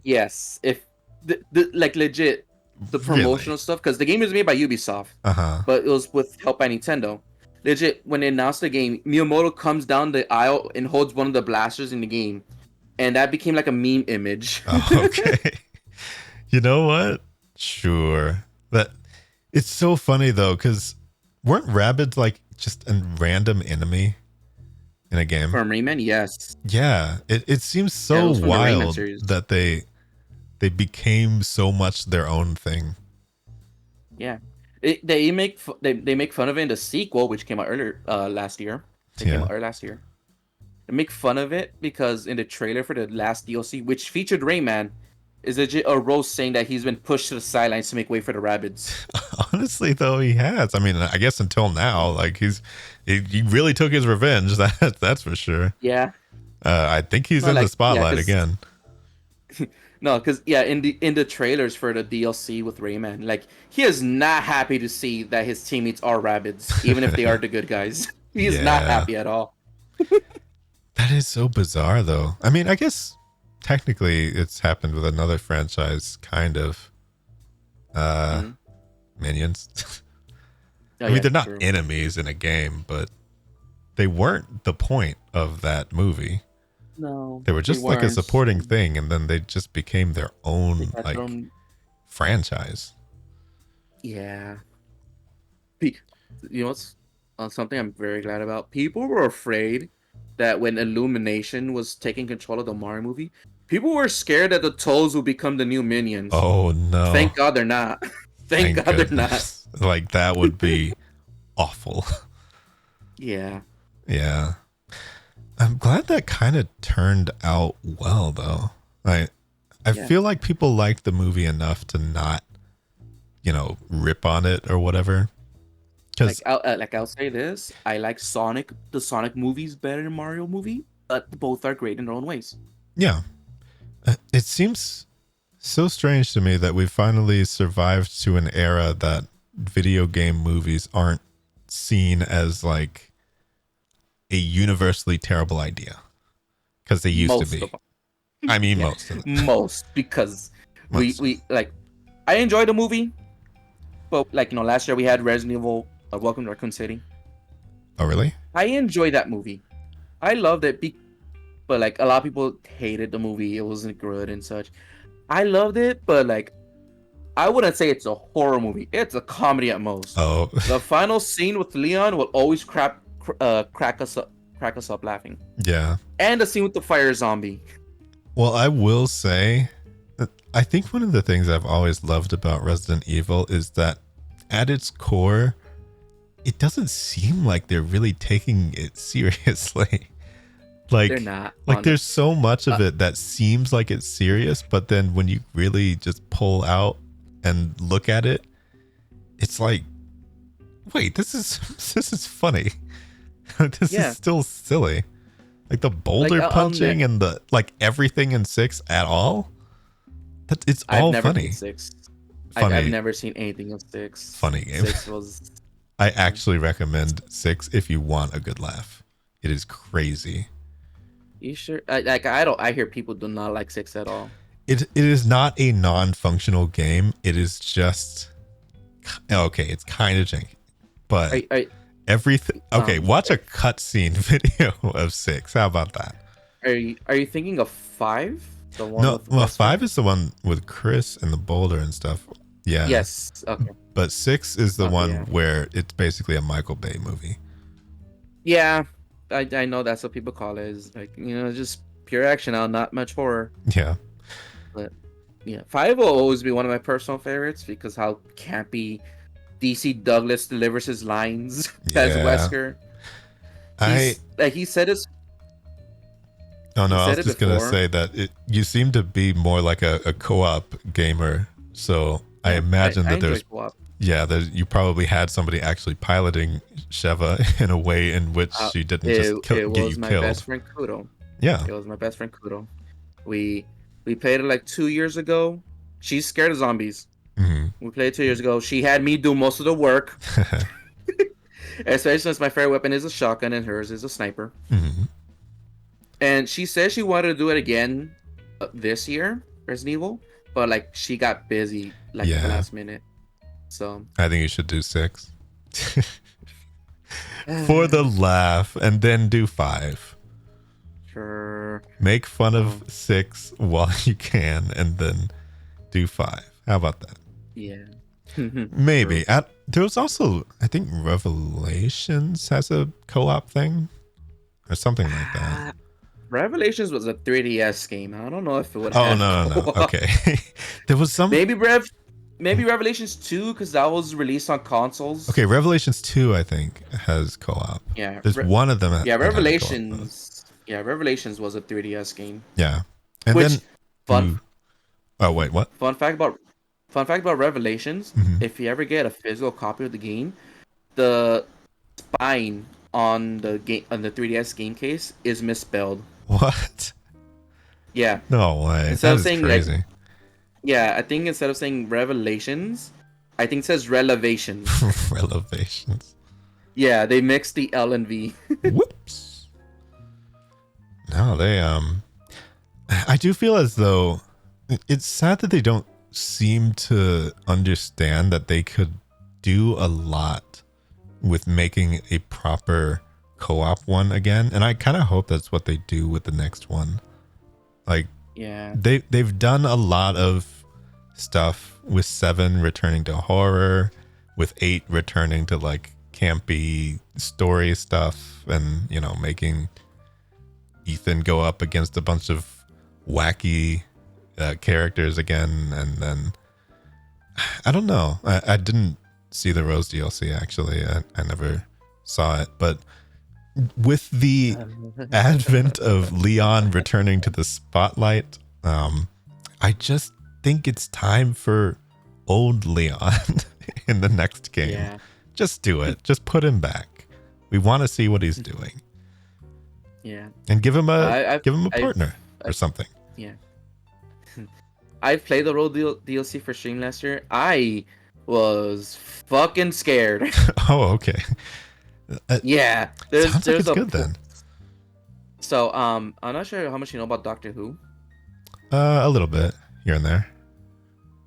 Yes. If like legit the promotional stuff, because the game was made by Ubisoft, but it was with help by Nintendo. Legit, when they announced the game, Miyamoto comes down the aisle and holds one of the blasters in the game, and that became like a meme image. Oh, okay. You know what? Sure. It's so funny though, because weren't Rabbids like just a random enemy in a game? From Rayman, yes. Yeah, it seems so wild that they became so much their own thing. Yeah, they make fun of it in the sequel, which came out earlier last year. Came out last year. They make fun of it because in the trailer for the last DLC, which featured Rayman, is legit a roast saying that he's been pushed to the sidelines to make way for the Rabbids. Honestly, though, he has. I mean, I guess until now, like he really took his revenge. That's for sure. Yeah. I think he's in the spotlight again. No, because in the trailers for the DLC with Rayman, like he is not happy to see that his teammates are Rabbids, even if they are the good guys. He is not happy at all. That is so bizarre, though. I mean, I guess technically it's happened with another franchise, kind of. Minions. I mean, they're not enemies in a game, but they weren't the point of that movie. No, they were just like a supporting thing, and then they just became their own franchise. Yeah. You know what's something I'm very glad about? People were afraid that when Illumination was taking control of the Mario movie, people were scared that the Toads would become the new minions. Oh no. Thank God they're not. Thank Thank God they're not. goodness. Like that would be awful. Yeah. Yeah. I'm glad that kind of turned out well though. I Yeah. feel like people liked the movie enough to not, rip on it or whatever. Cuz I'll say this: I like the Sonic movies better than Mario movie, but both are great in their own ways. yeah, it seems so strange to me that we finally survived to an era that video game movies aren't seen as like a universally terrible idea because they used to Most be. of them. I mean, Yeah, most of them. most because Most. we like. I enjoyed the movie, but last year we had Resident Evil, Welcome to Raccoon City. Oh, really? I enjoyed that movie. I loved it, but like a lot of people hated the movie. It wasn't good and such. I loved it, but like I wouldn't say it's a horror movie. It's a comedy at most. Oh, The final scene with Leon will always crack us up laughing. yeah. And the scene with the fire zombie. Well, I will say, I think one of the things I've always loved about Resident Evil is that at its core, it doesn't seem like they're really taking it seriously. Like, They're not. there's so much of it that seems like it's serious, but then when you really just pull out and look at it, it's like, wait, this is funny. This is still silly. Like the boulder punching and the everything in 6 at all. It's all I've never funny. Played 6. Funny. I've never seen anything of 6. Funny game. 6 was. I actually recommend 6 if you want a good laugh. It is crazy. You sure? I hear people do not like 6 at all. It is not a non-functional game. It is just okay. It's kind of janky, but everything. Okay, watch a cutscene video of 6. How about that? Are you thinking of 5? The one No, well, 5 is the one with Chris and the boulder and stuff. Yeah. Yes. Okay. But 6 is the one where it's basically a Michael Bay movie. Yeah, I know that's what people call it. Is like just pure action out, not much horror. Yeah. But yeah, 5 will always be one of my personal favorites because how campy DC Douglas delivers his lines as Wesker. He said his. Oh no, I was just gonna say that you seem to be more like a co-op gamer, so I imagine that there's co-op. You probably had somebody actually piloting Sheva in a way in which she didn't just get you killed. It was my best friend Kudo. Yeah, it was my best friend Kudo. We played it like 2 years ago. She's scared of zombies. Mm-hmm. We played 2 years ago. She had me do most of the work. Especially since my favorite weapon is a shotgun and hers is a sniper. Mm-hmm. And she said she wanted to do it again this year, Resident Evil, but like she got busy at the last minute. So I think you should do 6 for the laugh, and then do 5. Sure. Make fun of 6 while you can, and then do 5. How about that? Yeah. Maybe. There was also, I think, Revelations has a co-op thing or something like that. Revelations was a 3DS game. I don't know if it would. Oh no. Okay. There was some. Maybe Revelations 2 because that was released on consoles. Okay, Revelations 2 I think has co-op. Yeah. There's one of them. Revelations. Yeah, Revelations was a 3DS game. Yeah. And then fun. Oh wait, what? Fun fact about Revelations: if you ever get a physical copy of the game, the spine on the 3DS game case is misspelled. What? Yeah. No way. Instead of saying crazy. I think instead of saying Revelations, I think it says Relevations. Relevations. Yeah, they mixed the L and V. Whoops. No, they I do feel as though it's sad that they don't seem to understand that they could do a lot with making a proper co-op one again, and I kind of hope that's what they do with the next one. Like, yeah, they've done a lot of stuff with 7 returning to horror, with 8 returning to like campy story stuff, and making Ethan go up against a bunch of wacky characters again, and then I don't know. I didn't see the Rose DLC actually. I never saw it, but with the advent of Leon returning to the spotlight, I just think it's time for old Leon in the next game. Yeah. Just do it. Just put him back. We want to see what he's doing. Yeah. And give him a partner or something. Yeah. I played the Road DLC for stream last year. I was fucking scared. Oh, okay. Yeah. Sounds like it's good then. So, I'm not sure how much you know about Doctor Who. A little bit here and there.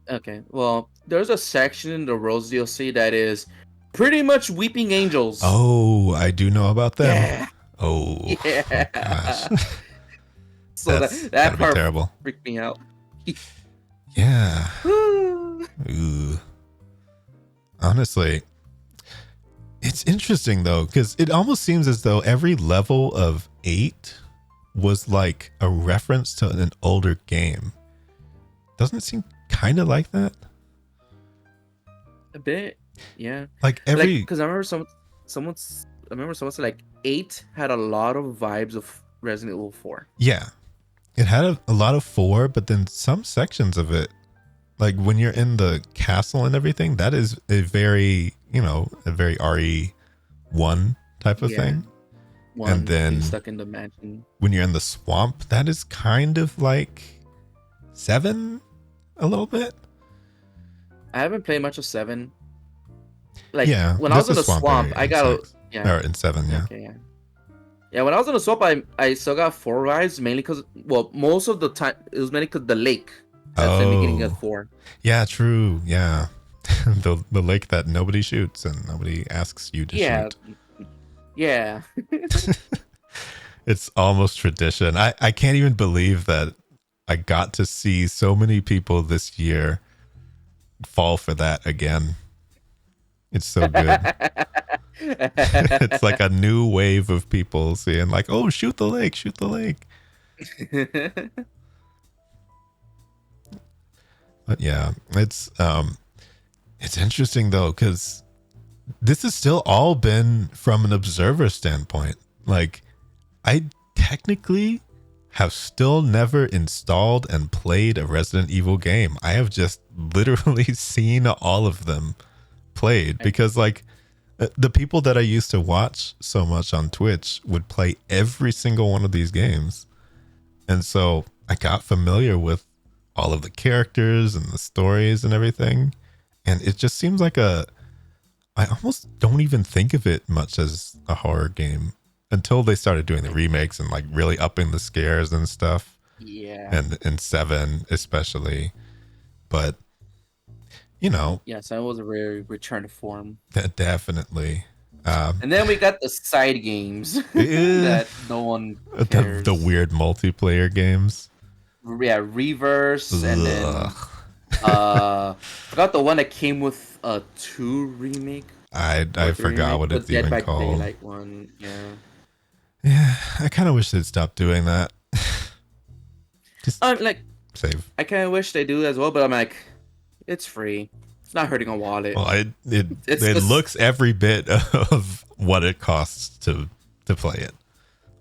Okay. Well, there's a section in the Rose DLC that is pretty much weeping angels. Oh, I do know about them. Yeah. Oh, Yeah. Oh gosh. So that part terrible. freaked me out. Yeah. Ooh. Honestly, it's interesting though, because it almost seems as though every level of 8 was like a reference to an older game. Doesn't it seem kind of like that? A bit, yeah. Like every, because I remember someone said like 8 had a lot of vibes of Resident Evil 4. Yeah, it had a lot of 4, but then some sections of it, like when you're in the castle and everything, that is a very RE1 type of thing. And then stuck in the mansion. When you're in the swamp, that is kind of like 7 a little bit. I haven't played much of 7. Like when I was in the swamp, I got or in 7, yeah. Okay, yeah. Yeah, when I was in the swamp, I still got 4 vibes, mainly because most of the time it was mainly because the lake. That's the beginning of 4. Yeah, true. Yeah, the lake that nobody shoots and nobody asks you to shoot. Yeah. It's almost tradition. I can't even believe that I got to see so many people this year fall for that again. It's so good. It's like a new wave of people seeing like, oh, shoot the lake. But yeah, it's interesting though, because this has still all been from an observer standpoint. Like, I technically have still never installed and played a Resident Evil game. I have just literally seen all of them played, because like the people that I used to watch so much on Twitch would play every single one of these games. And so I got familiar with all of the characters and the stories and everything. And it just seems like I almost don't even think of it much as a horror game until they started doing the remakes and like really upping the scares and stuff. Yeah. And in 7 especially. But yes, that was a rare return to form. Definitely. And then we got the side games that no one cares. The weird multiplayer games. Yeah, Reverse. And then I forgot the one that came with a 2 remake. I forgot what it's even called. Daylight one, Yeah, I kind of wish they'd stop doing that. Just save. I kind of wish they do as well, but I'm like, it's free. It's not hurting a wallet. Well, it looks every bit of what it costs to play it.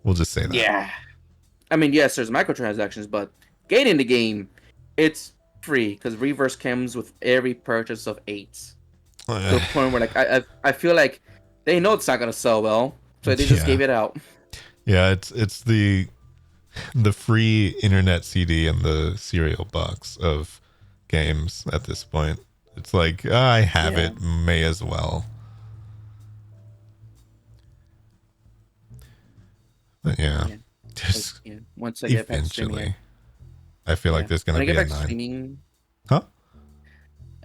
We'll just say that. Yeah. I mean, yes, there's microtransactions, but getting the game, it's free because Reverse comes with every purchase of 8s. To the point where like I feel like they know it's not gonna sell well, so they just gave it out. Yeah, it's the free internet CD and the cereal box of games at this point. It's like, I have it, may as well. But just once I get back streaming, I feel like there's gonna be a 9. Streaming, huh?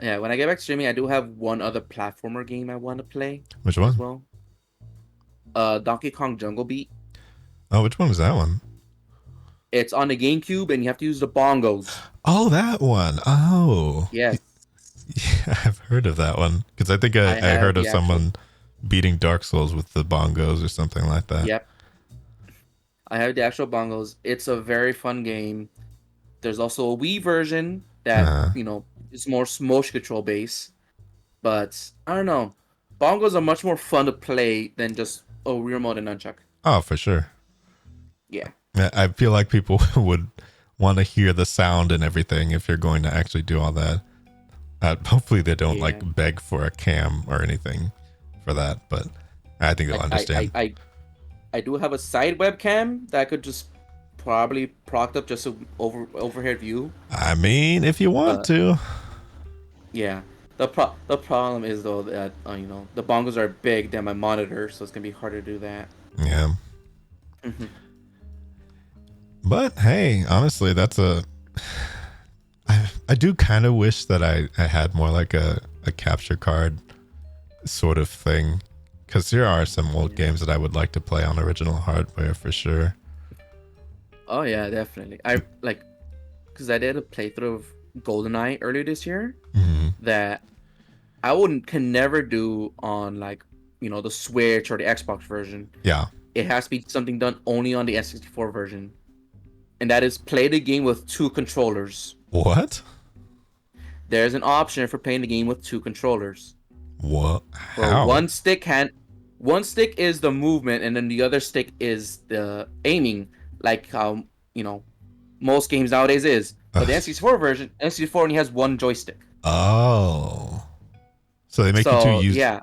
Yeah, when I get back streaming, I do have one other platformer game I want to play. Which one? As well. Donkey Kong Jungle Beat. Oh, which one was that one? It's on the GameCube, and you have to use the bongos. Oh, that one. Oh. Yes. Yeah, I've heard of that one because I think I heard of someone beating Dark Souls with the bongos or something like that. Yep. I have the actual bongos. It's a very fun game. There's also a Wii version that, Uh, is more motion control based. But I don't know. Bongos are much more fun to play than just a remote and nunchuck. oh, for sure. Yeah. I feel like people would want to hear the sound and everything if you're going to actually do all that. Hopefully they don't like beg for a cam or anything for that, but I think they'll understand. I do have a side webcam that I could just probably propped up just an overhead view. I mean, if you want to. Yeah. The problem is though that the bongos are big than my monitor, so it's gonna be harder to do that. Yeah. But hey, honestly, that's I do kind of wish that I had more like a capture card sort of thing, because there are some old games that I would like to play on original hardware for sure. Oh yeah, definitely. Because I did a playthrough of GoldenEye earlier this year that I can never do on the Switch or the Xbox version. Yeah. It has to be something done only on the N64 version, and that is play the game with 2 controllers. What? There's an option for playing the game with 2 controllers. What? How? One stick is the movement, and then the other stick is the aiming, like how most games nowadays is. But the N64 version, N64 only has 1 joystick. Oh, so they make you use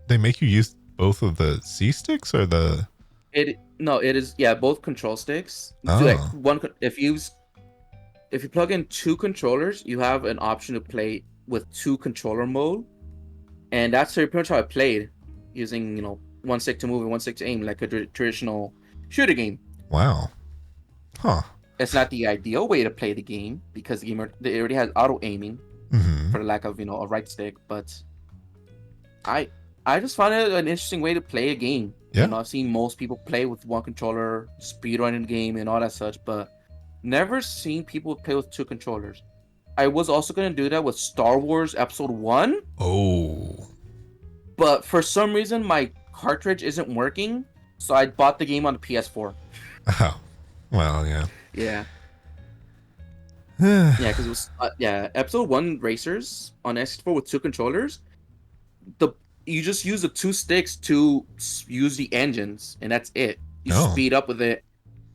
they make you use both of the C sticks or the. It is both control sticks. Oh. So if you plug in 2 controllers, you have an option to play with 2 controller mode, and that's pretty much how I played, using 1 stick to move and 1 stick to aim, like a traditional shooter game. Wow. Huh. It's not the ideal way to play the game because the game already has auto aiming for the lack of a right stick, but I just found it an interesting way to play a game. Yeah. I've seen most people play with 1 controller, speedrunning the game and all that such, but never seen people play with 2 controllers. I was also going to do that with Star Wars Episode 1. Oh. But for some reason, my cartridge isn't working, so I bought the game on the PS4. Oh. Well, yeah. Yeah. Yeah, because it was Episode 1 Racers on N64 with 2 controllers. You just use the 2 sticks to use the engines, and that's it. You speed up with it,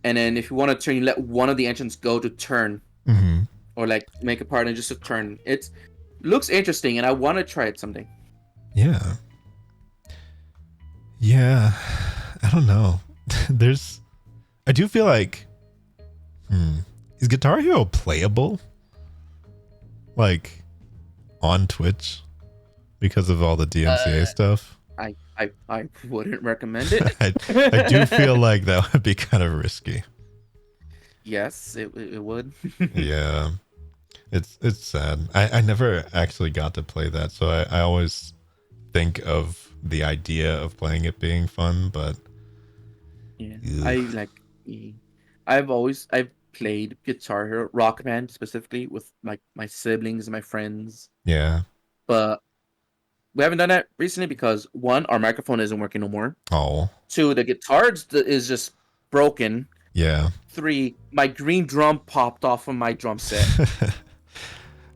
and then if you want to turn, you let one of the engines go to turn, or make a part and just to turn. It looks interesting, and I want to try it someday. Yeah. Yeah. I don't know. I do feel like, is Guitar Hero playable? Like, on Twitch? Because of all the DMCA stuff? I wouldn't recommend it. I do feel like that would be kind of risky. Yes, it would. Yeah. It's sad. I never actually got to play that, so I always think of the idea of playing it being fun, but yeah. I've played Guitar Hero, Rock Band specifically with my siblings and my friends. Yeah. But we haven't done that recently because 1, our microphone isn't working no more. Oh. 2, the guitar is just broken. Yeah. 3, my green drum popped off of my drum set.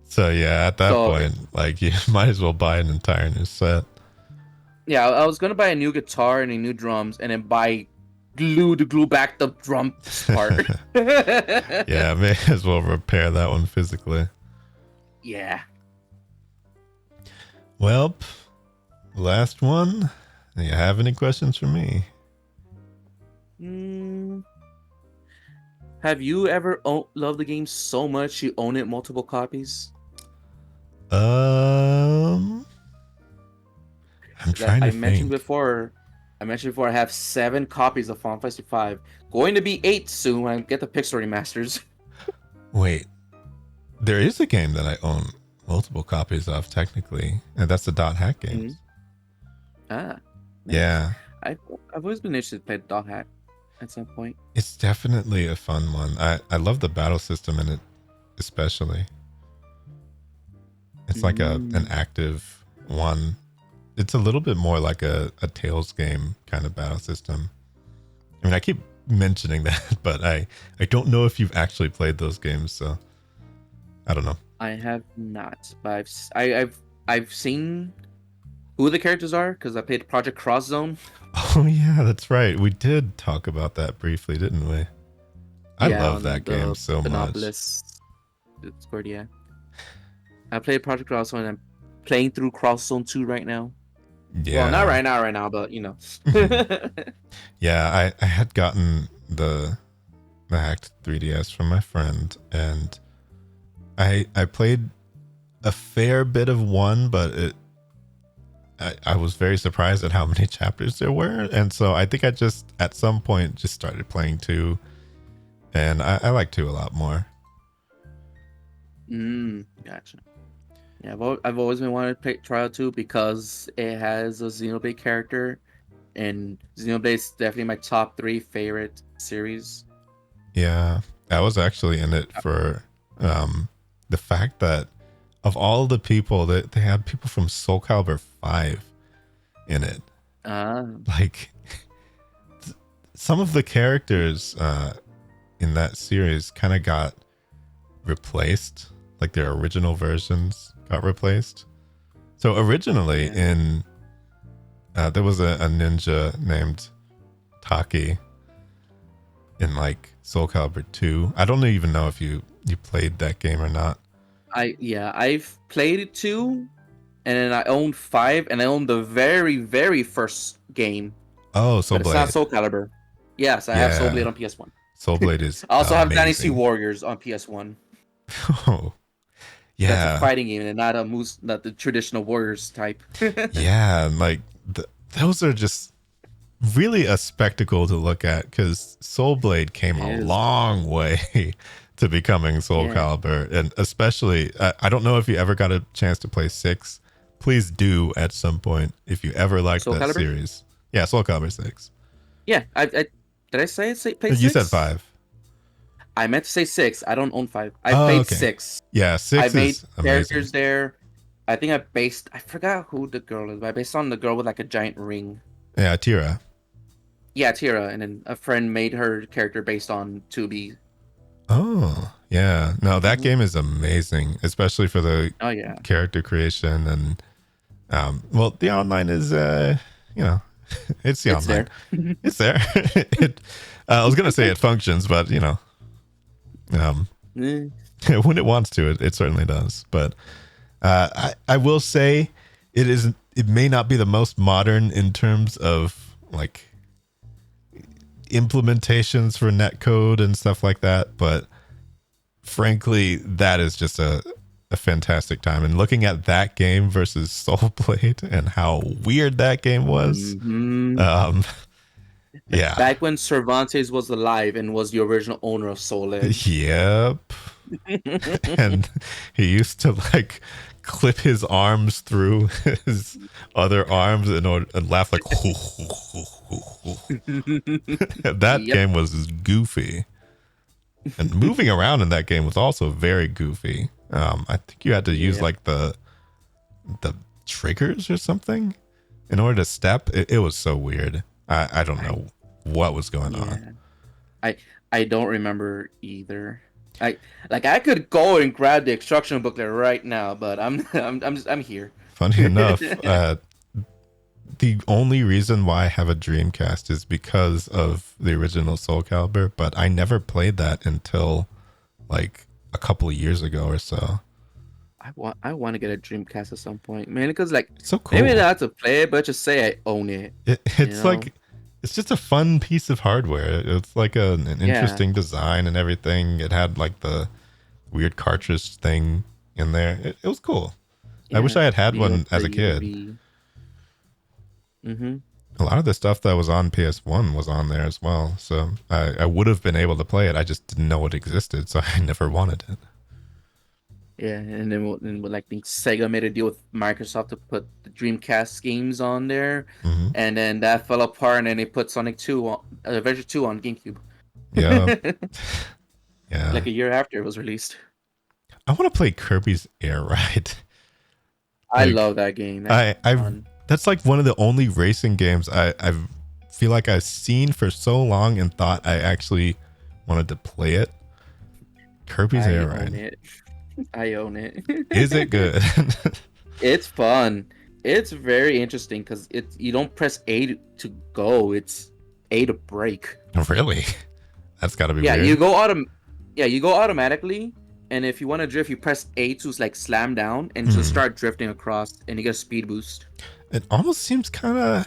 So yeah, at that point, you might as well buy an entire new set. Yeah, I was gonna buy a new guitar and a new drums, and then buy glue to glue back the drum part. Yeah, may as well repair that one physically. Yeah. Well, last one. Do you have any questions for me? Have you ever loved the game so much you own it multiple copies? I'm trying to think. mentioned before I have 7 copies of Final Fantasy V. Going to be 8 soon when I get the Pixel remasters. Wait, there is a game that I own multiple copies of technically, and that's the Dot Hack games. Nice. Yeah. I've always been interested to play Dot Hack at some point. It's definitely a fun one. I love the battle system in it, especially. It's like an active one. it's a little bit more like a Tales game kind of battle system. I mean, I keep mentioning that, but I don't know if you've actually played those games, so I don't know. I have not, but I've seen who the characters are because I played Project Cross Zone. Oh yeah, that's right. We did talk about that briefly, didn't we? I love that game so much. Bunopolis Discord, yeah. I played Project Cross Zone and I'm playing through Cross Zone 2 right now. Yeah. Well, not right now, but you know. Yeah, I had gotten the hacked 3DS from my friend, and I played a fair bit of one, but I was very surprised at how many chapters there were, and so I think I just at some point just started playing 2, and I like 2 a lot more. Gotcha. Yeah, I've always been wanting to try out 2 because it has a Xenoblade character, and Xenoblade's definitely my top 3 favorite series. Yeah, I was actually in it for the fact that of all the people that they had people from Soul Calibur 5 in it. Like some of the characters in that series kind of got replaced, like their original versions got replaced. So originally in there was a ninja named Taki in like Soul Calibur 2. I don't even know if you played that game or not. I've played it 2, and then I owned 5, and I owned the very, very first game. Oh, Soul Blade. It's not Soul Calibur. Yes, I have Soul Blade on PS1. Soul Blade is I also amazing. have Dynasty Warriors on PS1. Oh, yeah. That's a fighting game and not the traditional Warriors type. Yeah, like those are just really a spectacle to look at because Soul Blade came a long way to becoming Soul Calibur, and especially I don't know if you ever got a chance to play 6. Please do at some point if you ever liked that Calibur series. Yeah, Soul Calibur 6. Yeah, I did I say play 6? You said 5. I meant to say 6. I don't own 5. I played 6. Yeah, 6 I made is characters amazing. there. I think I forgot who the girl is, but I based on the girl with like a giant ring. Yeah, Tira. Yeah, Tira, and then a friend made her character based on 2B. Oh, yeah. No, that game is amazing, especially for the character creation. And, well, the online is, it's the online. There. It's there. I was going to say it functions, but, when it wants to, it certainly does. But I will say it may not be the most modern in terms of, like, implementations for netcode and stuff like that, but frankly that is just a fantastic time. And looking at that game versus Soul Blade and how weird that game was, yeah, back when Cervantes was alive and was the original owner of Soul Edge. Yep. And he used to like clip his arms through his other arms in order and laugh like that game was goofy, and moving around in that game was also very goofy. I think you had to use like the triggers or something in order to step. It was so weird. I don't know what was going on. I don't remember either. I could go and grab the instruction booklet right now, but I'm here. Funny enough, the only reason why I have a Dreamcast is because of the original Soul Calibur, but I never played that until like a couple of years ago or so. I want to get a Dreamcast at some point, man, because like it's so cool. Maybe not to play it, but just say I own it. It's like it's just a fun piece of hardware. It's like an interesting design and everything. It had like the weird cartridge thing in there. It was cool. I wish I had one as a kid. A lot of the stuff that was on PS1 was on there as well. So I would have been able to play it. I just didn't know it existed, so I never wanted it. Yeah, and then like Sega made a deal with Microsoft to put the Dreamcast games on there, and then that fell apart, and then they put Sonic 2 on Adventure 2 on GameCube. Yeah. Yeah. Like a year after it was released. I want to play Kirby's Air Ride. I love that game. I've That's like one of the only racing games I feel like I've seen for so long and thought I actually wanted to play it. Kirby's I Air own Ride. it. I own it. Is it good? It's fun. It's very interesting because you don't press to go. It's A to brake. Really? That's got to be Yeah, weird. you go automatically, and if you want to drift, you press A to like slam down and just start drifting across, and you get a speed boost. It almost seems kind of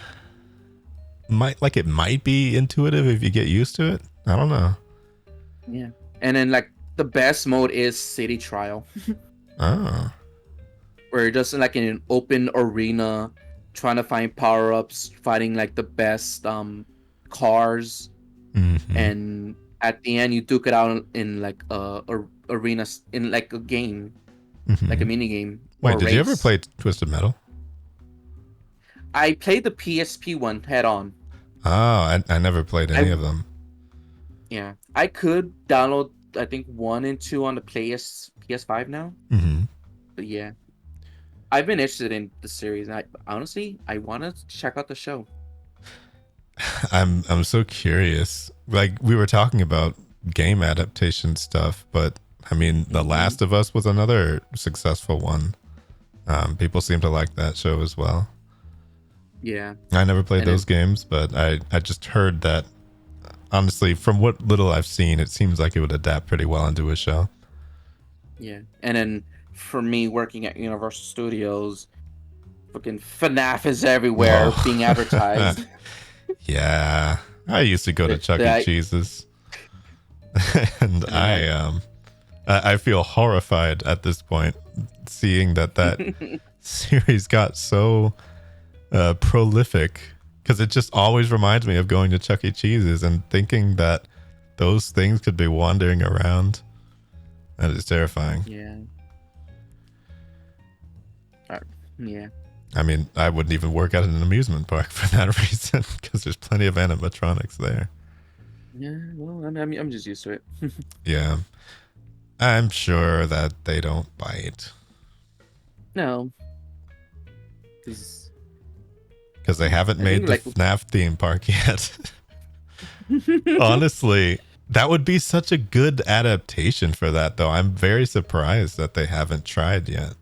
it might be intuitive if you get used to it. I don't know. Yeah, and then like the best mode is City Trial, Oh. where you're just like in an open arena, trying to find power ups, fighting like the best cars, and at the end you duke it out in like a arena in like a game, like a mini game. Wait, did you ever play Twisted Metal? I played the PSP one head on. Oh, I never played any of them. Yeah, I could download I think 1 and 2 on the PS5 now. But yeah, I've been interested in the series. And I want to check out the show. I'm so curious. Like we were talking about game adaptation stuff, but I mean, The Last of Us was another successful one. People seem to like that show as well. Yeah, I never played those games, but I just heard that, honestly, from what little I've seen, it seems like it would adapt pretty well into a show. Yeah, and then for me working at Universal Studios, fucking FNAF is everywhere being advertised. Yeah, I used to go to Chuck E. Cheese's, and I feel horrified at this point seeing that series got so prolific, because it just always reminds me of going to Chuck E. Cheese's and thinking that those things could be wandering around. That is terrifying. Yeah. Yeah. I mean, I wouldn't even work at an amusement park for that reason, because there's plenty of animatronics there. Yeah, well, I'm just used to it. Yeah. I'm sure that they don't bite. No. Because they haven't made the FNAF theme park yet. Honestly, that would be such a good adaptation for that, though. I'm very surprised that they haven't tried yet.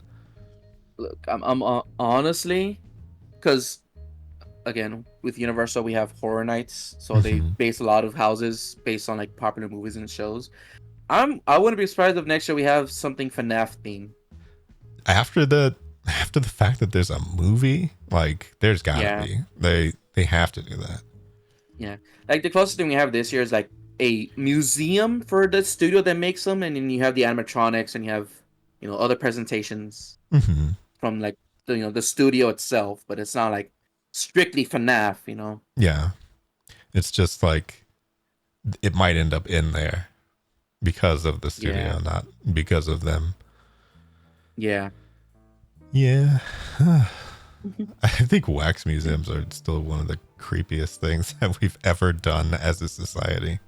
Look, I'm honestly, because again, with Universal we have horror nights, so they base a lot of houses based on like popular movies and shows. I wouldn't be surprised if next year we have something FNAF themed. After the fact that there's a movie, like there's gotta be. They have to do that. Yeah, like the closest thing we have this year is like a museum for the studio that makes them, and then you have the animatronics and you have other presentations from like the studio itself, but it's not like strictly FNAF. Yeah, it's just like it might end up in there because of the studio, not because of them. Yeah. I think wax museums are still one of the creepiest things that we've ever done as a society.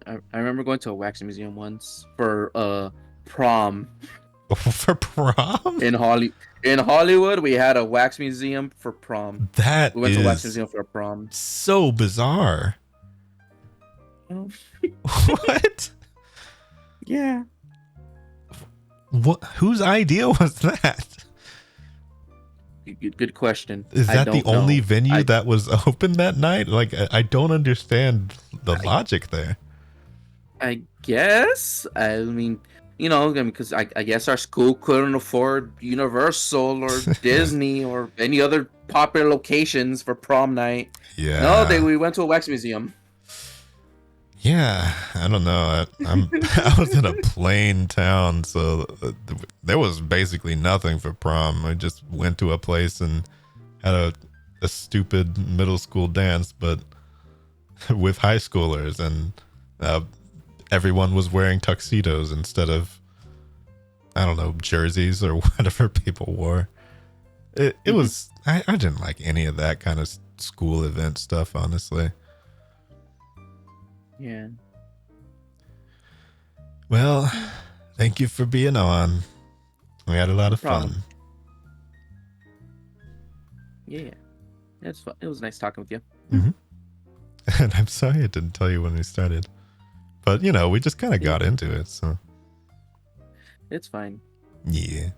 I remember going to a wax museum once for prom. For prom? In Hollywood, we had a wax museum for prom. We went to a wax museum for a prom. So bizarre. Oh. What? Yeah. What? Whose idea was that? Good question. Is that the only venue that was open that night? Like, I don't understand the logic there. I guess. I mean, because I guess our school couldn't afford Universal or Disney or any other popular locations for prom night. Yeah. No, we went to a wax museum. Yeah, I don't know. I was in a plain town, so there was basically nothing for prom. I just went to a place and had a stupid middle school dance, but with high schoolers, and everyone was wearing tuxedos instead of, I don't know, jerseys or whatever people wore. It was, I didn't like any of that kind of school event stuff, honestly. Yeah. Well, thank you for being on. We had a lot of fun. Yeah. It's fun. It was nice talking with you. Mm-hmm. And I'm sorry I didn't tell you when we started. But, we just kind of got into it, so. It's fine. Yeah.